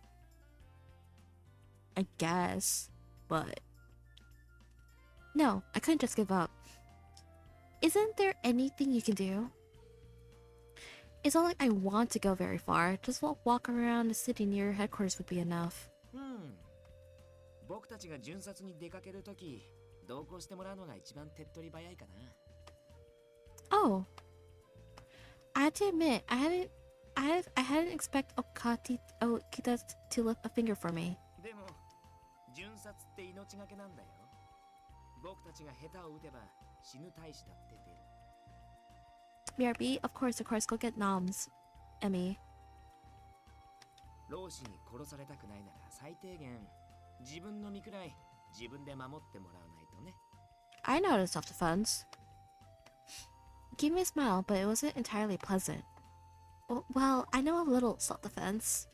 I guess. But... No, I couldn't just give up. Isn't there anything you can do? It's not like I want to go very far. Just walk around the city near your headquarters would be enough. 僕たちが巡察に出かけるとき、同行してもらうのが一番手っ取り早いかな。Oh. I had to admit, I hadn't expect Okita to lift a finger for me. でも、巡察って命がけなんだよ。僕たちが下手を打てば、死ぬ大使だって出る。 BRB, of course, go get noms. Emmy. 老子に殺されたくないなら最低限自分の身くらい自分で守ってもらわないとね。 I know how to self-defense. It gave me a smile, but it wasn't entirely pleasant. Well, I know a little self-defense.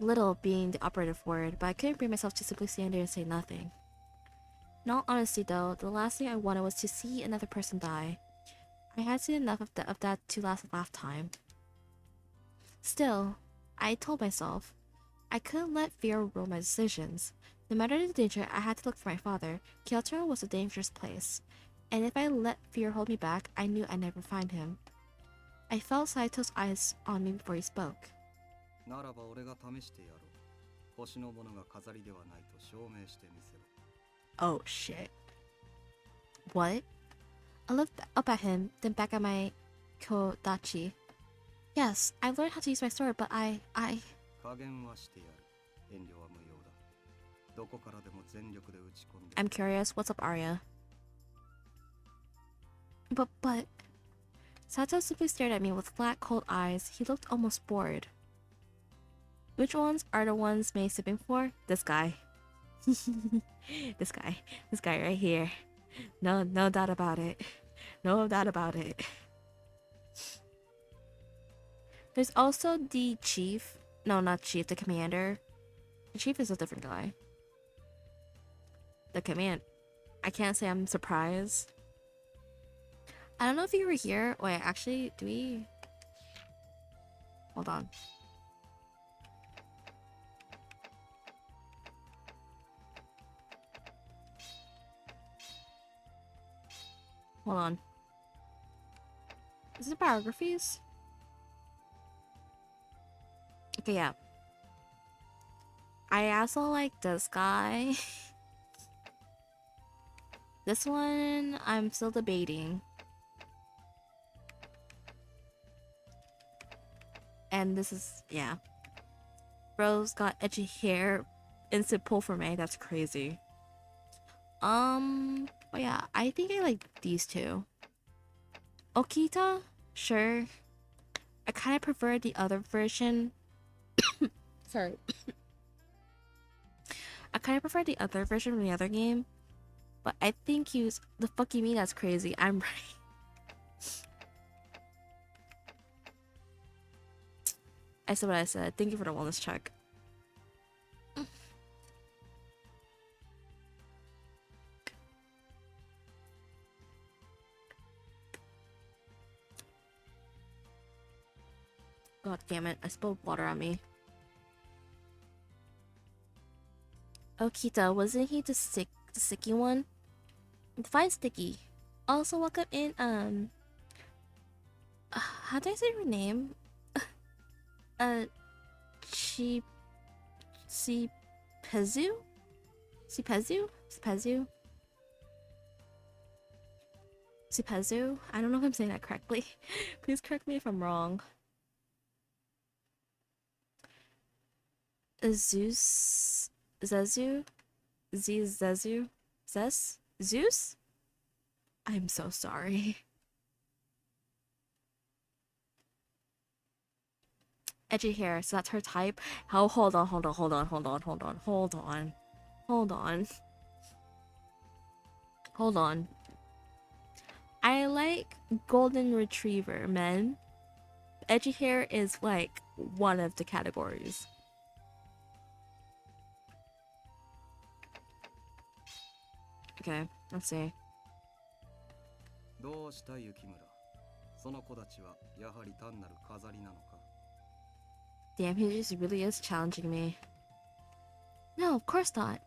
Little being the operative word, but I couldn't bring myself to simply stand there and say nothing. In all honesty, though, the last thing I wanted was to see another person die. I had seen enough of that to last a lifetime. Still, I told myself, I couldn't let fear rule my decisions. No matter the danger, I had to look for my father. Kyoto was a dangerous place, and if I let fear hold me back, I knew I'd never find him. I felt Saito's eyes on me before he spoke. ならば俺が試してやろう。星のものが飾りではないと証明してみせろ。 Oh shit. What? I looked up at him, then back at my Kodachi. Yes, I've learned how to use my sword, but I... 加減はしてやる。遠慮は無用だ。どこからでも全力で打ち込んで。 I'm curious, what's up, Arya? But... Sato simply stared at me with flat, cold eyes. He looked almost bored. Which ones are the ones May's sipping for? This guy. This guy right here. No doubt about it. No doubt about it. There's also the chief. No, not chief, the commander. The chief is a different guy. The command. I can't say I'm surprised. I don't know if you were here. Wait, actually, do we? Hold on. Hold on. Is it biographies? Okay, yeah. I also like this guy. This one, I'm still debating. And this is, yeah. Bro's got edgy hair. Instant pull for me. That's crazy. But yeah, I think I like these two. Okita? Sure. I kind of prefer the other version. Sorry. I kind of prefer the other version from the other game. But I think he was... The fuck you mean that's crazy? I'm right. I said what I said. Thank you for the wellness check. God damn it, I spilled water on me. Okita, wasn't he the sticky one? Fine, Sticky. Also, welcome in, how do I say your name? Cipezu? Cipezu? I don't know if I'm saying that correctly. Please correct me if I'm wrong. Zeus? Zezu? Zezu? Zeus? I'm so sorry. Edgy hair, so that's her type. Oh, hold on. I like golden retriever men. Edgy hair is like one of the categories. Okay, let's see. どうした雪村。その子たちはやはり単なる飾りなのか。 Damn, he just really is challenging me. No, of course not.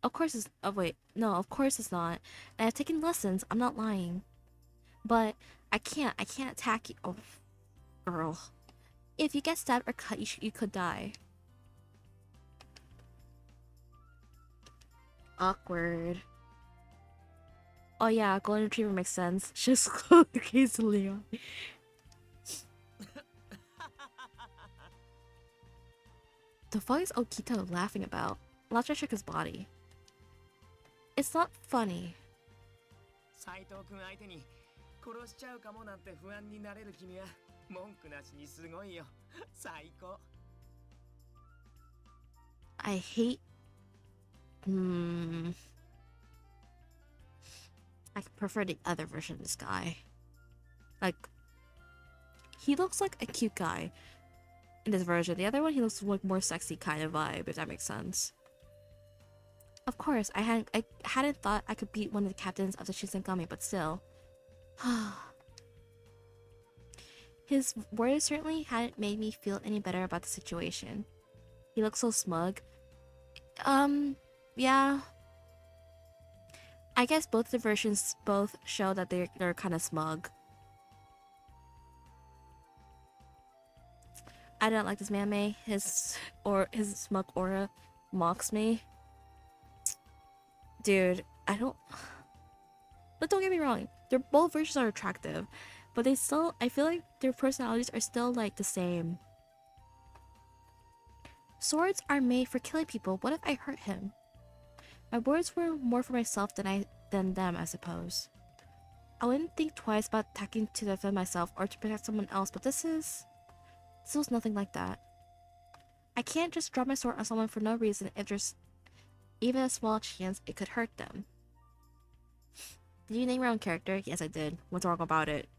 Of course it's... Oh, wait. No, of course it's not. And I've taken lessons. I'm not lying. But I can't attack you. Oh, girl. If you get stabbed or cut, you could die. Awkward. Oh yeah, golden retriever makes sense. Just close the case to Leon. The fuck is Okita laughing about? Let's check his body. It's not funny. 斎藤君相手に殺しちゃうかもなんて不安になれる君は文句なしにすごいよ。最高。I hate. I prefer the other version of this guy. Like, he looks like a cute guy in this version. The other one, he looks like more sexy kind of vibe, if that makes sense. Of course, I hadn't thought I could beat one of the captains of the Shinsengami, but still. His words certainly hadn't made me feel any better about the situation. He looked so smug. Yeah. I guess both the versions both show that they're kind of smug. I don't like this man. His smug aura mocks me. Dude, I don't. But don't get me wrong, both versions are attractive, but I feel like their personalities are still like the same. Swords are made for killing people. What if I hurt him? My words were more for myself than them, I suppose. I wouldn't think twice about attacking to defend myself or to protect someone else, but this was nothing like that. I can't just drop my sword on someone for no reason if there's even a small chance it could hurt them. Did you name your own character? Yes, I did. What's wrong about it?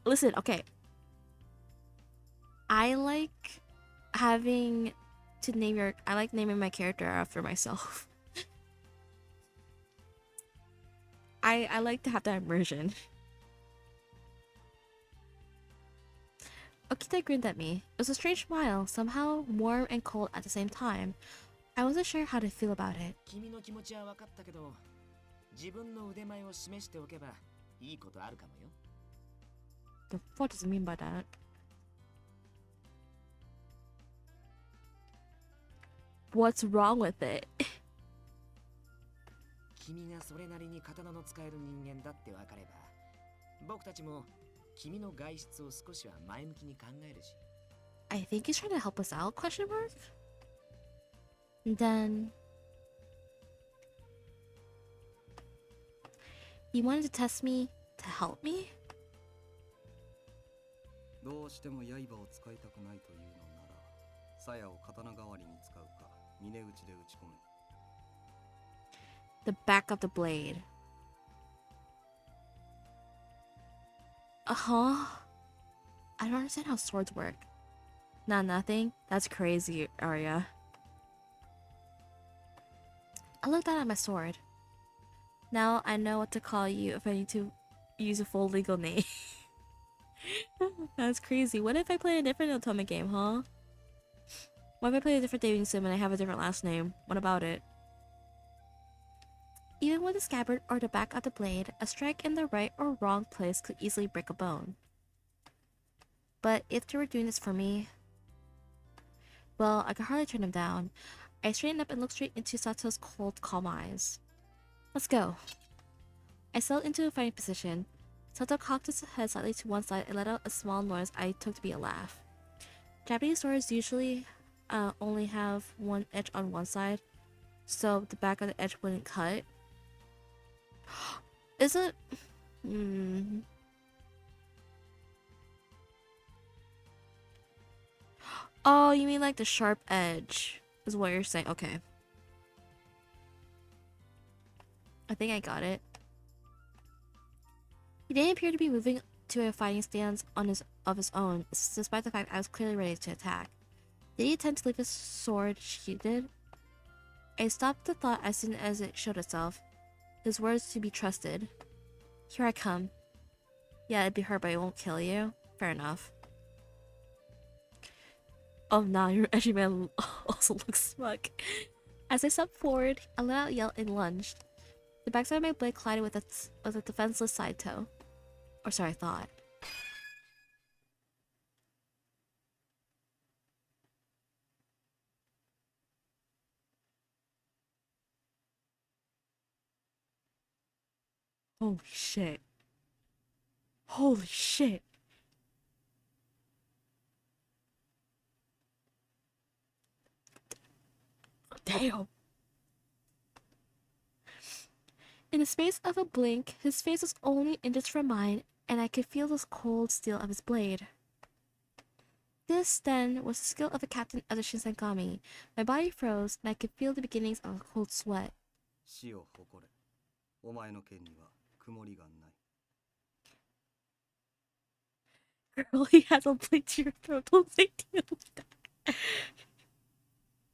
Listen, okay. I like naming my character after myself. I like to have that immersion. Okita grinned at me. It was a strange smile, somehow warm and cold at the same time. I wasn't sure how to feel about it. The fuck does it mean by that? What's wrong with it? 君がそれなりに刀の使える人間だってわかれば、僕たちも君の外出を少しは前向きに考えるし。I think he's trying to help us out? Question mark. And then he wanted to test me to help me. どうしても刃を使いたくないというのなら、鞘を刀代わりに使うか、峰打ちで打ち込め。The back of the blade. I don't understand how swords work. Nah, nothing. That's crazy, Arya. I looked down at my sword. Now I know what to call you if I need to use a full legal name. That's crazy. What if I play a different Otome game, huh? What if I play a different dating sim and I have a different last name? What about it? Even with the scabbard or the back of the blade, a strike in the right or wrong place could easily break a bone. But if they were doing this for me, well, I could hardly turn them down. I straightened up and looked straight into Sato's cold, calm eyes. Let's go. I settled into a fighting position. Sato cocked his head slightly to one side and let out a small noise I took to be a laugh. Japanese swords usually only have one edge on one side, so the back of the edge wouldn't cut. Is it? Oh, you mean like the sharp edge is what you're saying. Okay. I think I got it. He didn't appear to be moving to a fighting stance of his own, despite the fact I was clearly ready to attack. Did he attempt to leave his sword sheathed? I stopped the thought as soon as it showed itself. His words to be trusted. Here I come. Yeah, it'd be hurt, but it won't kill you. Fair enough. Oh, nah, your edgy man also looks smug. As I stepped forward, I let out a yell and lunged. The backside of my blade collided with a defenseless side toe. Or so I thought. Holy shit. Holy shit. Damn. In the space of a blink, his face was only inches from mine, and I could feel the cold steel of his blade. This, then, was the skill of a captain of the Shinsengami. My body froze, and I could feel the beginnings of a cold sweat. 死を誇れ。お前の剣には曇りがない。 Girl, he has a blade to your throat. Don't say deal with that.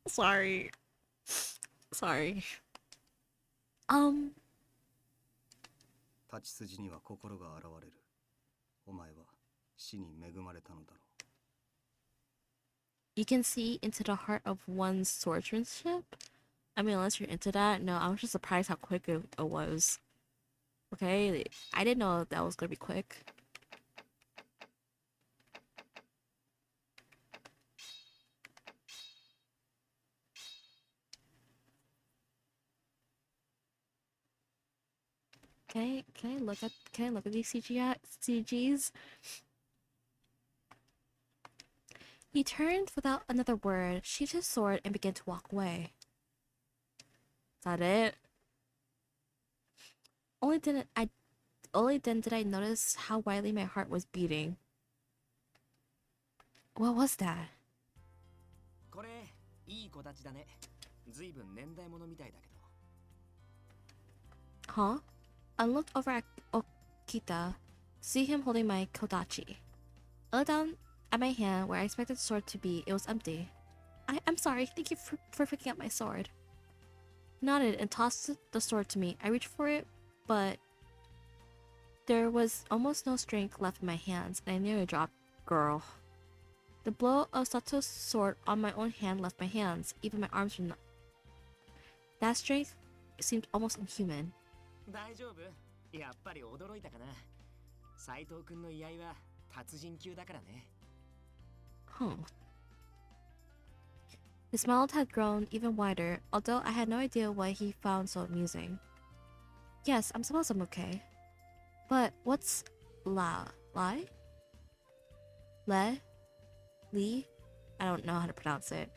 Sorry. Sorry. 立ち筋には心が現れる。お前は死に恵まれたのだろう。 You can see into the heart of one's swordsmanship? I mean, unless you're into that. No, I was just surprised how quick it was. Okay? I didn't know that was gonna be quick. Can I look at these CGs? He turned without another word, sheathed his sword, and began to walk away. Is that it? Only then did I notice how wildly my heart was beating. What was that? これいい子たちだね。ずいぶん年代物みたいだけど。 Huh? I looked over at Okita, see him holding my kodachi. I looked down at my hand where I expected the sword to be. It was empty. I'm sorry. Thank you for picking up my sword. He nodded and tossed the sword to me. I reached for it, but there was almost no strength left in my hands, and I nearly dropped. Girl. The blow of Sato's sword on my own hand left my hands. Even my arms were not. That strength seemed almost inhuman. 大丈夫？やっぱり驚いたかな。斉藤君の居合は達人級だからね。Huh. His mouth had grown even wider, although I had no idea what he found so amusing. Yes, I suppose I'm okay. But what's Li? Li? I don't know how to pronounce it.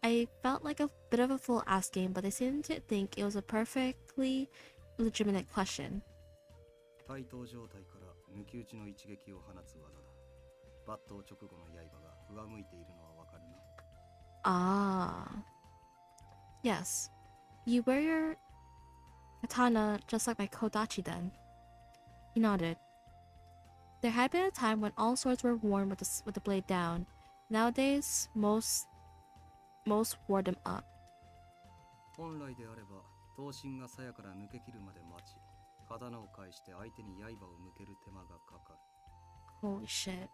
I felt like a bit of a fool asking, but they seemed to think it was a perfectly legitimate question. 対等状態から抜き打ちの一撃を放つ技だ。抜刀直後の刃が上向いているのはわかるな。Ah. Yes. You wear your katana just like my kodachi then. He nodded. There had been a time when all swords were worn with the blade down. Nowadays, most wore them up. 本来であれば、刀身が鞘から抜け切るまで待ち、刀を返して相手に刃を向ける手間がかかる。 Holy shit.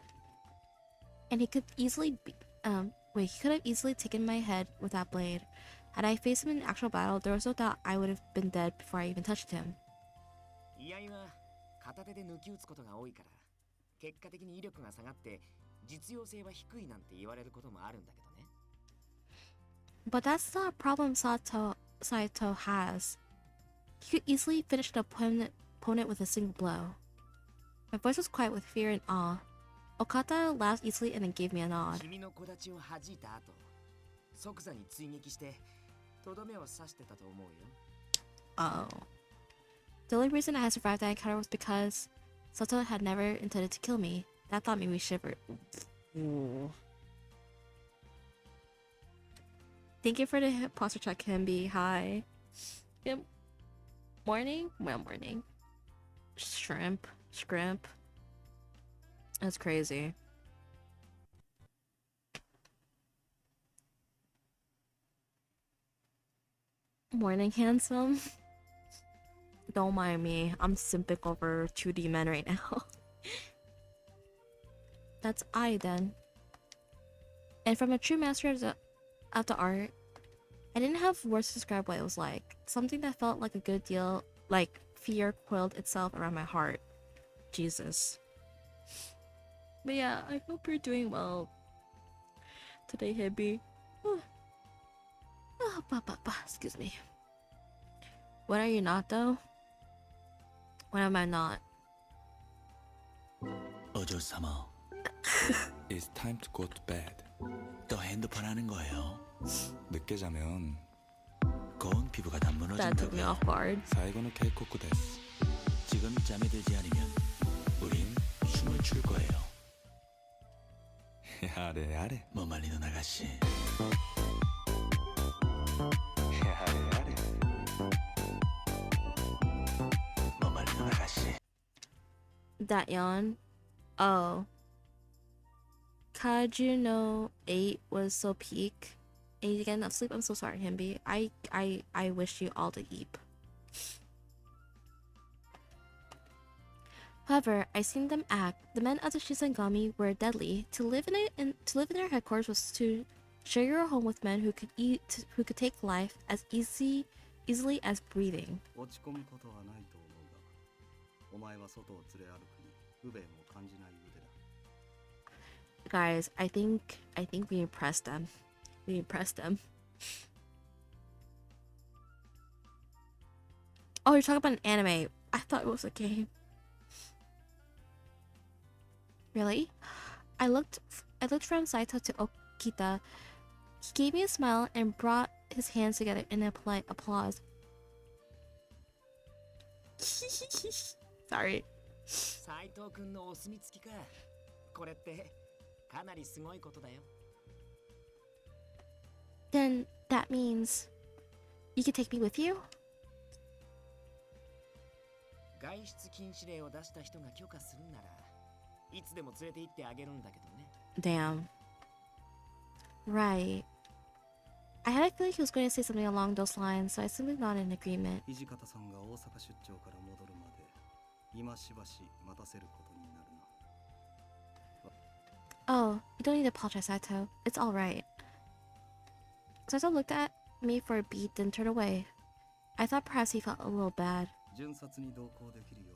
And he could have easily taken my head with that blade. Had I faced him in actual battle, there was no doubt I would have been dead before I even touched him. 居合は片手で抜き打つことが多いから、結果的に威力が下がって実用性は低いなんて言われることもあるんだけどね。But that's not a problem Saito has. He could easily finish an opponent with a single blow. My voice was quiet with fear and awe. Okata laughed easily and then gave me a nod. 君の小立を弾いた後、即座に追撃してとどめを刺してたと思うよ。Oh. The only reason I had survived that encounter was because Sato had never intended to kill me. That thought made me shiver. Ooh. Thank you for the posture check, Kimby. Hi. Good morning? Well, morning. Shrimp. That's crazy. Morning, handsome. Don't mind me. I'm simping over 2D men right now. That's I then. And from a true master of the art, I didn't have words to describe what it was like. Something that felt like a good deal, like fear coiled itself around my heart. Jesus. But yeah, I hope you're doing well today, Hibby. Excuse me. What are you not, though? What am I not? 어조사마. It's time to go to bed. 또 핸드폰 하는 거예요. 늦게 자면 두꺼운 피부가 다 That took me 무너진다고요. off guard. 最後の警告です. 지금 잠이 들지 않으면 우린 춤을 출 거예요. 야래 야래 머말리는 아가씨. 야래 야래 머말리는 아가씨. That yawn. Oh. How'd you know 8 was so peak? 8 again enough sleep? I'm so sorry, Himby. I wish you all the heap. However, I seen them act. The men of the Shizangami were deadly. To live in their headquarters was to share your home with men who could take life as easily as breathing. 落ち込むことはないと思うが、お前は外を連れ歩くに不便を感じない腕だ。 Guys, I think we impressed them. We impressed them. Oh, you're talking about an anime. I thought it was a game. Really? I looked from Saito to Okita. He gave me a smile and brought his hands together in a polite applause. Sorry. 斉藤君のお墨付きか。これってかなりすごいことだよ。 Then that means you can take me with you? 外出禁止令を出した人が許可するならいつでも連れて行ってあげるんだけどね。 Damn. Right. I had a feeling he was going to say something along those lines, so I simply nodded in agreement. 土方さんが大阪出張から戻るまで今しばし待たせることになるな。 Oh, you don't need to apologize, Saito. It's alright. Saito looked at me for a beat, then turned away. I thought perhaps he felt a little bad. 巡察に同行できるよ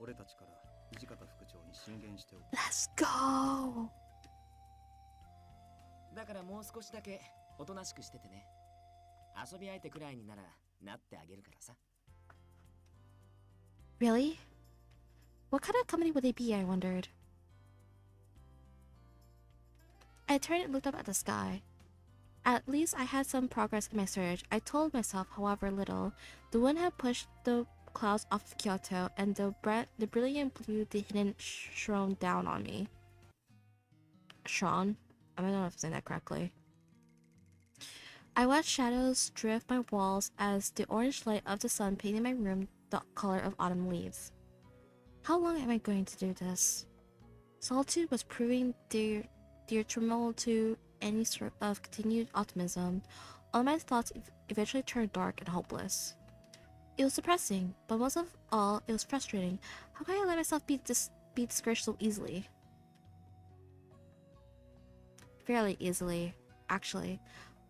う俺たちから土方副長に進言しておく。 Let's go! だからもう少しだけおとなしくしててね。遊び相手くらいにならなってあげるからさ。 Really? What kind of company would they be, I wondered. I turned and looked up at the sky. At least I had some progress in my search. I told myself, however little, the wind had pushed the clouds off of Kyoto, and the brilliant blue the hidden shone down on me. Sean? I don't know if I'm saying that correctly. I watched shadows drift my walls as the orange light of the sun painted my room the color of autumn leaves. How long am I going to do this? Solitude was proving detrimental to any sort of continued optimism. All my thoughts eventually turned dark and hopeless. It was depressing, but most of all, it was frustrating. How can I let myself be discouraged so easily? Fairly easily, actually.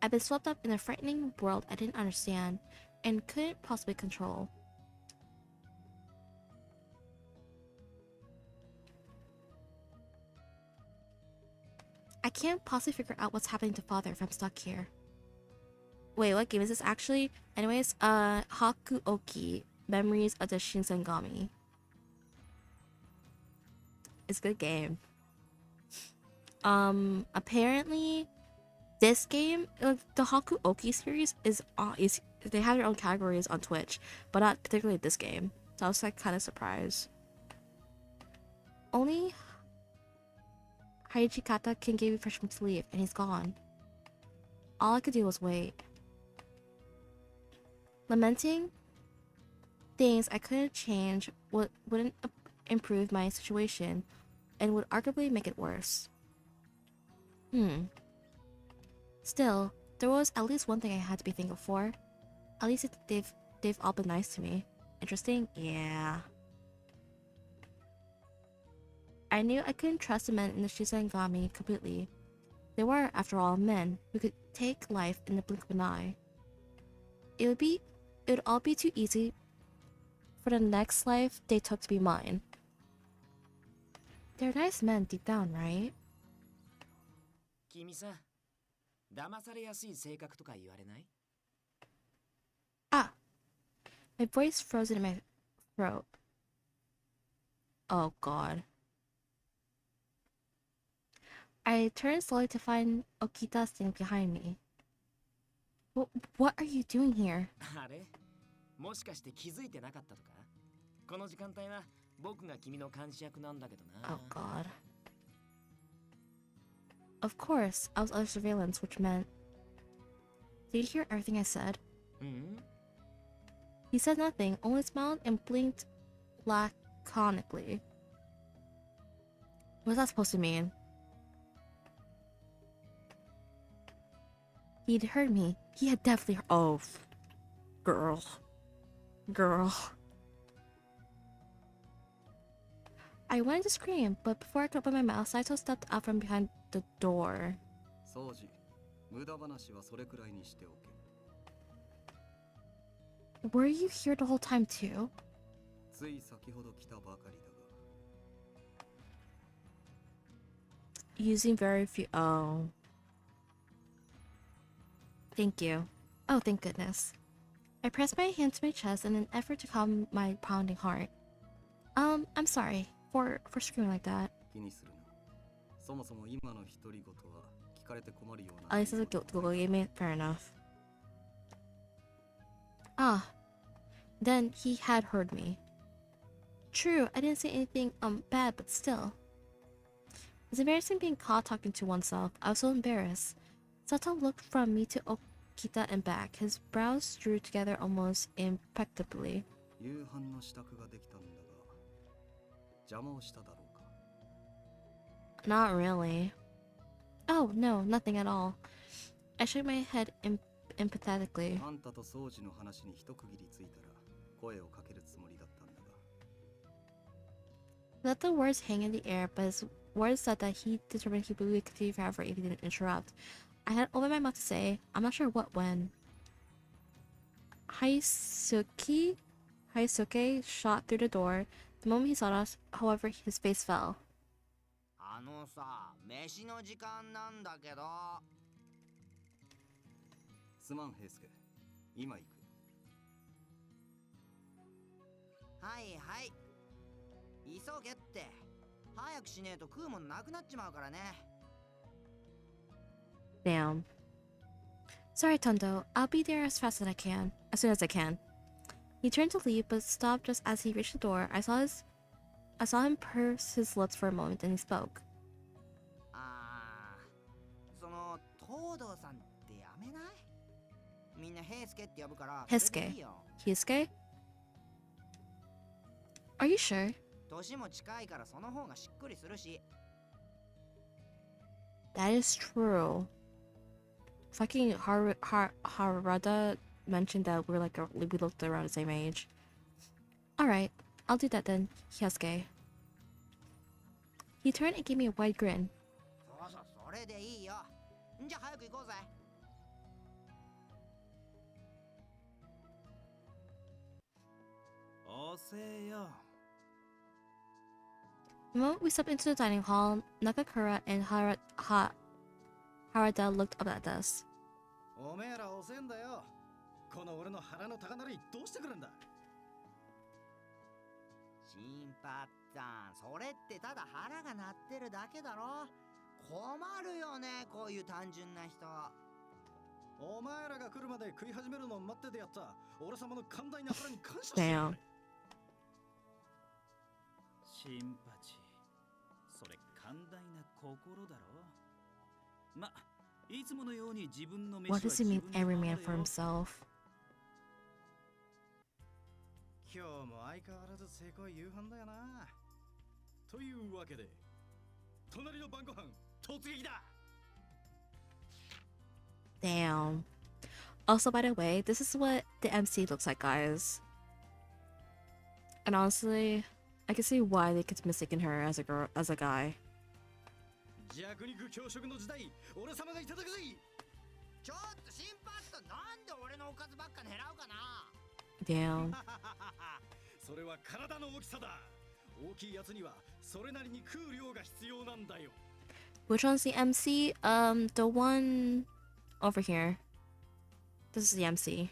I've been swept up in a frightening world I didn't understand and couldn't possibly control. I can't possibly figure out what's happening to father if I'm stuck here. Wait, what game is this actually? Anyways, Hakuoki, Memories of the Shinsengami. It's a good game. Apparently, this game, the Hakuoki series is they have their own categories on Twitch, but not particularly this game. So I was like kind of surprised. Only Haichikata can give me permission to leave, and he's gone. All I could do was wait. Lamenting things I couldn't change wouldn't improve my situation, and would arguably make it worse. Still, there was at least one thing I had to be thankful for. At least they've all been nice to me. Interesting? Yeah. I knew I couldn't trust the men in the Shizangami completely. They were, after all, men who could take life in the blink of an eye. It would all be too easy for the next life they took to be mine. They're nice men deep down, right? 君さ、騙されやすい性格とか言われない？ Ah! My voice froze in my throat. Oh god. I turned slowly to find Okita standing behind me. What are you doing here? あれもしかして気づいてなかったとかこの時間帯は僕が君の監視役なんだけどな。Oh god. Of course, I was under surveillance, which meant... Did you hear everything I said? He said nothing, only smiled and blinked laconically. What's that supposed to mean? He'd heard me. He had definitely heard. Oh, girl. Girl. I wanted to scream, but before I could open my mouth, Saito stepped out from behind the door. Were you here the whole time too? Using very few. Oh. Thank you. Oh, thank goodness. I pressed my hand to my chest in an effort to calm my pounding heart. I'm sorry for screaming like that. At least it's a guilt Google gave me. Fair enough. Ah. Then he had heard me. True, I didn't say anything bad, but still. It's embarrassing being caught talking to oneself. I was so embarrassed. Sato looked from me to Okita and back. His brows drew together almost imperceptibly. Not really. Oh, no, nothing at all. I shook my head empathetically. Let the words hang in the air, but his words said that he determined he would continue forever if he didn't interrupt. I had opened my mouth to say, I'm not sure what when. Haisuke shot through the door. The moment he saw us, however, his face fell. Damn. Sorry, Tondo. I'll be there as soon as I can. He turned to leave, but stopped just as he reached the door. I saw him purse his lips for a moment, and he spoke. Heisuke? Are you sure? That is true. Fucking Harada mentioned that we looked around the same age. Alright, I'll do that then, Hyasuke. He turned and gave me a wide grin. The moment we stepped into the dining hall, Nakakura and Harada looked up at us. Damn. シンパチー、それ寛大な心だろ。ま、いつものように自分の飯は What does it mean every man for himself? 今日も相変わらずせこい夕飯だよな。というわけで、隣の晩ご飯突撃だ。Damn. Also, by the way, this is what the MC looks like, guys. And honestly, I can see why they could mistaken her as a guy. Damn. Which one's the MC? The one over here. This is the MC.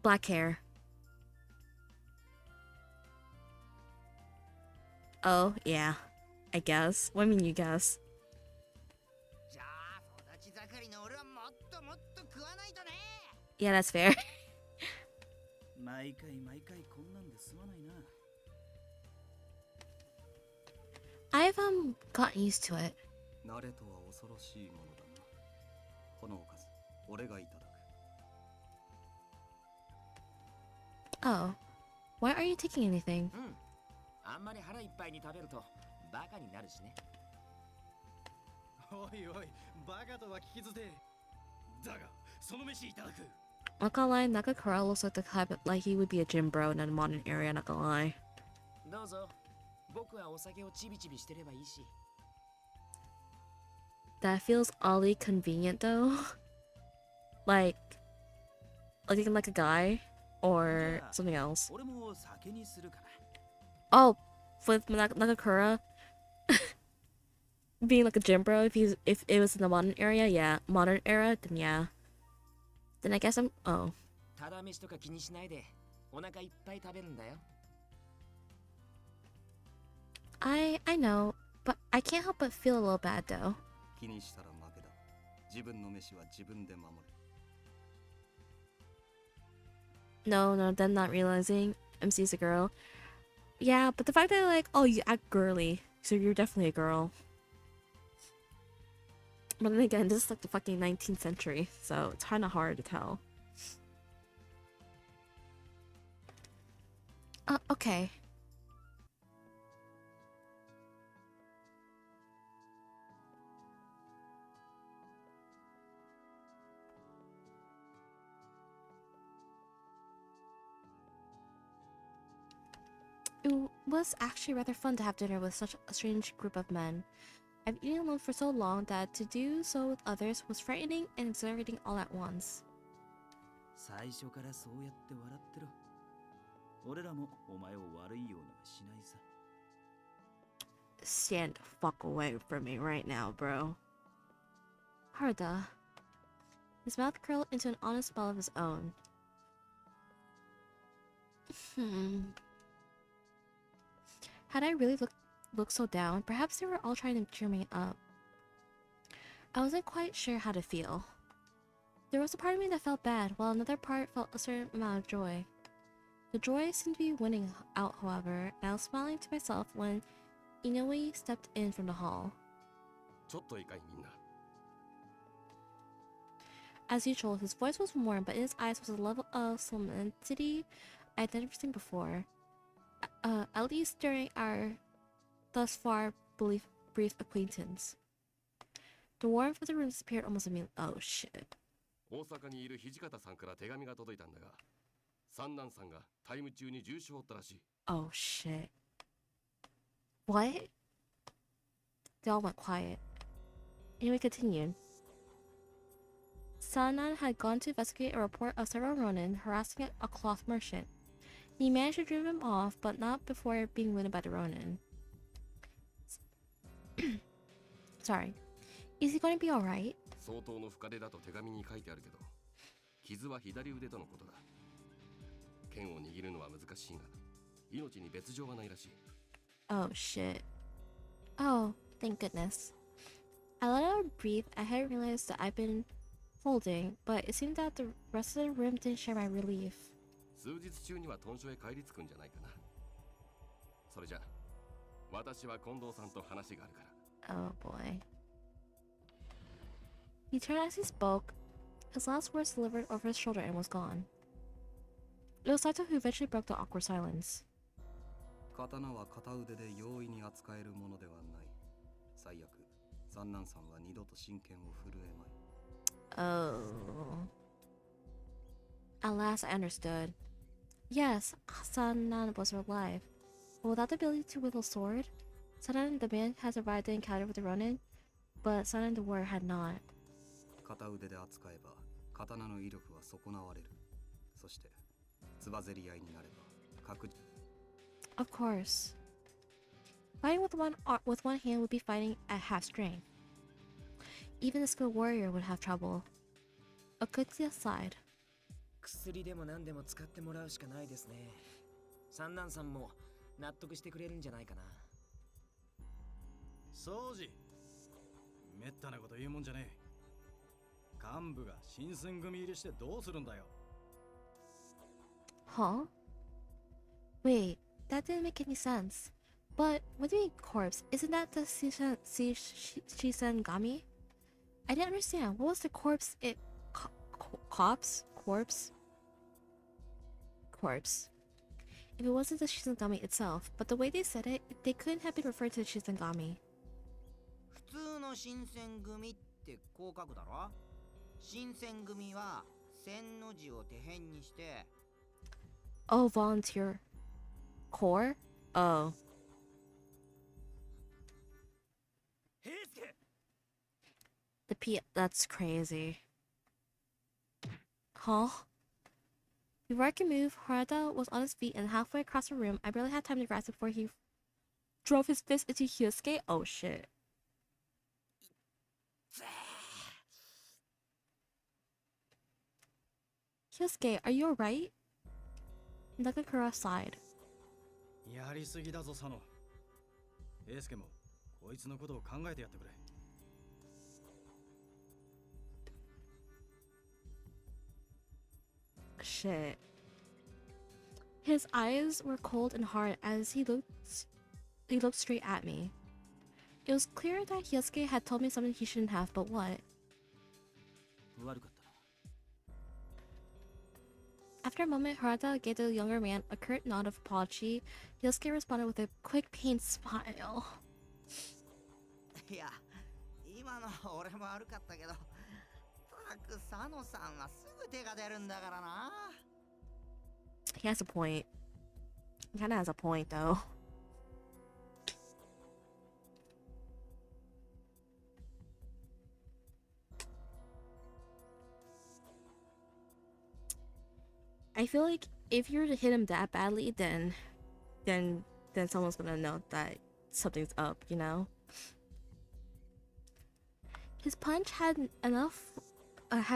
Black hair. Oh, yeah. I guess. What do you mean you guess? Yeah, that's fair. 毎回毎回こんなんで済まないな。I've gotten used to it. 慣れとは恐ろしいものだな。このおかず、俺がいただく。Oh, why are you taking anything? あんまり腹いっぱいに食べるとバカになるしね。おいおい、バカとは聞き捨て。だが、その飯いただく。Not gonna lie, Nakakura looks like the type like he would be a gym bro in a modern area, not gonna lie. どうぞ。僕はお酒をちびちびしてればいいし。That feels oddly convenient though. like looking like a guy or something else. 俺も酒にするかな。Oh, with Nakakura being like a gym bro if it was in the modern area, yeah. Modern era, then yeah. Then I guess I'm oh. ただ飯とか気にしないでお腹いっぱい食べるんだよ。I know, but I can't help but feel a little bad though. 気にしたら負けだ。自分の飯は自分で守る。No, then not realizing MC's a girl. Yeah, but the fact that like, oh, you act girly, so you're definitely a girl. But then again, this is like the fucking 19th century, so it's kind of hard to tell. Okay. It was actually rather fun to have dinner with such a strange group of men. I've eaten alone for so long that to do so with others was frightening and exhilarating all at once. 最初からそうやって笑ってろ。俺らもお前を悪いようにはしないさ。Stand the fuck away from me right now, bro. Haruda. His mouth curled into an honest smile of his own. Had I really looked so down, perhaps they were all trying to cheer me up. I wasn't quite sure how to feel. There was a part of me that felt bad, while another part felt a certain amount of joy. The joy seemed to be winning out, however, and I was smiling to myself when Inoue stepped in from the hall. As usual, his voice was warm, but in his eyes was a level of solemnity I had never seen before. At least during our thus far brief acquaintance. The warmth of the room disappeared almost immediately. Oh shit. 大阪にいる土方さんから手紙が届いたんだが、三男さんがタイム中に重傷を負ったらしい。Oh shit. What? They all went quiet. Anyway, continued. Sanan had gone to investigate a report of several Ronin harassing a cloth merchant. He managed to drive him off, but not before being wounded by the Ronin. Sorry. Is he going to be alright? 相当の深手だと手紙に書いてあるけど、傷は左腕とのことだ。剣を握るのは難しいが、命に別状はないらしい。Oh shit. Oh, thank goodness. I let out a breath. I hadn't realized that I'd been holding, but it seemed that the rest of the room didn't share my relief. 数日中には豚所へ帰り着くんじゃないかな。それじゃ、私は近藤さんと話があるから。Oh boy. He turned as he spoke. His last words delivered over his shoulder and was gone. It was Saito who eventually broke the awkward silence. 刀は片腕で容易に扱えるものではない。最悪、三男さんは二度と真剣を震えまい。Oh. At last I understood. Yes, Sanan was alive. But without the ability to wield a sword, Sanan the man had survived the encounter with the Ronin, but Sanan the warrior had not. 片腕で扱えば、刀の威力は損なわれる。そして、つばぜり合いになれば、確実。Of course. Fighting with one hand would be fighting at half strength. Even a skilled warrior would have trouble. A quickly aside. 薬でも何でも使ってもらうしかないですね。三男さんも納得してくれるんじゃないかな。そうじ。めったなこと言うもんじゃねえ。幹部が新選組入りしてどうするんだよ。 Huh? Wait, that didn't make any sense. But what do you mean corpse? Isn't that the Shisengami? I didn't understand. What was the corpse? Corpse? Corpse. If it wasn't the Shisengami itself, but the way they said it, they couldn't have been referred to the Shisengami. 普通の新選組ってこう書くだろ。新選組は千の字を手辺にして。 Oh, volunteer. Corps? Oh. That's crazy. Huh? Before I could move, Harada was on his feet and halfway across the room. I barely had time to grasp before he drove his fist into Hyosuke. Oh shit. Hyosuke, are you alright? Nakakura sighed. やりすぎだぞ佐野。英介もこいつのことを考えてやってくれ。 Shit. His eyes were cold and hard as he looked straight at me. It was clear that Hyosuke had told me something he shouldn't have, but what? After a moment, Harada gave the younger man a curt nod of apology. Hyosuke responded with a quick, pained smile. いや、今の俺も悪かったけど、たく佐野さんはすぐ手が出るんだからな。 He has a point. He kinda has a point, though. I feel like if you were to hit him that badly, then someone's gonna know that something's up, you know? His punch had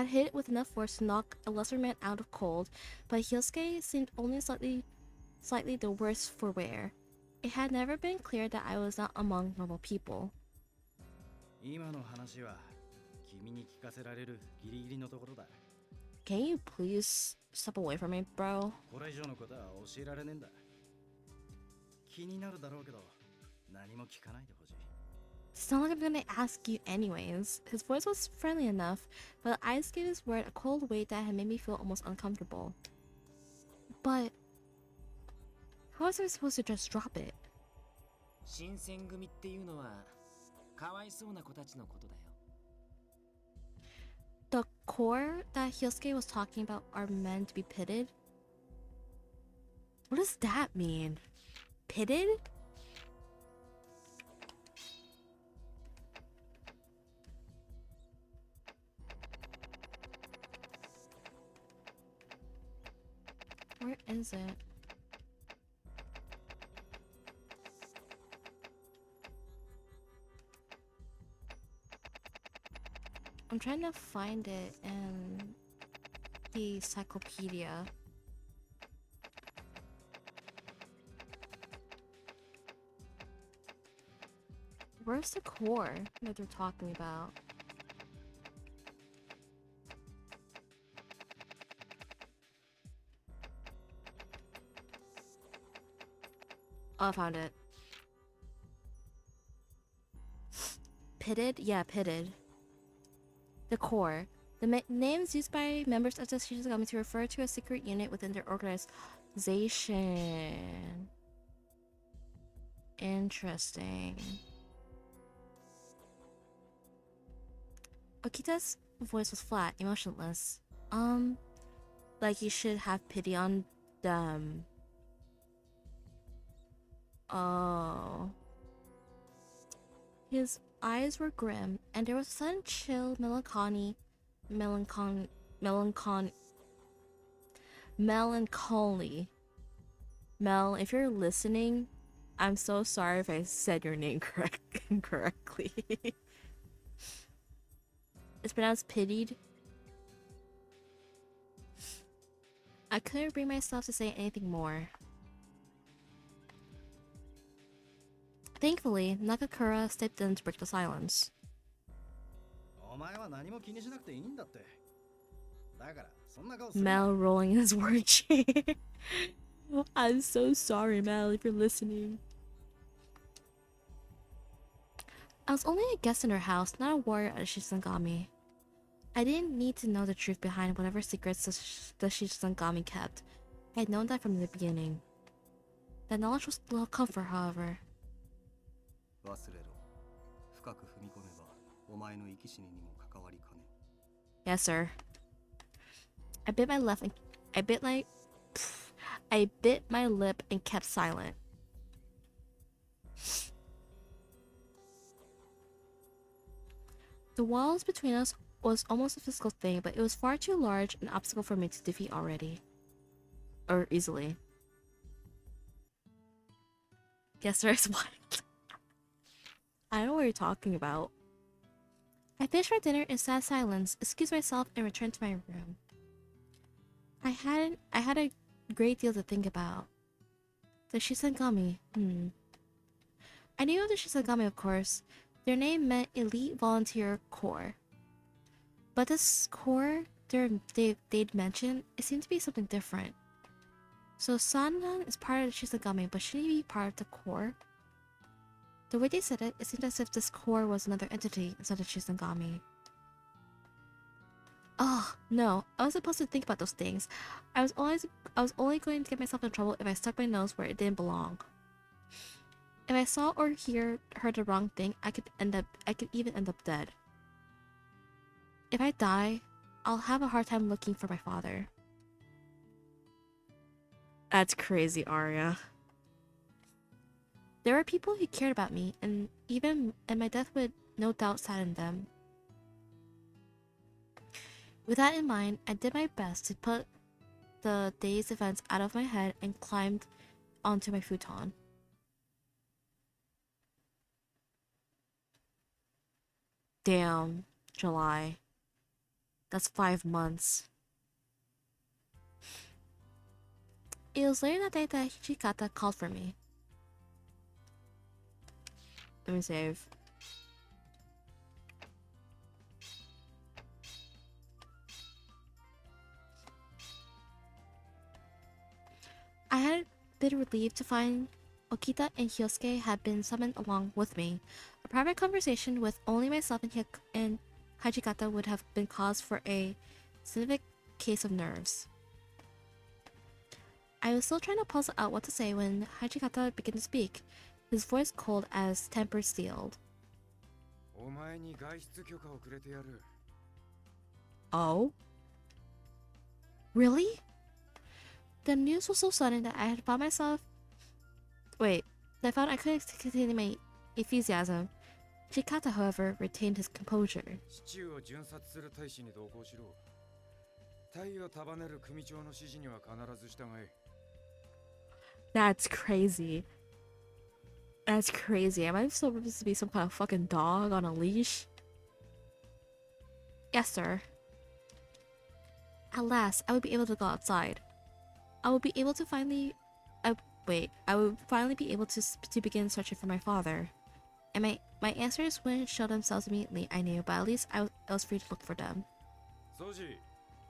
hit with enough force to knock a lesser man out of cold, but Hyosuke seemed only slightly the worse for wear. It had never been clear that I was not among normal people. 今の話は君に聞かせられるギリギリのところだ。 Can you please step away from me, bro? これ以上のことは教えられねえんだ。気になるだろうけど、何も聞かないでほしい。 It's not like I'm gonna ask you anyways. His voice was friendly enough, but the eyes gave his word a cold weight that had made me feel almost uncomfortable. But how was I supposed to just drop it? 新選組っていうのはかわいそうな子たちのことだよ。 The core that Hyosuke was talking about are meant to be pitted? What does that mean? Pitted? Where is it? I'm trying to find it in the encyclopedia. Where's the core that they're talking about? Oh, I found it. Pitted? Yeah, pitted. The core. The names used by members of the Shinigami to refer to a secret unit within their organization. Interesting. Okita's voice was flat, emotionless. Like you should have pity on them. Oh. His eyes were grim, and there was a sudden chill melancholy. Mel, if you're listening, I'm so sorry if I said your name incorrectly. It's pronounced pitied. I couldn't bring myself to say anything more. Thankfully, Nakakura stepped in to break the silence. お前は何も気にしなくていいんだって。だからそんな顔するな。 Mel rolling his word chair. I'm so sorry, Mel, if you're listening. I was only a guest in her house, not a warrior at Shisangami. I didn't need to know the truth behind whatever secrets the Shisangami kept. I had known that from the beginning. That knowledge was little comfort, however. 忘れろ。深く踏み込めば、お前の生き死ににも関わりかねん。 Yes, sir. I bit my lip and kept silent. The walls between us was almost a physical thing, but it was far too large an obstacle for me to defeat already. Or easily. Yes, sir, it's wild. I know what you're talking about. I finished my dinner in sad silence, excused myself, and returned to my room. I had a great deal to think about. The Shisangami, I knew of the Shisangami, of course. Their name meant Elite Volunteer Corps. But this corps they'd mentioned, it seemed to be something different. So Sanran is part of the Shisangami, but shouldn't he be part of the corps? The way they said it, it seemed as if this corps was another entity instead of Shisangami. Oh, no, I wasn't supposed to think about those things. I was only going to get myself in trouble if I stuck my nose where it didn't belong. If I saw or heard the wrong thing, I could even end up dead. If I die, I'll have a hard time looking for my father. That's crazy, Arya. There were people who cared about me, and my death would no doubt sadden them. With that in mind, I did my best to put the day's events out of my head and climbed onto my futon. Damn, July. That's 5 months. It was later that day that Hijikata called for me. Let me save. I had been relieved to find Okita and Hyosuke had been summoned along with me. A private conversation with only myself and Hijikata would have been cause for a significant case of nerves. I was still trying to puzzle out what to say when Hijikata began to speak, his voice cold as tempered steel. Oh? Really? The news was so sudden that I had found myself... Wait, I found I couldn't contain my enthusiasm. Hijikata, however, retained his composure. That's crazy. That's crazy. Am I supposed to be some kind of fucking dog on a leash? Yes, sir. At last, I would be able to go outside. I would be able to finally... I would finally be able to begin searching for my father. And my answers wouldn't show themselves immediately, I knew, but at least I was free to look for them. Soji,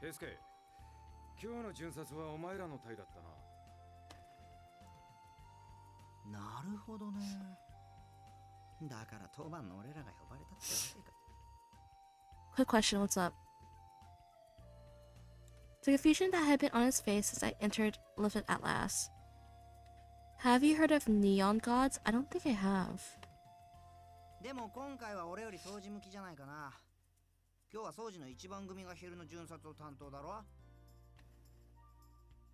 Heisuke, 今日の巡察はお前らの隊だったな。なるほどね。だから当番の俺らが呼ばれたってわけか。Quick question, what's up? The confusion that had been on his face as I entered lifted at last. Have you heard of neon gods? I don't think I have. でも今回は俺より掃除向きじゃないかな。今日は掃除の一番組が昼の巡察を担当だろ。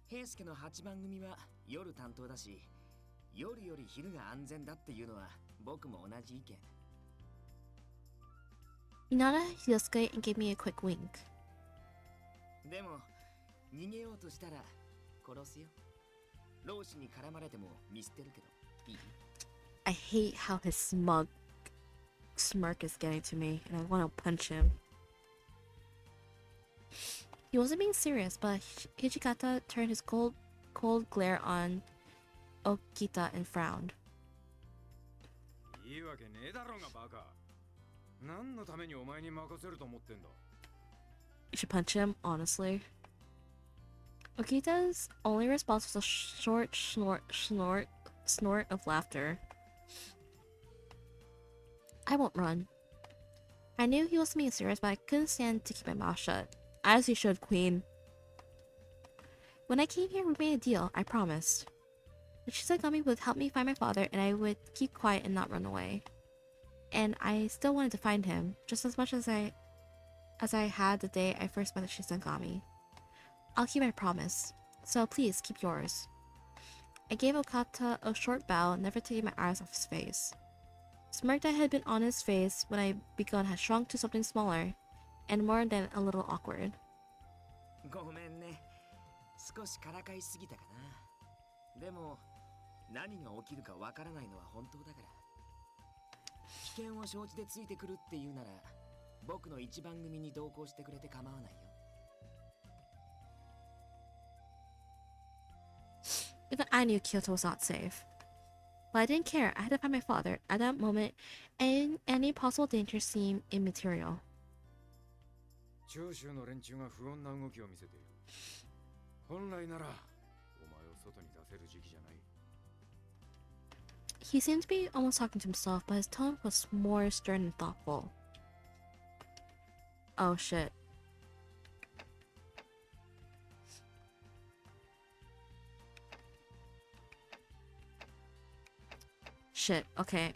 平助の8番組は夜担当だし、夜より昼が安全だっていうのは僕も同じ意見。He nodded at Hyosuke and gave me a quick wink. でも逃げようとしたら殺すよ。老子に絡まれても見捨てるけどいい？ I hate how his smirk is getting to me, and I want to punch him. He wasn't being serious, but Hijikata turned his cold glare on Okita and frowned. 何のためにお前に任せると思ってんだ。 You should punch him, honestly. Okita's only response was a short snort of laughter. I won't run. I knew he was being serious, but I couldn't stand to keep my mouth shut. As you should, Queen. When I came here, we made a deal, I promised. The Shisagami would help me find my father, and I would keep quiet and not run away. And I still wanted to find him, just as much as I had the day I first met the Shisagami. I'll keep my promise, so please keep yours. I gave Okata a short bow, never taking my eyes off his face. The smirk that had been on his face when I begun had shrunk to something smaller, and more than a little awkward. ごめんね。少しからかいすぎたかな。でも何が起きるかわからないのは本当だから。危険を承知でついてくるっていうなら、僕の一番組に同行してくれて構わないよ。Even I knew Kyoto was not safe. But I didn't care. I had to find my father. At that moment, any possible danger seemed immaterial. 長州の連中が不穏な動きを見せている。本来ならお前を外に出せる時期じゃない。 He seemed to be almost talking to himself, but his tone was more stern and thoughtful. Oh shit. Shit, okay.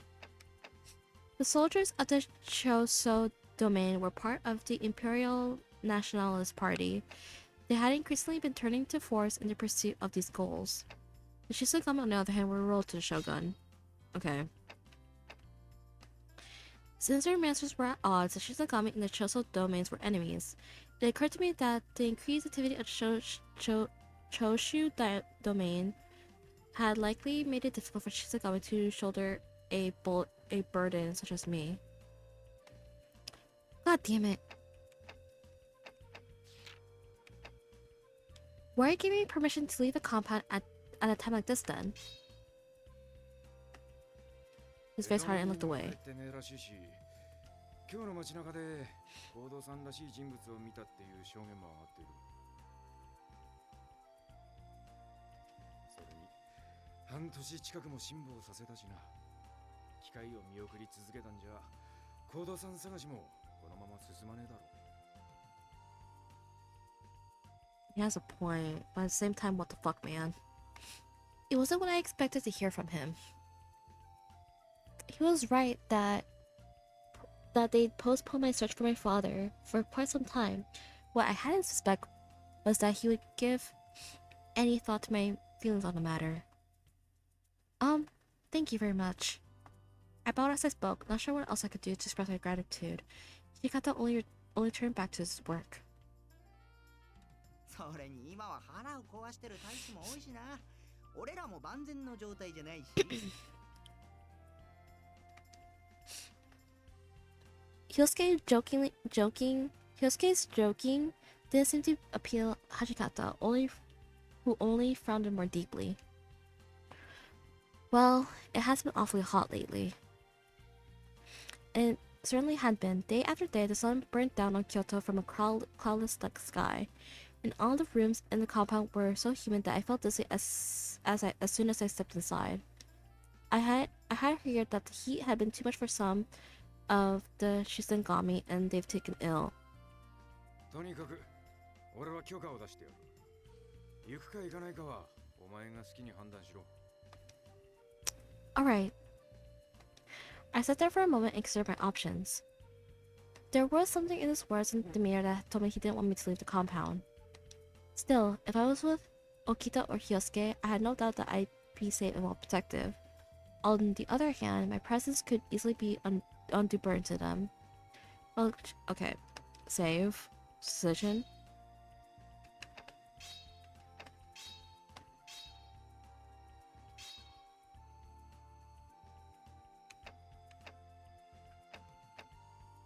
The soldiers of the Choso domain were part of the Imperial Nationalist Party. They had increasingly been turning to force in the pursuit of these goals. The Shisagami, on the other hand, were ruled to the shogun. Okay. Since their masters were at odds, the Shisagami and the Choso domains were enemies. It occurred to me that the increased activity of the Choshu domain had likely made it difficult for Shisagami to shoulder a burden such as me. God damn it. Why are you giving me permission to leave the compound at a time like this then? His face hardened and looked away. 今日の街中で行動さんらしい人物を見たっていう証言も上がっている。それに半年近くも辛抱させたしな。機会を見送り続けたんじゃ行動さん探しもこのまま進まねえだろう。 He has a point, but at the same time, what the fuck, man? It wasn't what I expected to hear from him. He was right that they'd postponed my search for my father for quite some time. What I hadn't suspected was that he would give any thought to my feelings on the matter. Thank you very much. I bowed as I spoke, not sure what else I could do to express my gratitude. Hikata only turned back to his work. それに今は腹を壊してる大使も多いしな。俺らも万全の状態じゃないし。Hyosuke's joking didn't seem to appeal Hachikata, who only frowned more deeply. Well, it has been awfully hot lately. And it certainly had been. Day after day, the sun burnt down on Kyoto from a cloudless sky, and all the rooms in the compound were so humid that I felt dizzy as soon as I stepped inside. I had heard that the heat had been too much for some of the Shisengami, and they've taken ill. とにかく俺は許可を出してやる。行くか行かないかはお前が好きに判断しろ。 Alright. I sat there for a moment and considered my options. There was something in his words and demeanor that told me he didn't want me to leave the compound. Still, if I was with Okita or Hyosuke, I had no doubt that I'd be safe and well protected. On the other hand, my presence could easily be undue burden to them. Well, okay. Save. Decision.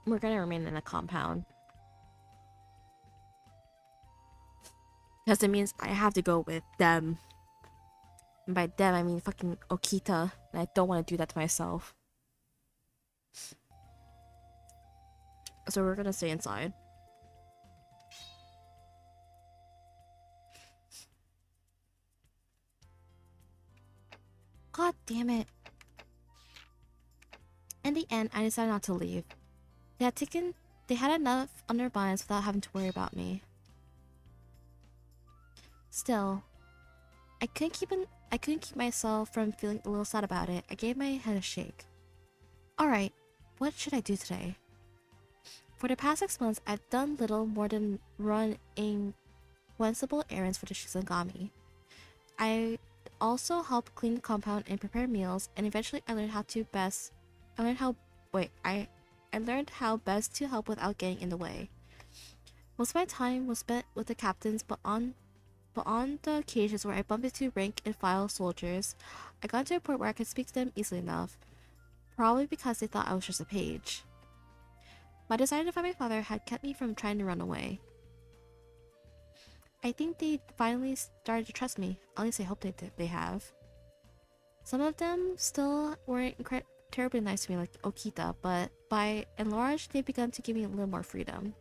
We're gonna remain in a compound. Because it means I have to go with them. And by them, I mean fucking Okita. And I don't want to do that to myself. So we're gonna stay inside. God damn it. In the end, I decided not to leave. They had enough on their minds without having to worry about me. Still, I couldn't keep myself from feeling a little sad about it. I gave my head a shake. Alright, what should I do today? For the past 6 months, I've done little more than run insensible errands for the Shizangami. I also helped clean the compound and prepare meals, and eventually I learned how best to help without getting in the way. Most of my time was spent with the captains, but on the occasions where I bumped into rank and file soldiers, I got to a point where I could speak to them easily enough, probably because they thought I was just a page. My desire to find my father had kept me from trying to run away. I think they finally started to trust me, at least I hope they have. Some of them still weren't terribly nice to me, like Okita, but by and large, they've begun to give me a little more freedom.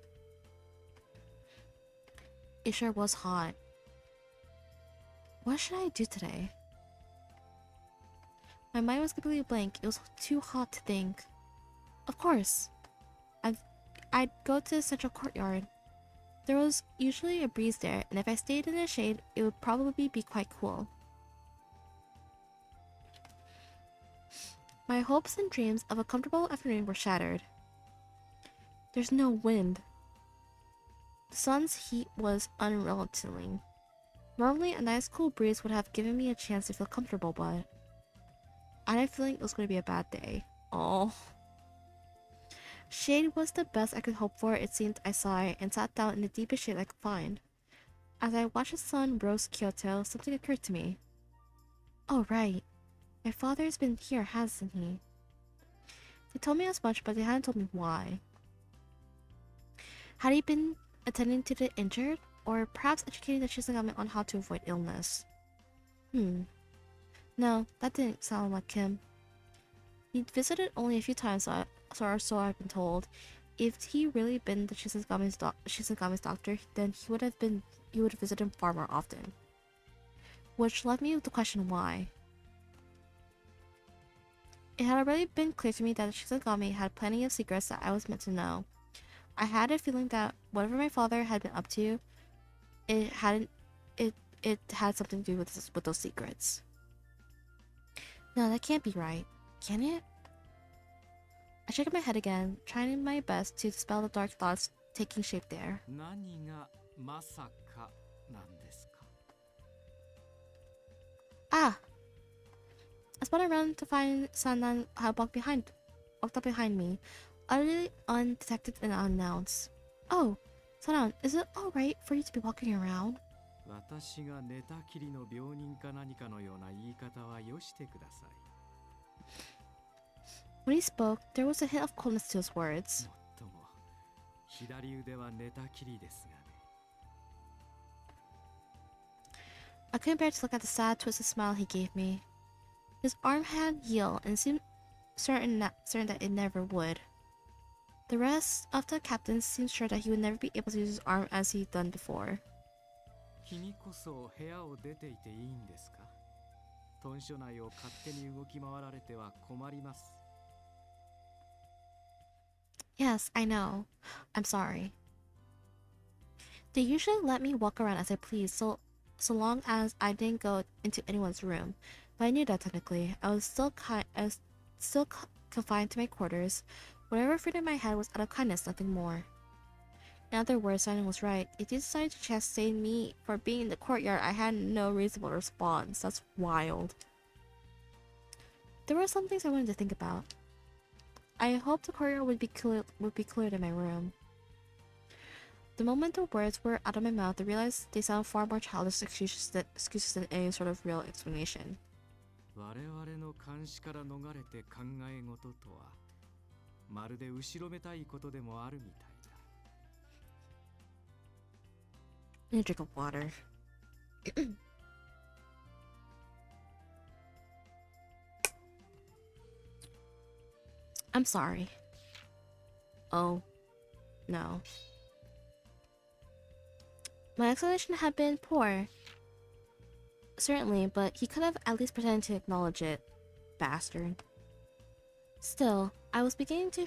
It sure was hot. What should I do today? My mind was completely blank. It was too hot to think. Of course. I'd go to the central courtyard. There was usually a breeze there, and if I stayed in the shade, it would probably be quite cool. My hopes and dreams of a comfortable afternoon were shattered. There's no wind. The sun's heat was unrelenting. Normally, a nice cool breeze would have given me a chance to feel comfortable, but I had a feeling it was going to be a bad day. Oh. Shade was the best I could hope for, it seemed. I sighed and sat down in the deepest shade I could find. As I watched the sun rose Kyoto, something occurred to me. Oh, right. My father's been here, hasn't he? They told me as much, but they hadn't told me why. Had he been attending to the injured? Or perhaps educating the Shizagami on how to avoid illness? No, that didn't sound like him. He'd visited only a few times, or so I've been told. If he really been the Shizagami's doctor, then he would visit him far more often. Which left me with the question why. It had already been clear to me that the Shizagami had plenty of secrets that I was meant to know. I had a feeling that whatever my father had been up to, it had something to do with those secrets. No, that can't be right. Can it? I shook my head again, trying my best to dispel the dark thoughts taking shape there. Ah! I spun around to find Sanan had walked up behind me, utterly undetected and unannounced. Oh, Sanan, is it alright for you to be walking around? When he spoke, there was a hint of coldness to his words. I couldn't bear to look at the sad, twisted smile he gave me. His arm had healed and seemed certain that it never would. The rest of the captains seemed sure that he would never be able to use his arm as he'd done before. Yes, I know. I'm sorry. They usually let me walk around as I please, so long as I didn't go into anyone's room. But I knew that technically, I was still confined to my quarters. Whatever freedom I had was out of kindness, nothing more. In other words, Simon was right. If they decided to chastise me for being in the courtyard, I had no reasonable response. That's wild. There were some things I wanted to think about. I hoped the courtyard would be cooler than my room. The moment the words were out of my mouth, I realized they sounded far more childish excuses than any sort of real explanation. I need a drink of water. I'm sorry. Oh. No. My explanation had been poor, certainly, but he could have at least pretended to acknowledge it. Bastard. Still, I was beginning to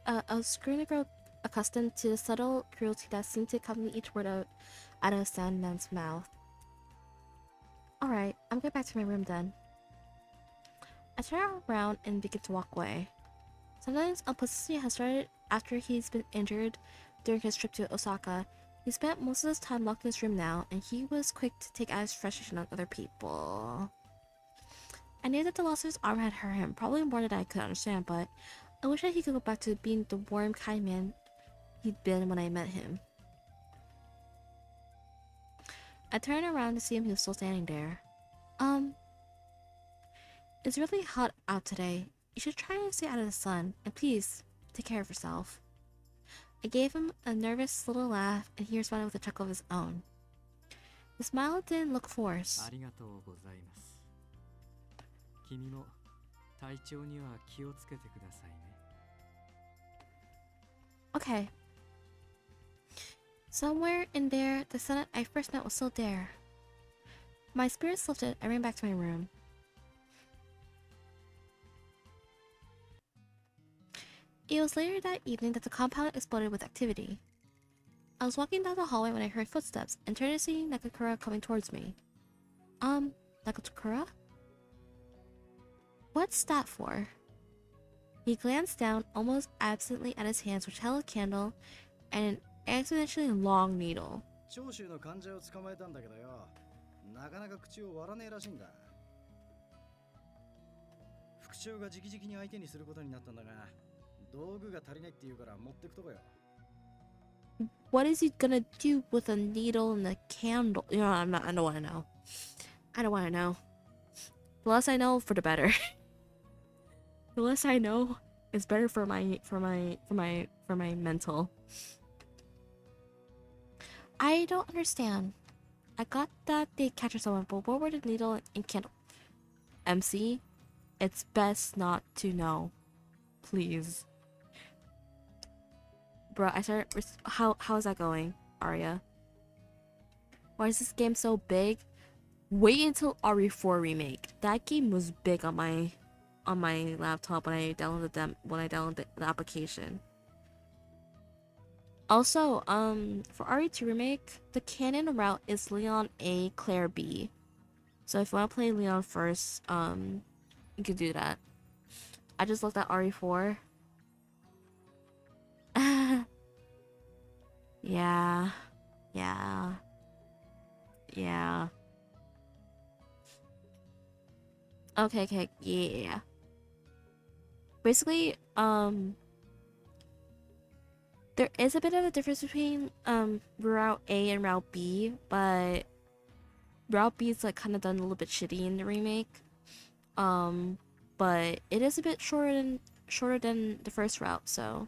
I was growing to grow accustomed to the subtle cruelty that seemed to accompany each word out of Sandman's mouth. Alright, I'm going back to my room then. I turn around and begin to walk away. Sometimes unpleasantly has started after he's been injured during his trip to Osaka. He spent most of his time locked in his room now, and he was quick to take out his frustration on other people. I knew that the loss of his arm had hurt him, probably more than I could understand, but I wish that he could go back to being the warm, kind man he'd been when I met him. I turned around to see him. He was still standing there. It's really hot out today. You should try and stay out of the sun, and please, take care of yourself. I gave him a nervous little laugh, and he responded with a chuckle of his own. The smile didn't look forced. ありがとうございます。君も体調には気をつけてくださいね。Okay. Somewhere in there, the sun I first met was still there. My spirits lifted. I ran back to my room. It was later that evening that the compound exploded with activity. I was walking down the hallway when I heard footsteps and turned to see Nakakura coming towards me. Nakakura? What's that for? He glanced down almost absently at his hands, which held a candle and an exponentially long needle. 長州の患者を捕まえたんだけどよ。なかなか口を割らねえらしいんだ。副長が直々に相手にすることになったんだが、道具が足りないって言うから持ってくとこよ。What is he gonna do with a needle and a candle? You know, I don't want to know. I don't want to know. The less I know, for the better. The less I know is better for my mental. I don't understand. I got that they captured someone, but what were the needle and candle? MC, it's best not to know. Please. Bro, I started. How is that going, Arya? Why is this game so big? Wait until RE4 remake. That game was big on my laptop when I downloaded the application. Also, for RE2 remake, the canon route is Leon A, Claire B. So if you want to play Leon first, you can do that. I just looked at RE4. Yeah. Okay, yeah. Basically, there is a bit of a difference between Route A and Route B, but Route B is like kind of done a little bit shitty in the remake. But it is a bit shorter than the first route, so.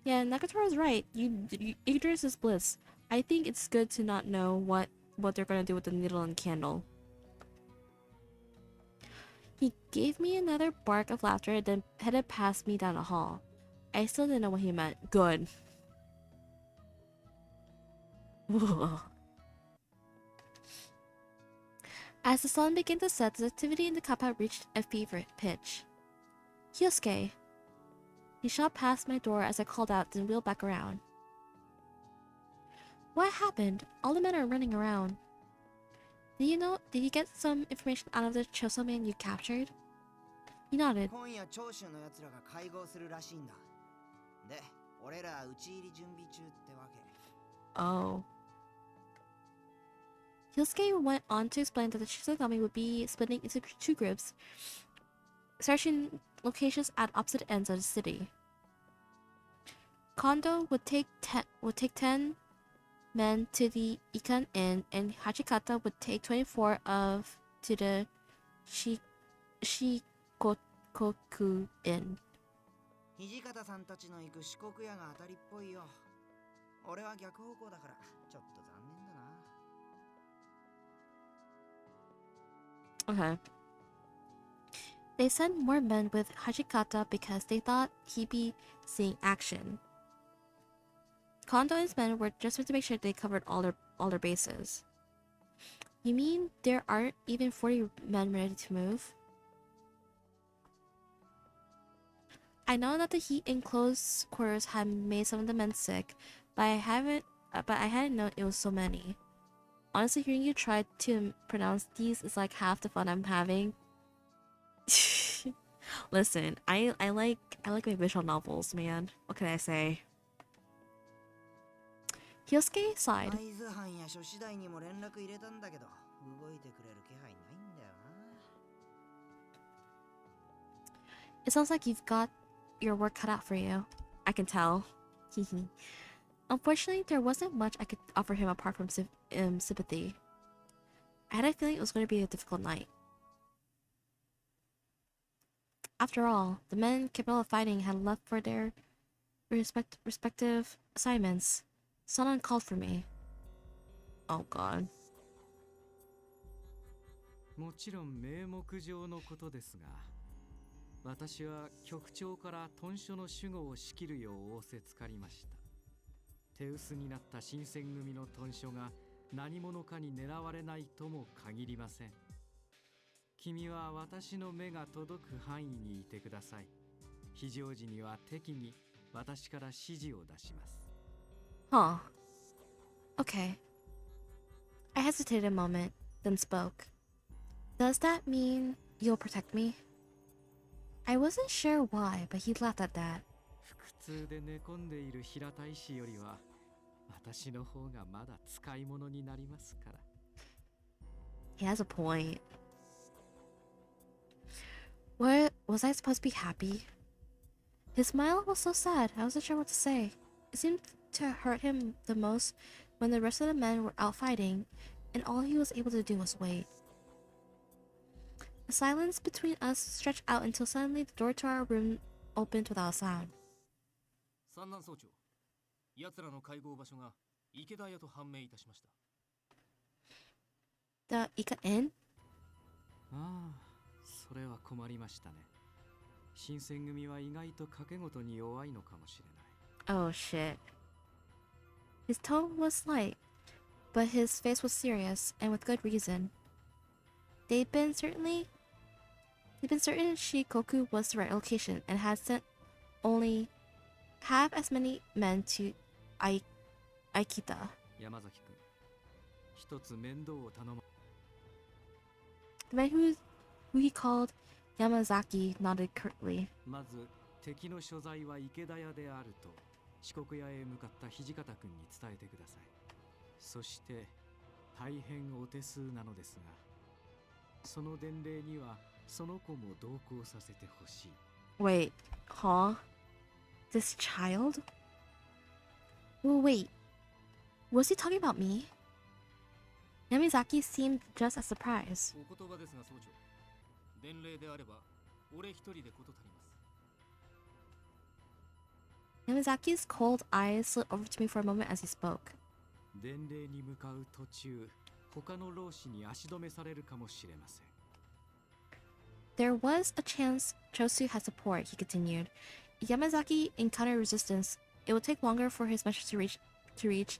Yeah, Nakatora's right. Ignorance is bliss. I think it's good to not know what they're gonna do with the needle and candle. He gave me another bark of laughter and then headed past me down the hall. I still didn't know what he meant. Good. As the sun began to set, the activity in the compound reached a fever pitch. Kyosuke. He shot past my door as I called out, then wheeled back around. What happened? All the men are running around. Did you get some information out of the Choso man you captured? He nodded. Oh. Kyosuke went on to explain that the Shizogami would be splitting into two groups, searching locations at opposite ends of the city. Kondo would take 10 men to the Ikan Inn, and Hachikata would take 24 to the Shikoku Inn. 土方さんたちの行く四国屋が当たりっぽいよ。俺は逆方向だからちょっと残念だな。Okay. They sent more men with Hajikata because they thought he'd be seeing action. Kondo and his men were just to make sure they covered all their bases. You mean there aren't even 40 men ready to move? I know that the heat in close quarters had made some of the men sick, but I hadn't known it was so many. Honestly, hearing you try to pronounce these is like half the fun I'm having. Listen, I like my visual novels, man. What can I say? Hyosuke sighed. 会津藩や諸次第にも連絡入れたんだけど、動いてくれる気配ないんだよな。It sounds like you've got your work cut out for you. I can tell. Unfortunately, there wasn't much I could offer him apart from sympathy. I had a feeling it was going to be a difficult night. After all, the men capable of fighting had left for their respective assignments. Someone called for me. Oh god. もちろん名目上のことですが、私は局長から屯所の守護を仕切るよう仰せつかりました。手薄になった新選組の屯所が何者かに狙われないとも限りません。君は私の目が届く範囲にいてください。非常時には適宜私から指示を出します。Huh. Okay. I hesitated a moment, then spoke. Does that mean you'll protect me? I wasn't sure why, but he laughed at that. 腹痛で寝込んでいる平太医師よりは私の方がまだ使い物になりますから。He has a point. What was I supposed to be happy? His smile was so sad, I wasn't sure what to say. It seemed to hurt him the most when the rest of the men were out fighting, and all he was able to do was wait. The silence between us stretched out until suddenly the door to our room opened without a sound. 三男総長、奴らの会合場所が池田屋と判明いたしました。The Ika Inn? ああ、それは困りましたね。新選組は意外と賭け事に弱いのかもしれない。Oh shit. His tone was light, but his face was serious, and with good reason. They'd been certain Shikoku was the right location, and had sent only half as many men to Aikita. 山崎君、一つ面倒を頼む。The man who he called Yamazaki nodded curtly. まず敵の所在は池田屋であると四国屋へ向かった土方君に伝えてください。そして大変お手数なのですが、その伝令にはその子も同行させてほしい。Wait, huh? This child? Well, wait. Was he talking about me? Yamazaki seemed just as surprised. お言葉ですが総長、伝令であれば俺一人で事足ります。Yamazaki's cold eyes slid over to me for a moment as he spoke. 伝令に向かう途中、他の老師に足止めされるかもしれません。There was a chance Chosu had support, he continued. If Yamazaki encountered resistance, it would take longer for his message to reach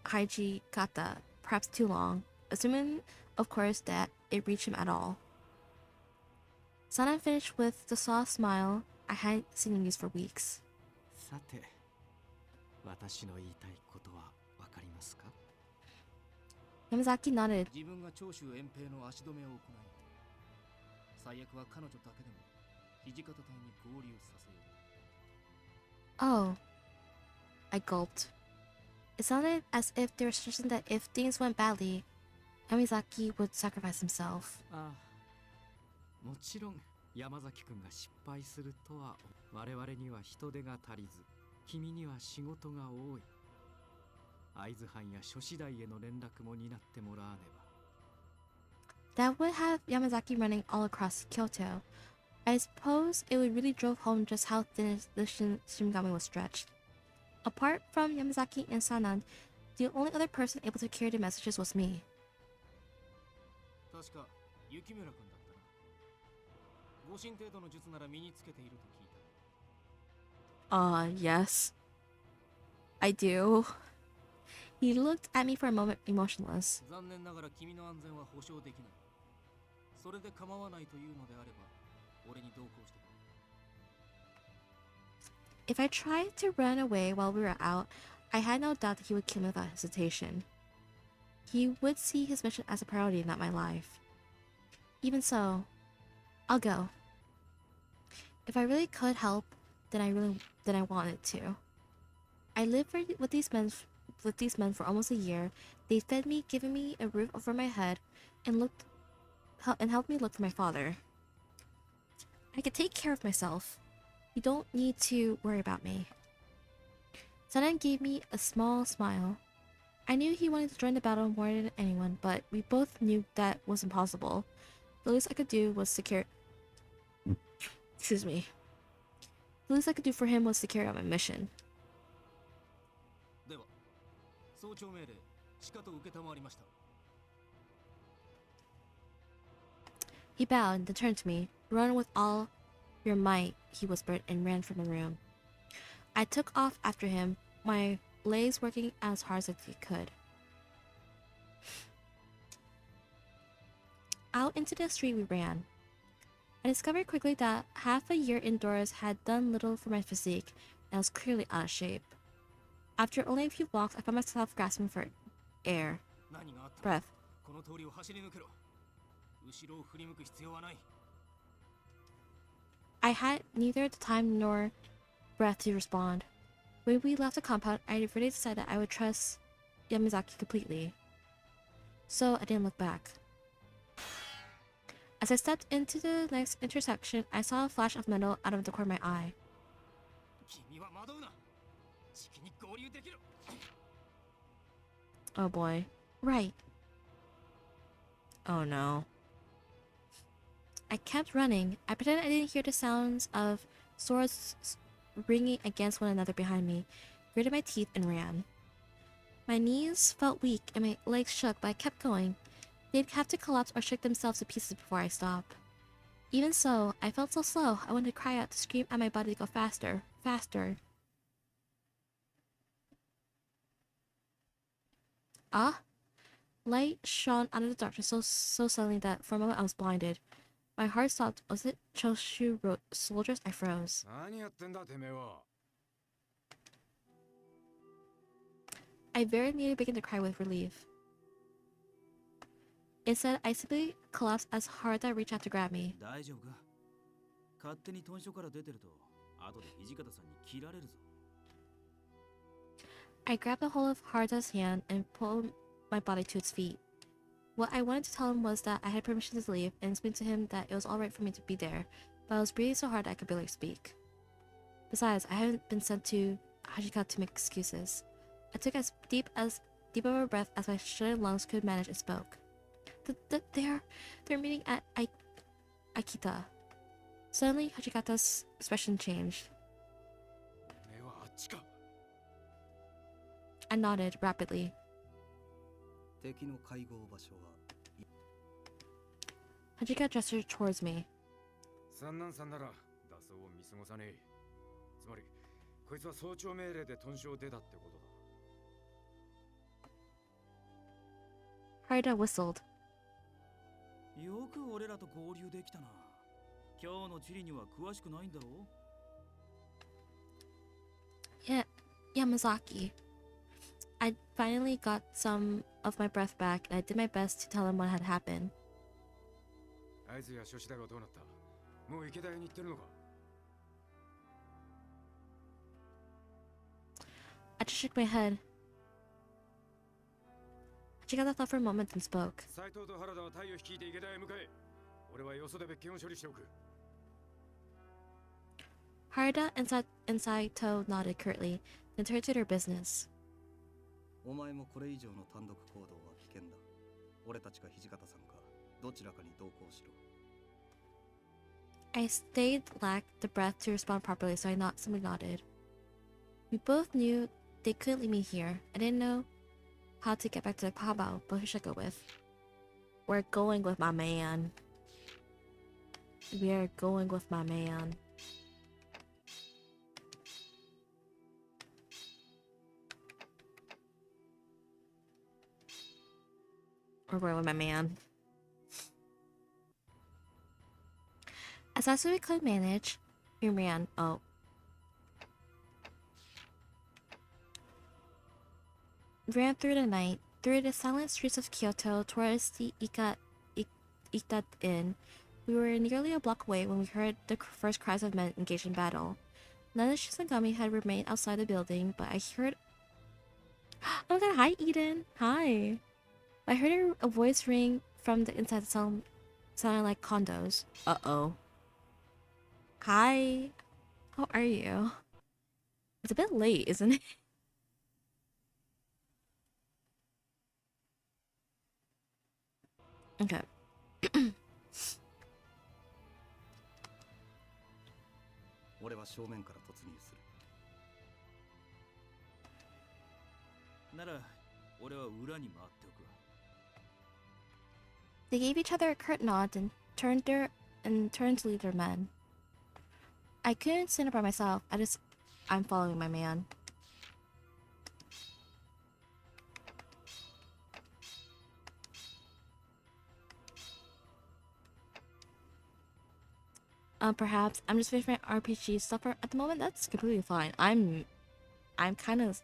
Hajikata, perhaps too long, assuming, of course, that it reached him at all. Sana finished with the soft smile I hadn't seen him use for weeks. さて、私の言いたいことはわかりますか？ Yamazaki nodded. 自分が長州遠平の足止めを行い、最悪は彼女だけでも土方隊に合流させよう。 Oh. I gulped. It sounded as if they were suggesting that if things went badly, Yamazaki would sacrifice himself. ああ、もちろん山崎君が失敗するとは。我々には人手が足りず、君には仕事が多い。会津藩や諸次第への連絡も担ってもらわねば。 That would have Yamazaki running all across Kyoto. I suppose it would really drove home just how thin the Shinigami was stretched. Apart from Yamazaki and Sanan, the only other person able to carry the messages was me. 確か雪村君だったな。護身程度の術なら身につけていると聞いた。Yes. I do. He looked at me for a moment emotionless. 残念ながら君の安全は保証できない。それで構わないというのであれば、俺に同行してくれ。If I tried to run away while we were out, I had no doubt that he would kill me without hesitation. He would see his mission as a priority, not my life. Even so, I'll go. If I really could help, then I wanted to. I lived with these men for almost a year. They fed me, given me a roof over my head, and helped me look for my father. I could take care of myself. You don't need to worry about me. Sanan gave me a small smile. I knew he wanted to join the battle more than anyone, but we both knew that was impossible. The least I could do was secure. Excuse me. The least I could do for him was to carry out my mission. では、総長命令、しかと受けたまわりました。He bowed and then turned to me. Run with all your might, he whispered, and ran from the room. I took off after him, my legs working as hard as I could. Out into the street we ran. I discovered quickly that half a year indoors had done little for my physique, and I was clearly out of shape. After only a few walks, I found myself grasping for air. Breath. この通りを走り抜けろ。後ろを振り向く必要はない。I had neither the time nor breath to respond. When we left the compound, I had really decided I would trust Yamazaki completely. So I didn't look back. As I stepped into the next intersection, I saw a flash of metal out of the corner of my eye. 君は惑うな。じきに合流できる。Oh boy. Right. Oh no. I kept running. I pretended I didn't hear the sounds of swords ringing against one another behind me, gritted my teeth, and ran. My knees felt weak and my legs shook, but I kept going. They'd have to collapse or shake themselves to pieces before I stopped. Even so, I felt so slow, I wanted to cry out, to scream at my body to go faster, faster. Ah? Light shone out of the darkness so suddenly that for a moment I was blinded. My heart stopped. Was it Choshu soldiers? I froze. I very nearly began to cry with relief. Instead, I simply collapsed as hard as I reached out to grab me. 大丈夫か。勝手に豚書から出てると、後で土方さんに切られるぞ。I grabbed a hold of Harda's hand and pulled my body to its feet. What I wanted to tell him was that I had permission to leave and explain to him that it was alright for me to be there, but I was breathing so hard I could barely speak. Besides, I hadn't been sent to Hajika to make excuses. I took as deep of a breath as my shuttered lungs could manage and spoke. They're meeting at Akita. Suddenly, Hajikata's expression changed. I nodded rapidly. Hajika gestured towards me. Harda whistled. よく俺らと合流できたな。今日の地理には詳しくないんだろう? Yeah, Yamazaki. I finally got some of my breath back, and I did my best to tell him what had happened. I just shook my head. Hajikata thought for a moment and spoke. Harada and Saito nodded curtly, then turned to their business. I lacked the breath to respond properly, so I simply nodded. We both knew they couldn't leave me here. I didn't know how to get back to the Pabao, but who should I go with? We're going with my man. We are going with my man. We're going with my man. As fast as we could manage, we ran. Oh. Ran through the night, through the silent streets of Kyoto towards the Ita Inn. We were nearly a block away when we heard the first cries of men engaged in battle. None of the Shisangami had remained outside the building, but I heard... Oh my god, hi Eden! Hi! I heard a voice ring from the inside sounding like condos. Uh-oh. Hi! How are you? It's a bit late, isn't it? Okay. 俺は正面から突入する。なら俺は裏に回っておくわ。 They gave each other a curt nod and turned to lead their men. I couldn't stand up by myself. I'm following my man. Perhaps I'm just finishing my RPG stuff at the moment. That's completely fine. I'm kind of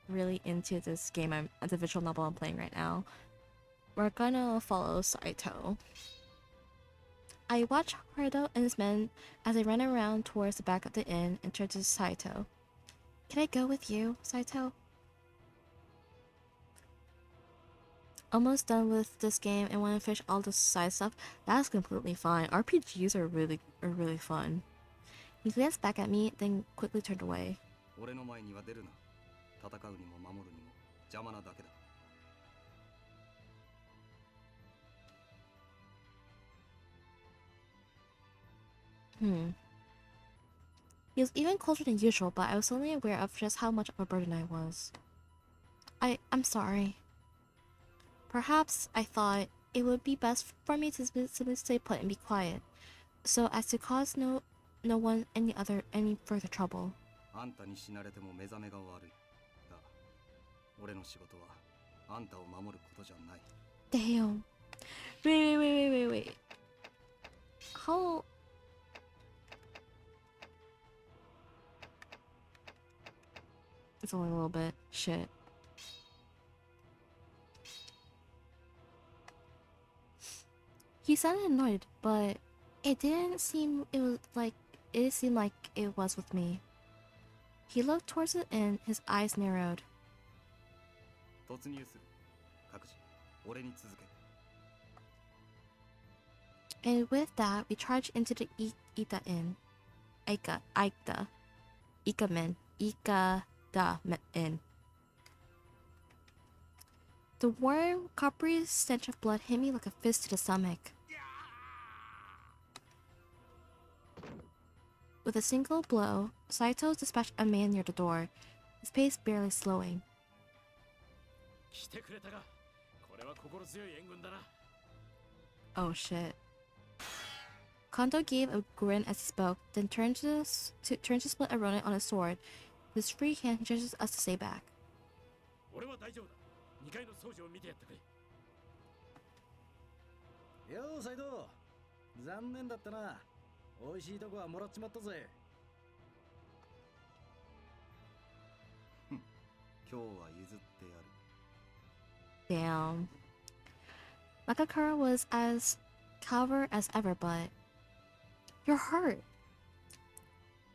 really into this game. The visual novel I'm playing right now. We're gonna follow Saito. I watch Haruto and his men as they run around towards the back of the inn and turn to Saito. Can I go with you, Saito? Almost done with this game and want to finish all the side stuff. That's completely fine. RPGs are really fun. He glanced back at me, then quickly turned away. He was even closer than usual, but I was suddenly aware of just how much of a burden I was. I'm sorry. Perhaps I thought it would be best for me to simply stay put and be quiet, so as to cause no one any further trouble. Damn. Wait. How? It's only a little bit. Shit. He sounded annoyed, but it seemed like it was with me. He looked towards the inn, his eyes narrowed. And with that, we charged into the Ita Inn. Ika Inn. The warm, coppery stench of blood hit me like a fist to the stomach. With a single blow, Saito dispatched a man near the door, his pace barely slowing. Oh shit. Kondo gave a grin as he spoke, then turned to split a ronin on his sword. With his free hand, he gestures us to stay back. Yo, Saito. 残念だったな。美味しいとこはもらっちまったぜ。今日は譲ってやる。 Damn. Makakura was as coward as ever, but you're hurt.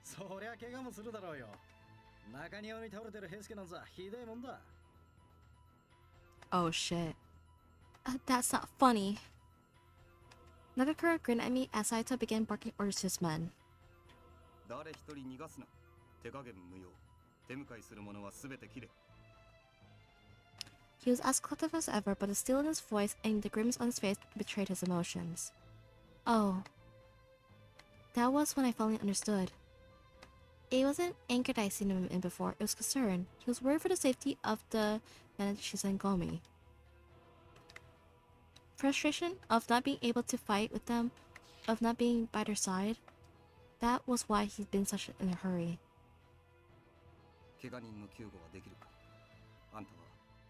そりゃ怪我もするだろうよ。中庭に倒れてる平助なんざひでえもんだ。Oh shit. That's not funny. Nagakura grinned at me as Saito began barking orders to his men. He was as collective as ever, but the steel in his voice and the grimace on his face betrayed his emotions. Oh. That was when I finally understood. It wasn't anger that I'd seen him in before, it was concern. He was worried for the safety of the men at Shizengomi. frustration of not being able to fight with them, of not being by their side. That was why he'd been such in a hurry. 怪我人の救護はできるか。あんたは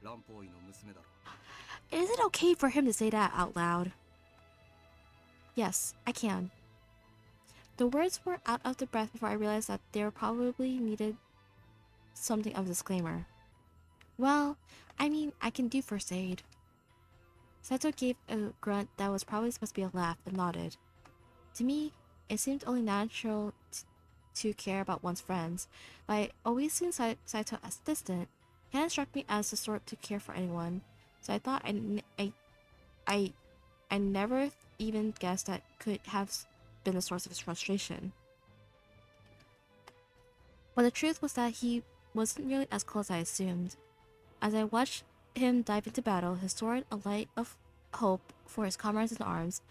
乱暴医の娘だろ。 Is it okay for him to say that out loud? Yes, I can. The words were out of the breath before I realized that they probably needed something of a disclaimer. Well, I mean, I can do first aid. Saito gave a grunt that was probably supposed to be a laugh and nodded. To me, it seemed only natural to care about one's friends, but I always seen Saito as distant. He hadn't struck me as the sort to care for anyone, so I thought I never even guessed that could have been the source of his frustration. But the truth was that he wasn't really as cool as I assumed. As I watched him dive into battle, his sword a light of hope for his comrades in arms,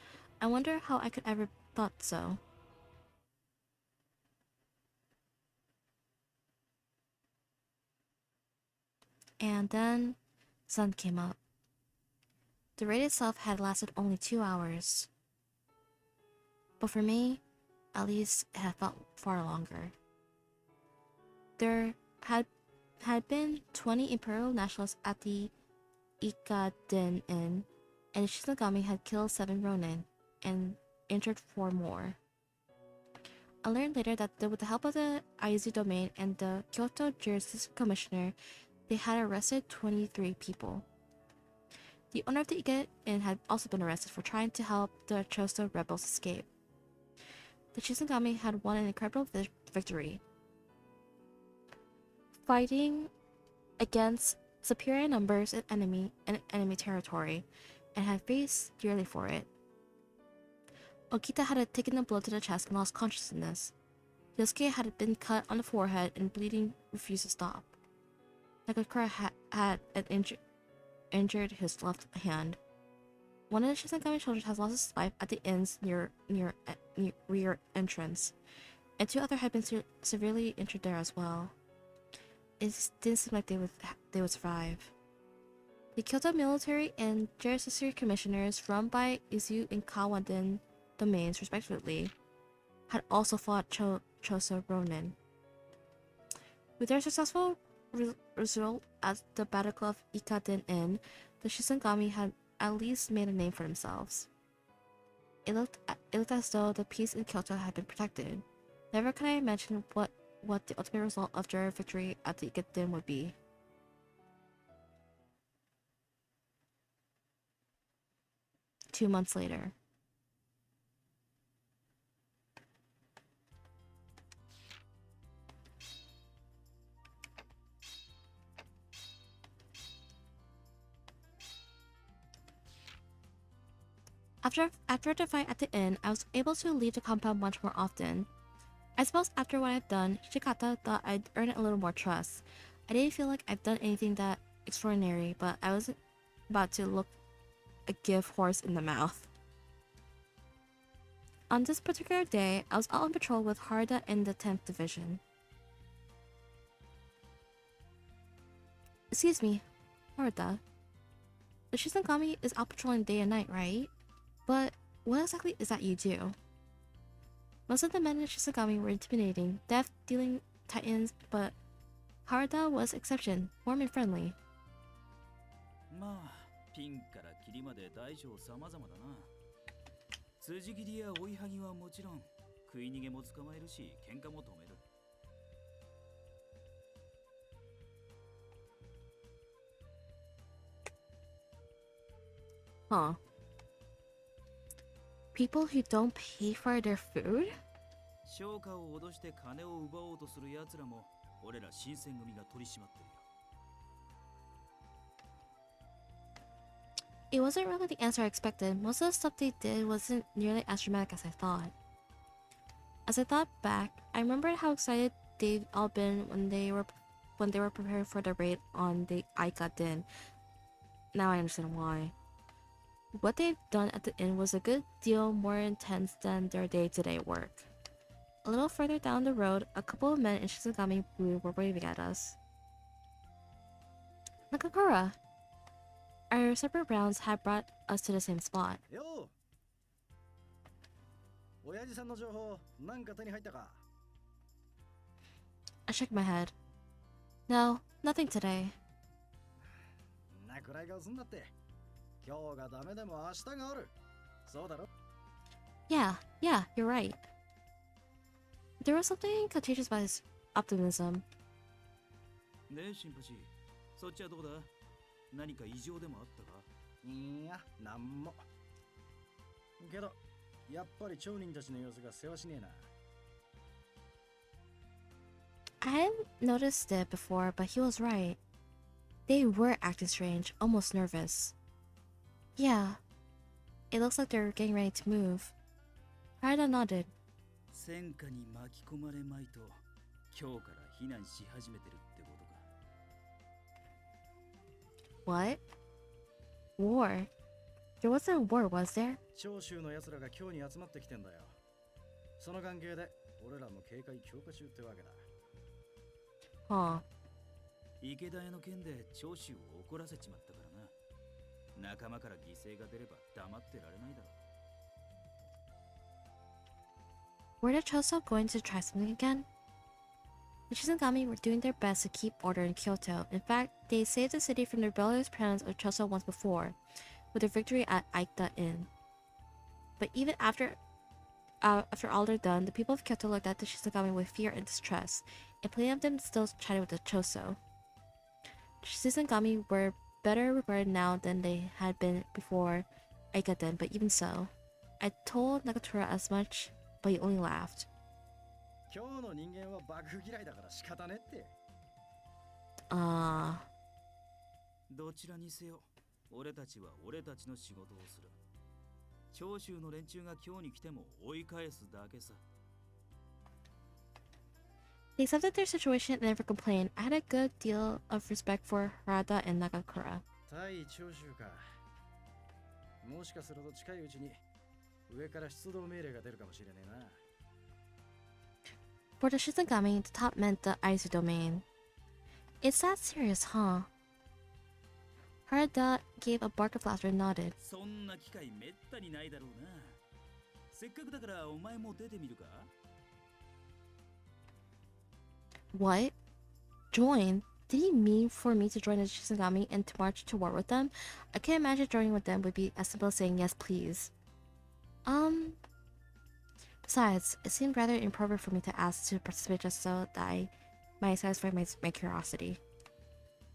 I wonder how I could ever thought so. And then, sun came up. The raid itself had lasted only 2 hours. But for me, at least it had felt far longer. There had been 20 Imperial nationalists at the Ikaden Inn, and Shinigami had killed 7 Ronin and injured 4 more. I learned later that with the help of the Aizu domain and the Kyoto Justice Commissioner, they had arrested 23 people. The owner of the Ikaden Inn had also been arrested for trying to help the Choso rebels escape. The Shinigami had won an incredible victory, fighting against superior numbers in enemy territory, and had faced dearly for it. Okita had taken a blow to the chest and lost consciousness. Yosuke had been cut on the forehead and bleeding refused to stop. Nakakura had injured his left hand. One of the Shinigami soldiers has lost his life at the inn's near rear entrance, and 2 others had been severely injured there as well. It didn't seem like they would survive. The Kyoto military and Justice commissioners, run by Izu and Kawaden domains respectively, had also fought Choso Ronin. With their successful result at the Battle of Ikaden Inn, the Shinigami had at least made a name for themselves. It looked as though the peace in Kyoto had been protected. Never could I imagine what the ultimate result of their victory at the Ikaden would be. Two months later. After the fight at the inn, I was able to leave the compound much more often. I suppose after what I've done, Shikata thought I'd earned a little more trust. I didn't feel like I've done anything that extraordinary, but I wasn't about to look a gift horse in the mouth. On this particular day, I was out on patrol with Harda in the 10th Division. Excuse me, Harda. The Shinigami is out patrolling day and night, right? But what exactly is that you do? Most of the men in Shinigami were intimidating, death-dealing titans, but Harada was exception, warm and friendly. まあ、ピンからキリまで大小様々だな。辻斬りや追いはぎはもちろん、食い逃げも捕まえるし、喧嘩も止める。Huh. People who don't pay for their food? 商家を脅して金を奪おうとする奴らも、俺ら新選組が取り締まってるよ。It wasn't really the answer I expected. Most of the stuff they did wasn't nearly as dramatic as I thought. As I thought back, I remembered how excited they'd all been when they were prepared for the raid on the Ikaden. Now I understand why. What they'd done at the inn was a good deal more intense than their day-to-day work. A little further down the road, a couple of men in Shinigami blue were waving at us. Nakakura! our separate rounds had brought us to the same spot. よう親父さんの情報なんか手に入ったか I shook my head. No, nothing today. なくらいがすんだって今日がダメでも明日があるそうだろ Yeah, you're right. There was something contagious about his optimism. ねえシンパシーそっちはどうだ何か異常でもあったかいやなんもけどやっぱり町人たちの様子が世話しねえな I hadn't noticed it before, but he was right. They were acting strange, almost nervous. Yeah, it looks like they're getting ready to move. Harada nodded. 戦火に巻き込まれまいと今日から避難し始めてるってことか What? War? There wasn't a war, was there? 長州の奴らが今日に集まってきてんだよその関係で俺らも警戒強化中ってわけだ Huh. 池田屋の件で長州を怒らせちまったからな仲間から犠牲が出れば黙ってられないだろ Were the Choso going to try something again? The Shizungami were doing their best to keep order in Kyoto. In fact, they saved the city from the rebellious plans of Choso once before, with their victory at Aikta Inn. But even after all they're done, the people of Kyoto looked at the Shizungami with fear and distrust, and plenty of them still chatted with the Choso. The Shizungami were better regarded now than they had been before Aikta, but even so, I told Nagatura as much, but he only laughed. 今日の人間は爆嫌いだから仕方ねって どちらにせよ俺たちは俺たちの仕事をする長州の連中が今日に来ても追い返すだけさ They accepted their situation and never complained. I had a good deal of respect for Harada and Nagakura. 対長州かもしかすると近いうちに上から出動命令が出るかもしれねえな For the Shizungami, the top meant the Aizu domain. It's that serious, huh? Harada gave a bark of laughter and nodded. そんな機会めったにないだろうなせっかくだからお前も出てみるか What? Join? Did he mean for me to join the Shizungami and to march to war with them? I can't imagine joining with them would be as simple as saying yes, please. Besides, it seemed rather inappropriate for me to ask to participate just so that I might satisfy my curiosity.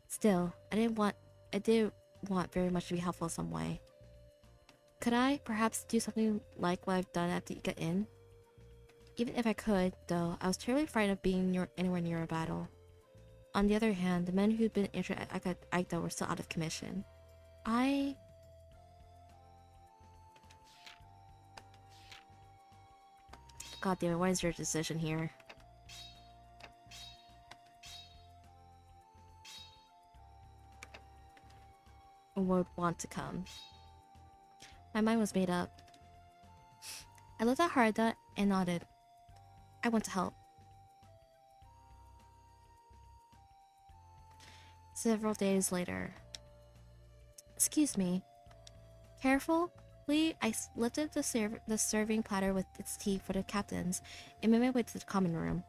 Still, I did want very much to be helpful in some way. Could I perhaps do something like what I've done at the Ika Inn? Even if I could, though, I was terribly frightened of being anywhere near a battle. On the other hand, the men who'd been injured at Aikta were still out of commission. God damn it, what is your decision here? Would want to come. My mind was made up. I looked at Harada and nodded. I want to help. Several days later. Excuse me. Carefully, I lifted the serving platter with its tea for the captains and made my way to the common room.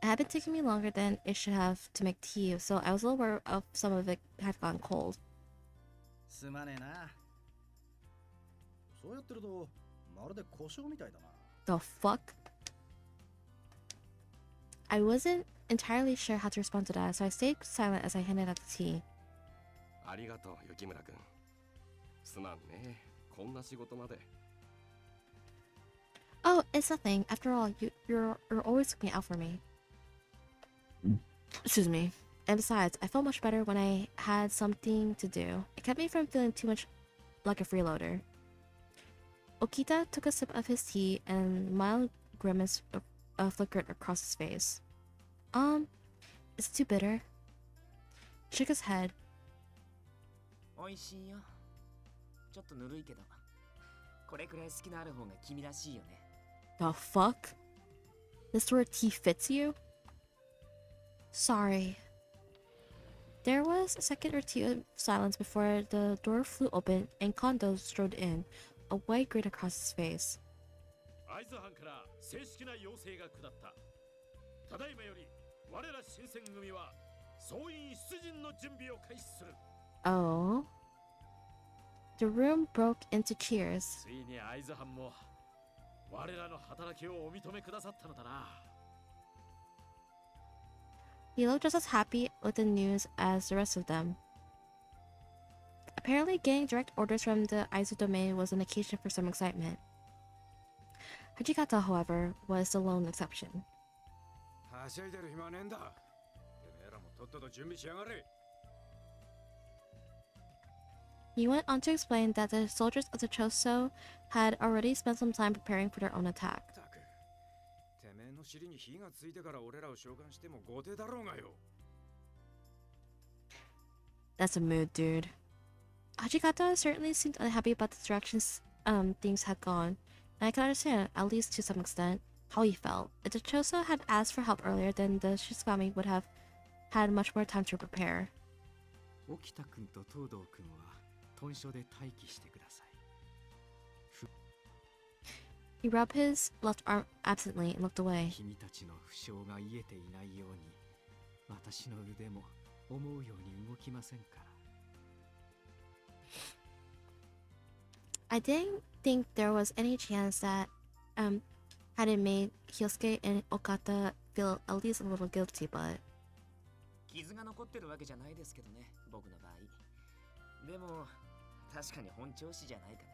It had been taking me longer than it should have to make tea, so I was a little worried of some of it had gone cold. すまねえなそうやってるとまるで故障みたいだな The fuck? I wasn't entirely sure how to respond to that, so I stayed silent as I handed out the tea. ありがとう雪村君すまんねこんな仕事まで Oh, it's nothing. After all, you're always looking out for me. Excuse me. And besides, I felt much better when I had something to do. It kept me from feeling too much like a freeloader. Okita took a sip of his tea and a mild grimace flickered across his face. Is it too bitter? He shook his head. おいしいよちょっとぬるいけどこれくらい好きのある方が君らしいよね The fuck? This sort of tea fits you? Sorry. There was a second or two of silence before the door flew open and Kondo strode in, a wide grin across his face. 会津藩から正式な要請が下った。ただいまより我ら新選組は総員出陣の準備を開始する。Oh. The room broke into cheers. ついに会津藩も我らの働きをお認めくださったのだな。He looked just as happy with the news as the rest of them. Apparently, getting direct orders from the Aizu domain was an occasion for some excitement. Hajikata, however, was the lone exception. He went on to explain that the soldiers of the Choso had already spent some time preparing for their own attack. That's a mood, dude. Hajikata certainly seemed unhappy about the directions things had gone, and I can understand, at least to some extent, how he felt. If the Choso had asked for help earlier, then the Shizukami would have had much more time to prepare. He rubbed his left arm absently and looked away. I didn't think there was any chance that had it made Hyosuke and Okata feel at least a little guilty, but 傷が残ってるわけじゃないですけどね、僕の場合。でも確かに本調子じゃないかな。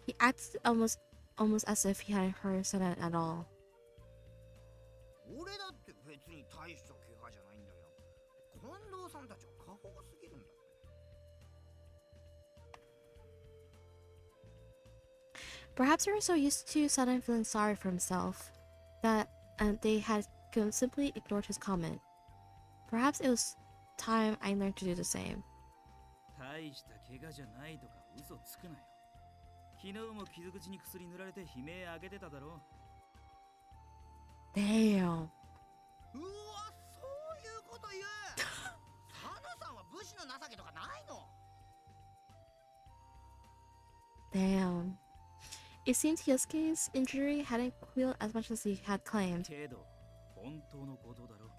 he acted almost as if he hadn't heard Sana at all. 俺だって別に大した怪我じゃないんだよ。近藤さんたちは過保護すぎるんだって。Perhaps they were so used to Sana feeling sorry for himself that they had simply ignored his comment. Perhaps it was time I learned to do the same. 大した怪我じゃないとか嘘つくなよ。昨日も傷口に薬塗られて悲鳴上げてただろ。Damn. うわ、そういうこと言う。サナさんは武士の情けとかないの。Damn. It seemed Hyosuke's injury hadn't healed as much as he had claimed. けど本当のことだろ。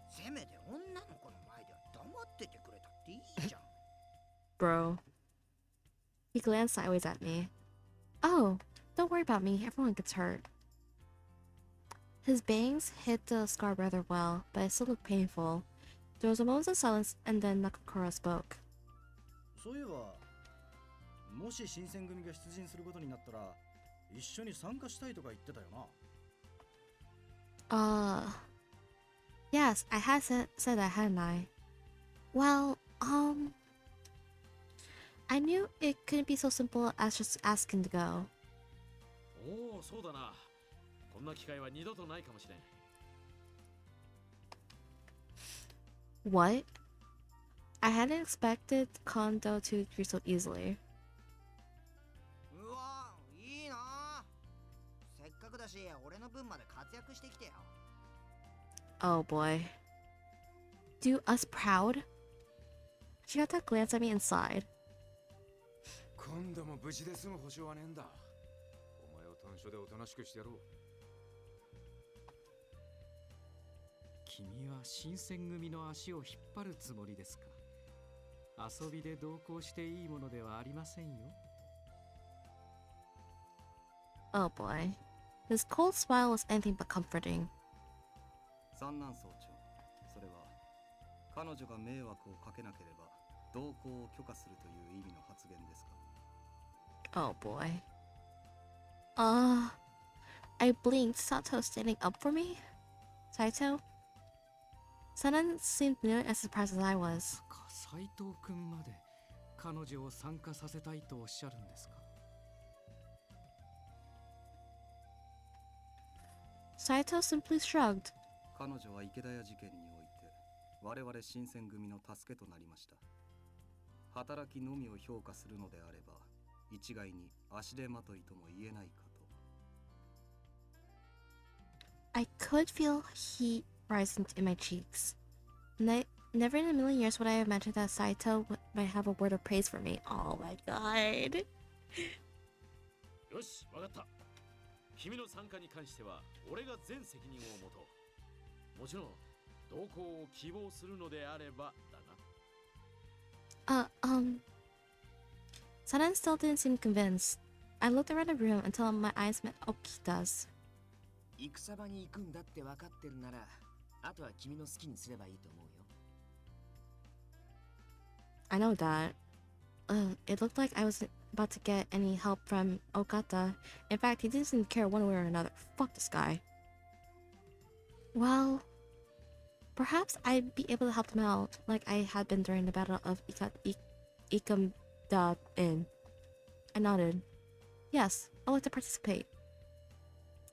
せめて女の子の前では黙っててくれたっていいじゃん。Bro. He glanced sideways at me. Oh, don't worry about me. Everyone gets hurt. His bangs hit the scar rather well, but it still looked painful. There was a moment of silence, and then Nakakura spoke. そういえば、もし新選組が出陣することになったら、一緒に参加したいとか言ってたよな。Yes, I had said that, hadn't I? Well, I knew it couldn't be so simple as just asking to go. おお、そうだな。こんな機会は二度とないかもしれん。What? I hadn't expected Kondo to agree so easily. うわ、いいな。せっかくだし、俺の分まで活躍してきてよ。Oh boy. Do us proud? Shigata glanced at me and sighed. 今度も無事で済む保証はねえんだ。お前を短所でおとなしくしてやろう。君は新選組の足を引っ張るつもりですか。遊びで同行していいものではありませんよ。Oh boy. His cold smile was anything but comforting. 三男総長、それは彼女が迷惑をかけなければ同行を許可するという意味の発言ですか。 Oh boy. I blinked. Sato standing up for me? Saito? Sanan seemed nearly as surprised as I was. 斉藤君まで彼女を参加させたいとおっしゃるんですか。Saito simply shrugged. 彼女は池田屋事件において我々新選組の助けとなりました。働きのみを評価するのであれば一概に足手まといとも言えないかと。I could feel heat rising in my cheeks. Never in a million years would I have imagined that Saito might have a word of praise for me. Oh my god. よし、わかった。君の参加に関しては俺が全責任を持とう。もちろん同行を希望するのであればだな。Sanan still didn't seem convinced. I looked around the room until my eyes met Okita's. 戦場に行くんだって分かってるなら、あとは君の好きにすればいいと思うよ。I know that. It looked like I wasn't about to get any help from Okata. In fact, he didn't seem to care one way or another. Fuck this guy. Well, perhaps I'd be able to help him out, like I had been during the Battle of Ikamda Inn. I nodded. Yes, I'd like to participate.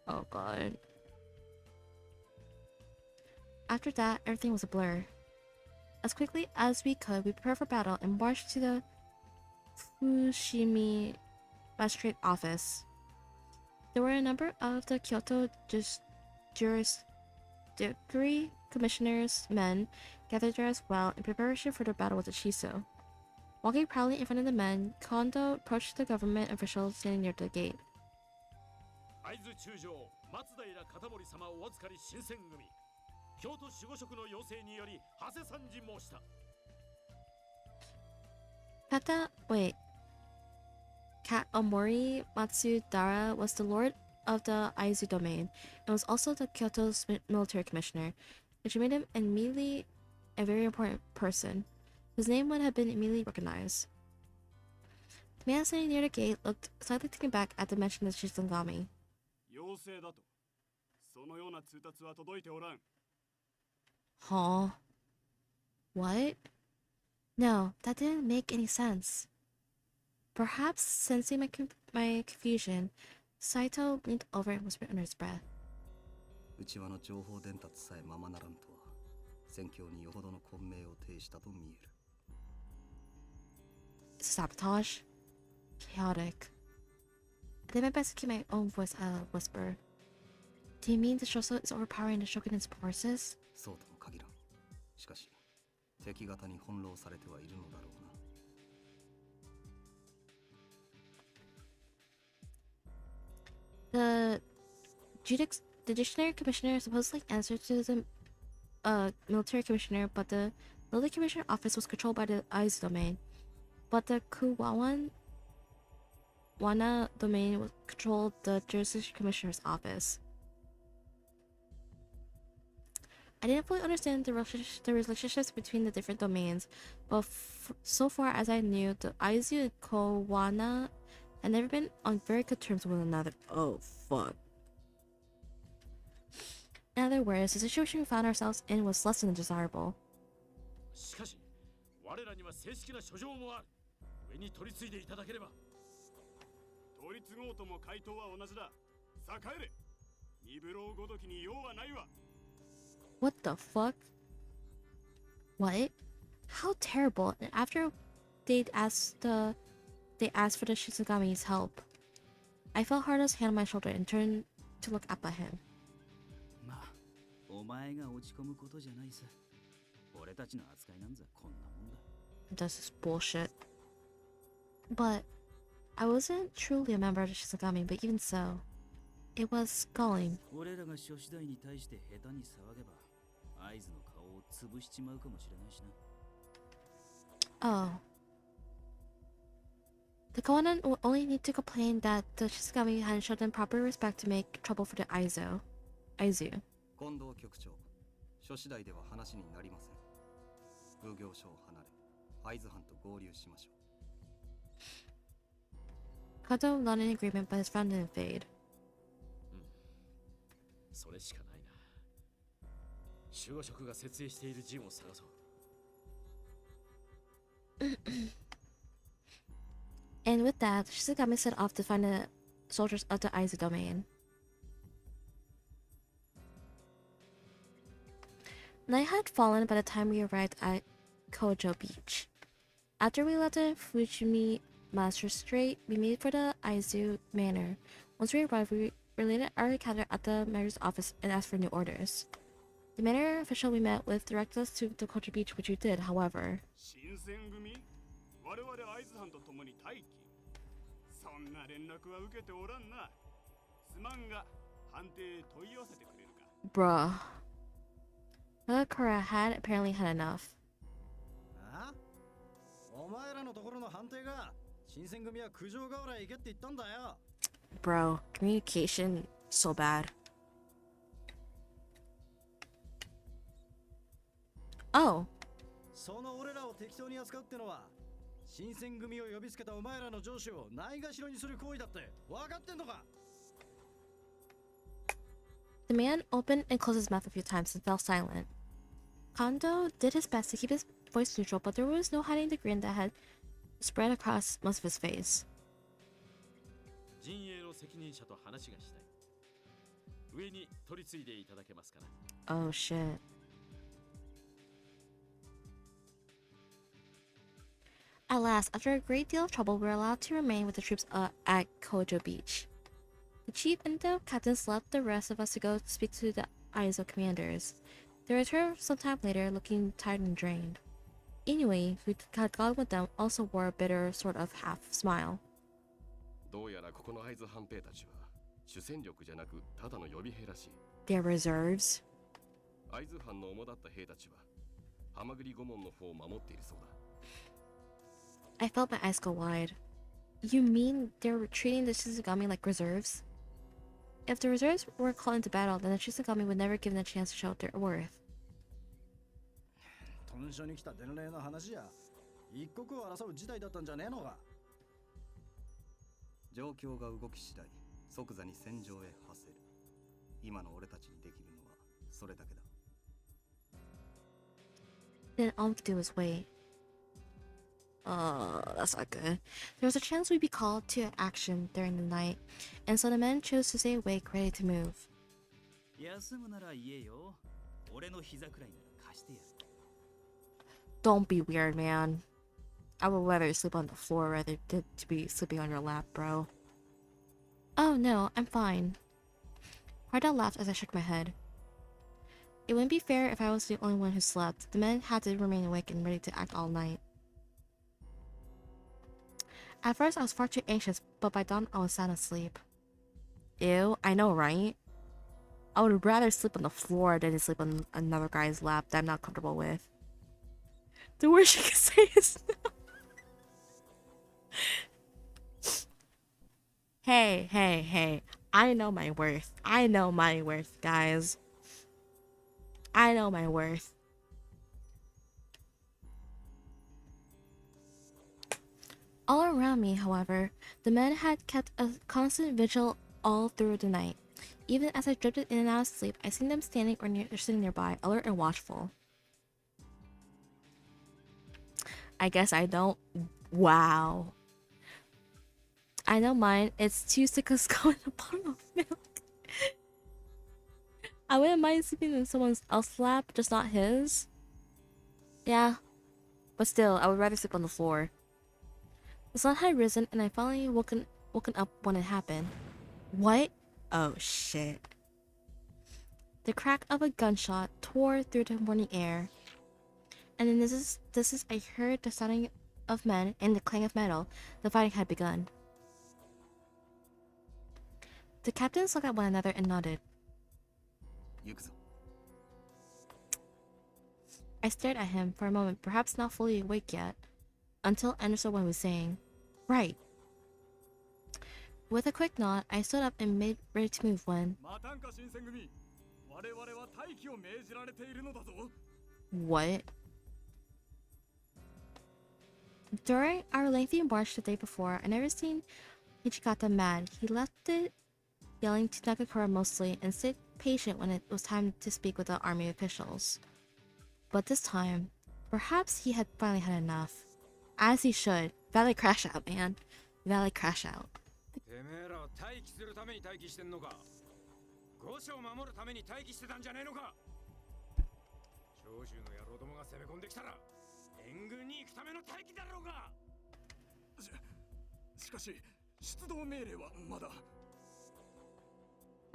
Oh god. After that, everything was a blur. As quickly as we could, we prepared for battle and marched to the Fushimi Magistrate Office. There were a number of the Kyoto Jurisdictory Commissioner's men gathered there as well in preparation for the battle with the Shiso. Walking proudly in front of the men, Kondo approached the government official standing near the gate. 会津中将松平片森様お預かり新選組京都守護職の要請により長谷参事申した。Kaomori Matsudara was the lord of the Aizu domain and was also the Kyoto's military commissioner, which made him immediately a very important person. His name would have been immediately recognized. The man standing near the gate looked slightly taken back at the mention of Shizangami. 要請だと。そのような通達は届いておらん。Huh? What? No, that didn't make any sense. Perhaps sensing my confusion, Saito leaned over and whispered under his breath. 内輪の情報伝達さえままならんとは、戦況によほどの混迷を呈したと見える。Sabotage? Chaotic. I did my best to keep my own voice a whisper. Do you mean the Shoso is overpowering the Shogun's forces? そうとも限らん。しかし、敵方に翻弄されてはいるのだろうな。The dictionary commissioner supposedly answered to the military commissioner, but the military commissioner office was controlled by the Aizu domain. But the Wana domain controlled the jurisdiction commissioner's office. I didn't fully understand the relationships between the different domains, but so far as I knew, the Aizu and Kowana had never been on very good terms with one another. Oh, fuck. In other words, the situation we found ourselves in was less than desirable. しかし、我らには正式な書状もある。上に取り次いでいただければ。取り継ごうとも回答は同じだ。さあ帰れ。二部郎ごときに用はないわ。What the fuck? What? How terrible! And after they asked for the Shizugami's help, I felt Haruto's hand on my shoulder and turned to look up at him. まあ、お前が落ち込むことじゃないさ。俺たちの扱いなんざこんなもんだ。This is bullshit. But I wasn't truly a member of the Shizugami, but even so, it was galling. 俺らが諸次第に対して下手に騒げば、合図の顔を潰しちまうかもしれないしな。Oh. The Konan will only need to complain that the Shizugami hadn't shown them proper respect to make trouble for the Aizu. 近藤局長、諸次第では話になりません。奉行所を離れ、会津藩と合流しましょう。Kondo not in agreement, but his friend didn't fade. それしかないな。守護職が設営している陣を探そう。And with that, Shizugami set off to find the soldiers of the Aizu domain. Night had fallen by the time we arrived at Kojo Beach. After we left the Fushimi Magistrate, we made for the Aizu Manor, Once we arrived, we related our encounter at the mayor's office and asked for new orders. The manor official we met with directed us to the Culture Beach, which we did, however. 新選組我々会津藩と共に待機そんな連絡は受けておらんなすまんが判定へ問い合わせてくれるか Bruh. Kura had apparently had enough. あお前らのところの判定が新選組は九条河原へ行けって言ったんだよ Bro, communication so bad. Oh. その俺らを適当に扱うってのは新選組を呼びつけたお前らの上司をないがしろにする行為だって分かってんのか The man opened and closed his mouth a few times and fell silent. Kondo did his best to keep his voice neutral, but there was no hiding the grin that had spread across most of his face. 陣営の責任者と話がしたい。上に取り継いでいただけますかな。 Oh shit. At last, after a great deal of trouble, we were allowed to remain with the troops at Kojo Beach. The chief and the captains left the rest of us to go speak to the Aizo commanders. They returned sometime later, looking tired and drained. Anyway, who had gone with them also wore a bitter sort of half smile. どうやらここの会津藩兵たちは主戦力じゃなくただの予備兵らしい。Their reserves. 会津藩の主だった兵たちはハマグリ御門の方を守っているそうだ。I felt my eyes go wide. You mean they're treating the Shizugami like reserves? If the reserves were called into battle, then the Shizugami would never give them a chance to show their worth. 屯所に来た伝令の話や一刻を争う事態だったんじゃねえのか状況が動き次第即座に戦場へ馳せる今の俺たちにできるのはそれだけだ Then all we could do was wait. That's not good. There was a chance we'd be called to action during the night, and so the men chose to stay awake, ready to move. 休むなら言えよ。俺の膝くらいなら貸してやる。Don't be weird, man. I would rather sleep on the floor rather than to be sleeping on your lap, bro. Oh no, I'm fine. Harda laughed as I shook my head. It wouldn't be fair if I was the only one who slept. The men had to remain awake and ready to act all night. At first, I was far too anxious, but by dawn, I was sound asleep. Ew, I know, right? I would rather sleep on the floor than to sleep on another guy's lap that I'm not comfortable with. The worst you can say is no. Hey. I know my worth. I know my worth, guys. I know my worth. All around me, however, the men had kept a constant vigil all through the night. Even as I drifted in and out of sleep, I seen them standing or sitting nearby, alert and watchful. I guess I don't. Wow. I know mine. It's 2 sickos going a bottle of milk. I wouldn't mind sleeping in someone else's lap, just not his. Yeah. But still, I would rather sleep on the floor. The sun had risen and I finally woken up when it happened. What? Oh shit. The crack of a gunshot tore through the morning air. And then this is I heard the sounding of men and the clang of metal. The fighting had begun. The captains looked at one another and nodded. I stared at him for a moment, perhaps not fully awake yet, until I understood what he was saying. Right. With a quick nod, I stood up and made ready to move when... What? During our lengthy march the day before, I never seen Ichikata mad. He left it yelling to Nagakura mostly and stayed patient when it was time to speak with the army officials. But this time, perhaps he had finally had enough. As he should. Valley crash out, man. Valley crash out.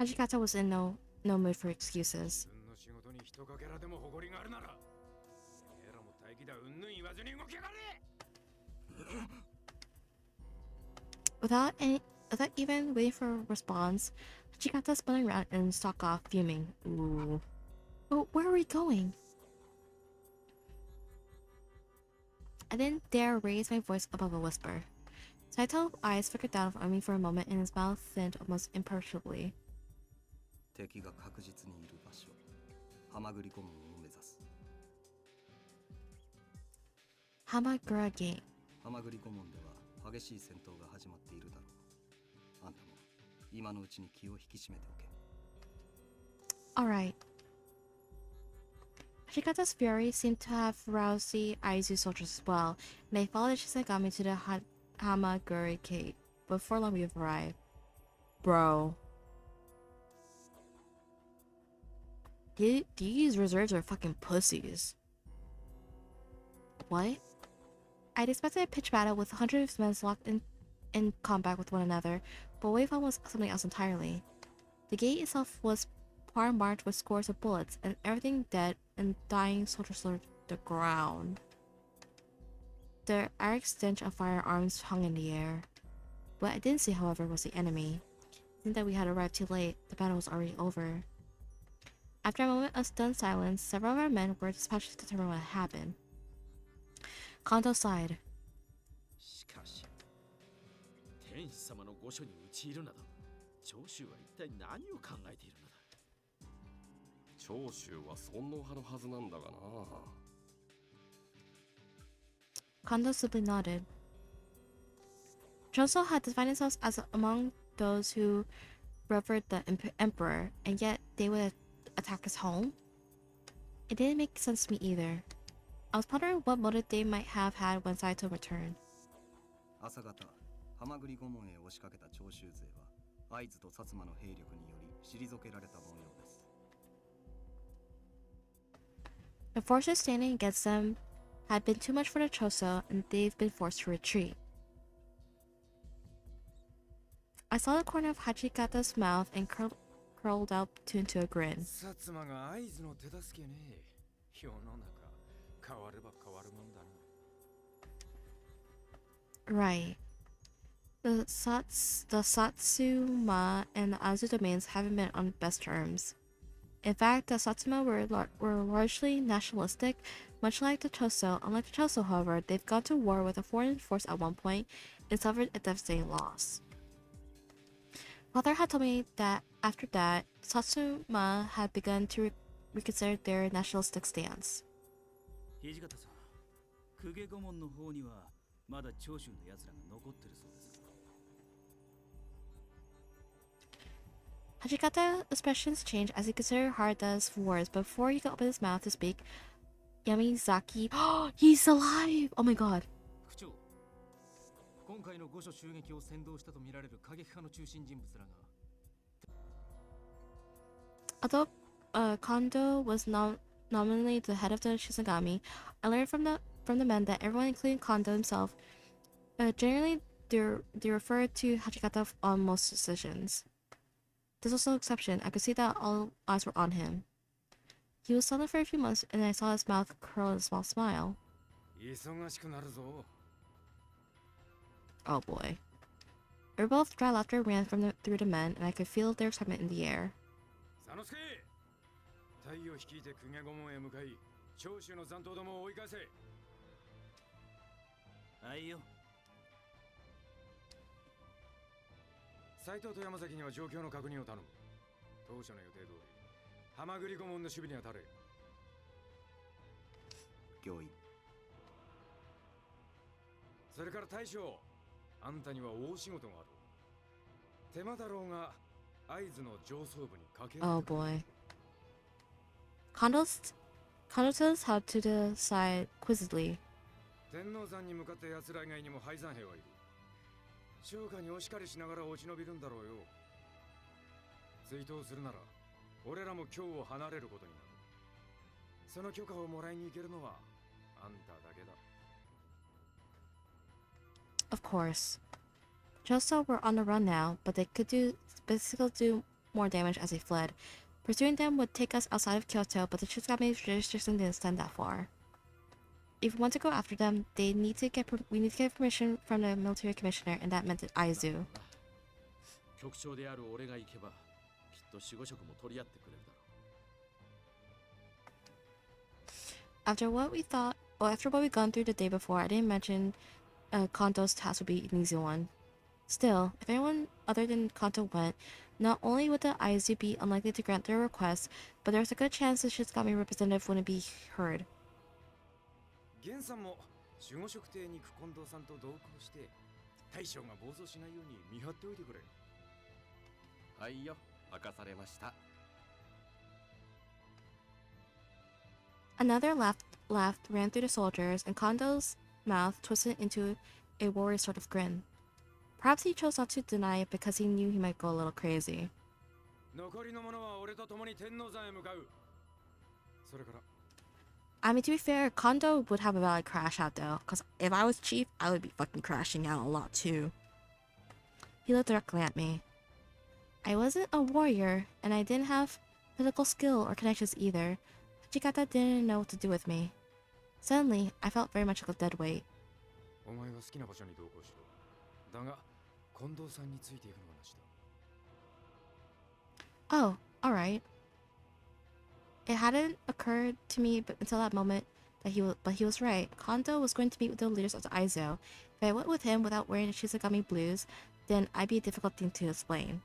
Hajikata was in no mood for excuses. Without even waiting for a response, Hajikata spun around and stalked off, fuming. Ooh. Oh, where are we going? I didn't dare raise my voice above a whisper. Saito's eyes flickered down on me for a moment and his mouth thinned almost imperceptibly. 敵が確実にいる場所、ハマグリ顧問を目指す。Hamagura Gate. ハマグリ顧問では激しい戦闘が始まっているだろう。あんたも今のうちに気を引き締めておけ。Alright. Hajikata's fury seemed to have roused the Aizu soldiers as well, and they followed Shisagami to the Hamaguri Gate. Before long we've arrived. Bro. These reserves are fucking pussies. What? I'd expected a pitch battle with hundreds of men locked in combat with one another, but what we found was something else entirely. The gate itself was par marked with scores of bullets, and everything dead and dying soldiers littered the ground. The arid stench of firearms hung in the air. What I didn't see, however, was the enemy. I think that we had arrived too late. The battle was already over. After a moment of stunned silence, several of our men were dispatched to determine what had happened. Kondo sighed. しかし、天使様の御所に討ち入るなど、長州は一体何を考えているのだ。長州は尊皇派のはずなんだがな。Kondo simply nodded. Choso had defined themselves as among those who revered the emperor, and yet they would attack his home? It didn't make sense to me either. I was pondering what motive they might have had when Saito returned. 朝方、ハマグリ御門へ押しかけた長州勢は、会津と薩摩の兵力により退けられた模様です。The forces standing against them had been too much for the Choso, and they've been forced to retreat. I saw the corner of Hachikata's mouth and curled up into a grin. Right. The Satsuma and the Azu domains haven't been on best terms. In fact, the Satsuma were largely nationalistic, much like the Choso. Unlike the Choso, however, they've gone to war with a foreign force at one point and suffered a devastating loss. Father had told me that after that, Satsuma had begun to reconsider their nationalistic stance. 土方さん、公家御門の方にはまだ長州の奴らが残ってるそうです。Hachikata's expressions changed as he considered Harada's words. Before he could open his mouth to speak, Yamizaki. Oh, he's alive! Oh my god. 区長、今回の御所襲撃を先導したとみられる過激派の中心人物らが。Although Kondo was nominally the head of the Shisagami, I learned from the men that everyone, including Kondo himself, generally they refer to Hachikata on most decisions. This was no exception. I could see that all eyes were on him. He was silent for a few months, and I saw his mouth curl in a small smile. Oh boy. A ripple of dry laughter ran through the men, and I could feel their excitement in the air. Saito to Yamazaki には状況の確認を頼む。当初の予定通り、ハマグリ顧問の守備に当たれ。御意。それから大将、あんたには大仕事がある。手間だろうが、会津の上層部にかける。Oh boy. Kondo tells how to decide quizzically. 天王山に向かって奴ら以外にも敗山兵はいる。商家にお叱りしながら落ち延びるんだろうよ。追悼するなら、俺らも今日を離れることになる。その許可をもらいに行けるのは、あんただけだ。Of course. Choso were on the run now, but they could more damage as they fled. Pursuing them would take us outside of Kyoto, but the Shizugami jurisdiction didn't extend that far. If we want to go after them, we need to get permission from the military commissioner, and that meant Aizu. 局長である俺が行けばきっと守護職も取り合ってくれるだろう。 After what we'd gone through the day before, I didn't imagine Kanto's task would be an easy one. Still, if anyone other than Kanto went, not only would the Aizu be unlikely to grant their request, but there was a good chance the Shizugami representative wouldn't be heard. 源さんも守護職邸に行く近藤さんと同行して大将が暴走しないように見張っておいてくれ。はいよ、任されました。 Another laugh ran through the soldiers, and Kondo's mouth twisted into a worried sort of grin. Perhaps he chose not to deny it because he knew he might go a little crazy. 残りの者は俺と共に天王山へ向かう。それから。 I mean, to be fair, Kondo would have a valid crash out though, because if I was chief, I would be fucking crashing out a lot too. He looked directly at me. I wasn't a warrior, and I didn't have political skill or connections either. Chikata didn't know what to do with me. Suddenly, I felt very much like a dead weight. お前が好きな場所に同行しろ。だが、近藤さんについていくのはなしだ。 Oh, alright. It hadn't occurred to me until that moment that he was right. Kondo was going to meet with the leaders of the Aizo. If I went with him without wearing the Shizugami blues, then I'd be a difficult thing to explain.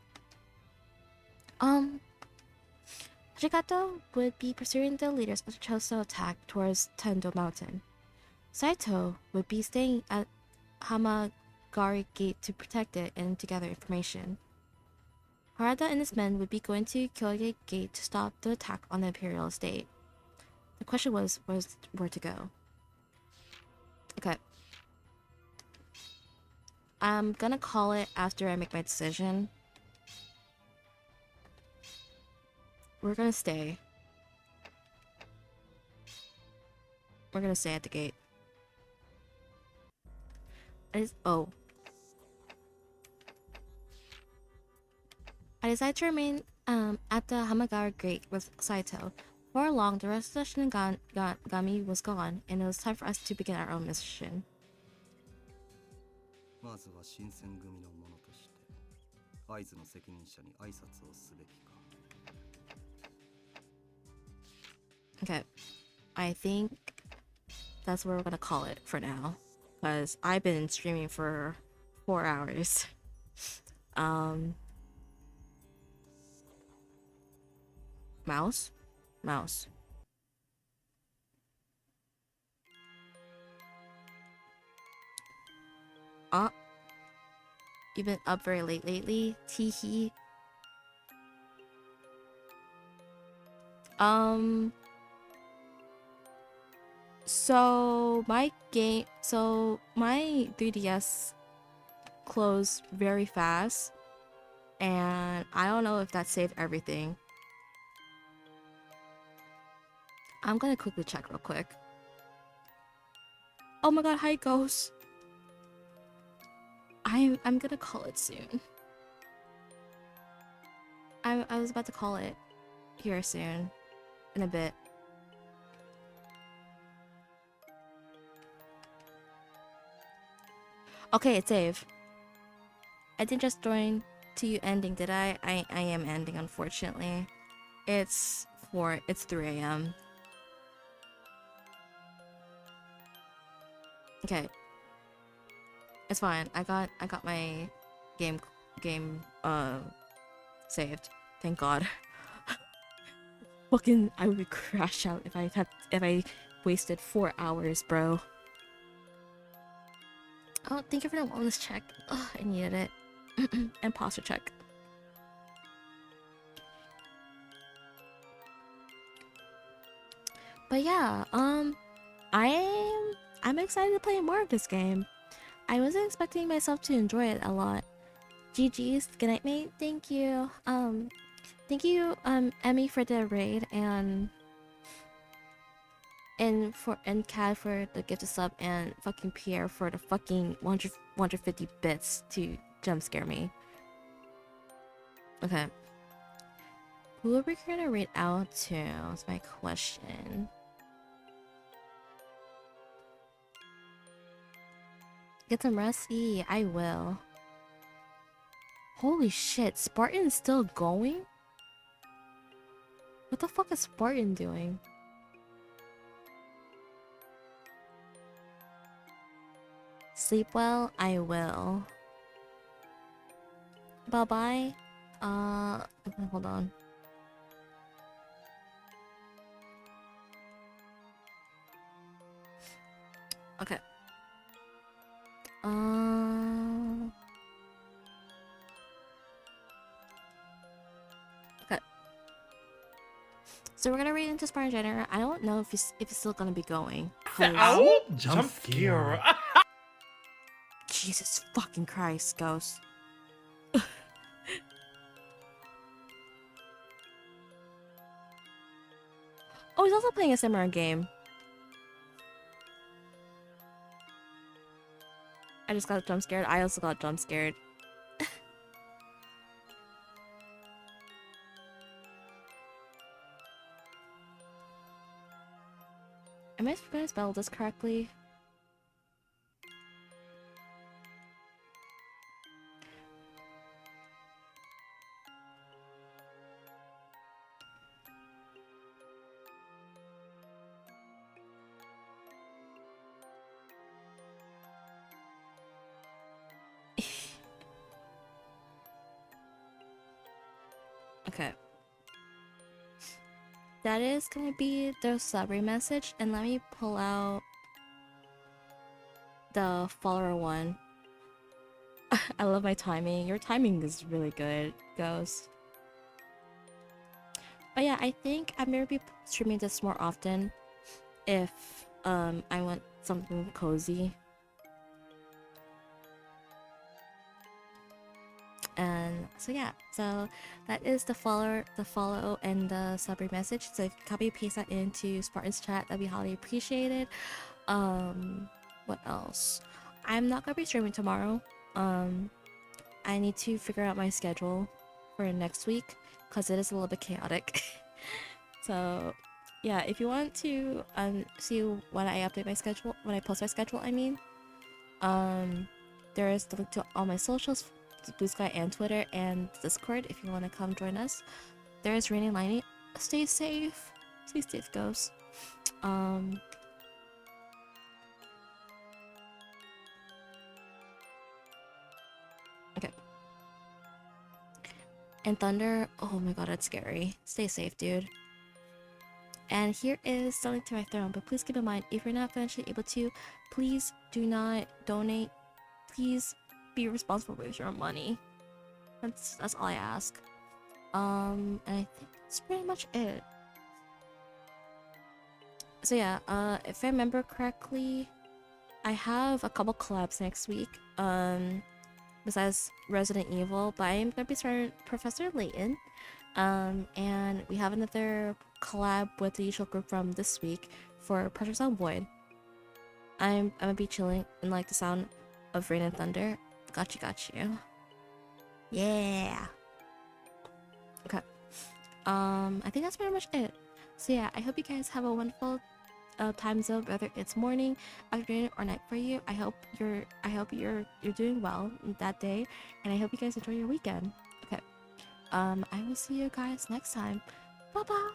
Hashikato would be pursuing the leaders of the Choso attack towards Tendo Mountain. Saito would be staying at Hamagari Gate to protect it and to gather information. Harada and his men would be going to Kyoge Gate to stop the attack on the Imperial Estate. The question was where to go. Okay. I'm gonna call it after I make my decision. We're gonna stay. We're gonna stay at the gate. I decided to remain at the Hamagara Gate with Saito. Before long, the rest of the Shinigami was gone, and it was time for us to begin our own mission. まずは新選組の者として会津の責任者に挨拶をすべきか。 Okay, I think that's what we're gonna call it for now, because I've been streaming for 4 hours. Mouse? Mouse. You've been up very late lately? Teehee. So my 3DS closed very fast, and I don't know if that saved everything. I'm gonna quickly check real quick. Oh my god, hi Ghost. I'm gonna call it soon. I was about to call it here soon, in a bit. Okay, it's saved. I didn't just join to you ending, did I? I am ending, unfortunately. It's 3 a.m. Okay. It's fine. I got my game saved. Thank God. Fucking I would crash out if I wasted 4 hours, bro. Oh, thank you for the wellness check. Oh, I needed it. And posture check. But yeah, I'm excited to play more of this game. I wasn't expecting myself to enjoy it a lot. GG's, good night mate, thank you. Thank you, Emmy for the raid and Cad for the gift of sub, and fucking Pierre for the fucking 150 bits to jump scare me. Okay. Who are we gonna read out to? Is my question. Get some rest? I will. Holy shit, Spartan's still going? What the fuck is Spartan doing? Sleep well? I will. Bye-bye. Hold on. Okay. Okay. So we're gonna read into Spartan Generator. I don't know if it's still gonna be going. Ow! Jump scare. Jesus fucking Christ, Ghost. Oh, he's also playing a similar game. I just got jump scared. I also got jump scared. Am I gonna spell this correctly? Okay. That is gonna be the summary message, and let me pull out the follower one. I love my timing. Your timing is really good, Ghost. But yeah, I think I'm gonna be streaming this more often if I want something cozy. And so yeah, so that is the follow and the summary message. So if you copy paste that into Spartan's chat, that'd be highly appreciated. What else? I'm not gonna be streaming tomorrow. I need to figure out my schedule for next week because it is a little bit chaotic. So yeah, if you want to see when I update my schedule, when I post my schedule, I mean, there is the link to all my socials, Blue Sky and Twitter and Discord if you want to come join us. There is Raining Lightning. Stay safe. Stay safe, Ghosts. Okay. And Thunder, oh my god, that's scary. Stay safe, dude. And here is the link to my throne, but please keep in mind, if you're not financially able to, please do not donate. Please be responsible with your own money. That's all I ask. And I think that's pretty much it. So yeah, if I remember correctly, I have a couple collabs next week. Besides Resident Evil, but I'm gonna be starting Professor Layton. And we have another collab with the usual group from this week for Pressure Sound Void. I'm gonna be chilling and like the sound of rain and thunder. Got you. Yeah. Okay. I think that's pretty much it. So yeah, I hope you guys have a wonderful time zone, whether it's morning, afternoon, or night for you. I hope you're doing well that day, and I hope you guys enjoy your weekend. Okay. I will see you guys next time. Bye bye.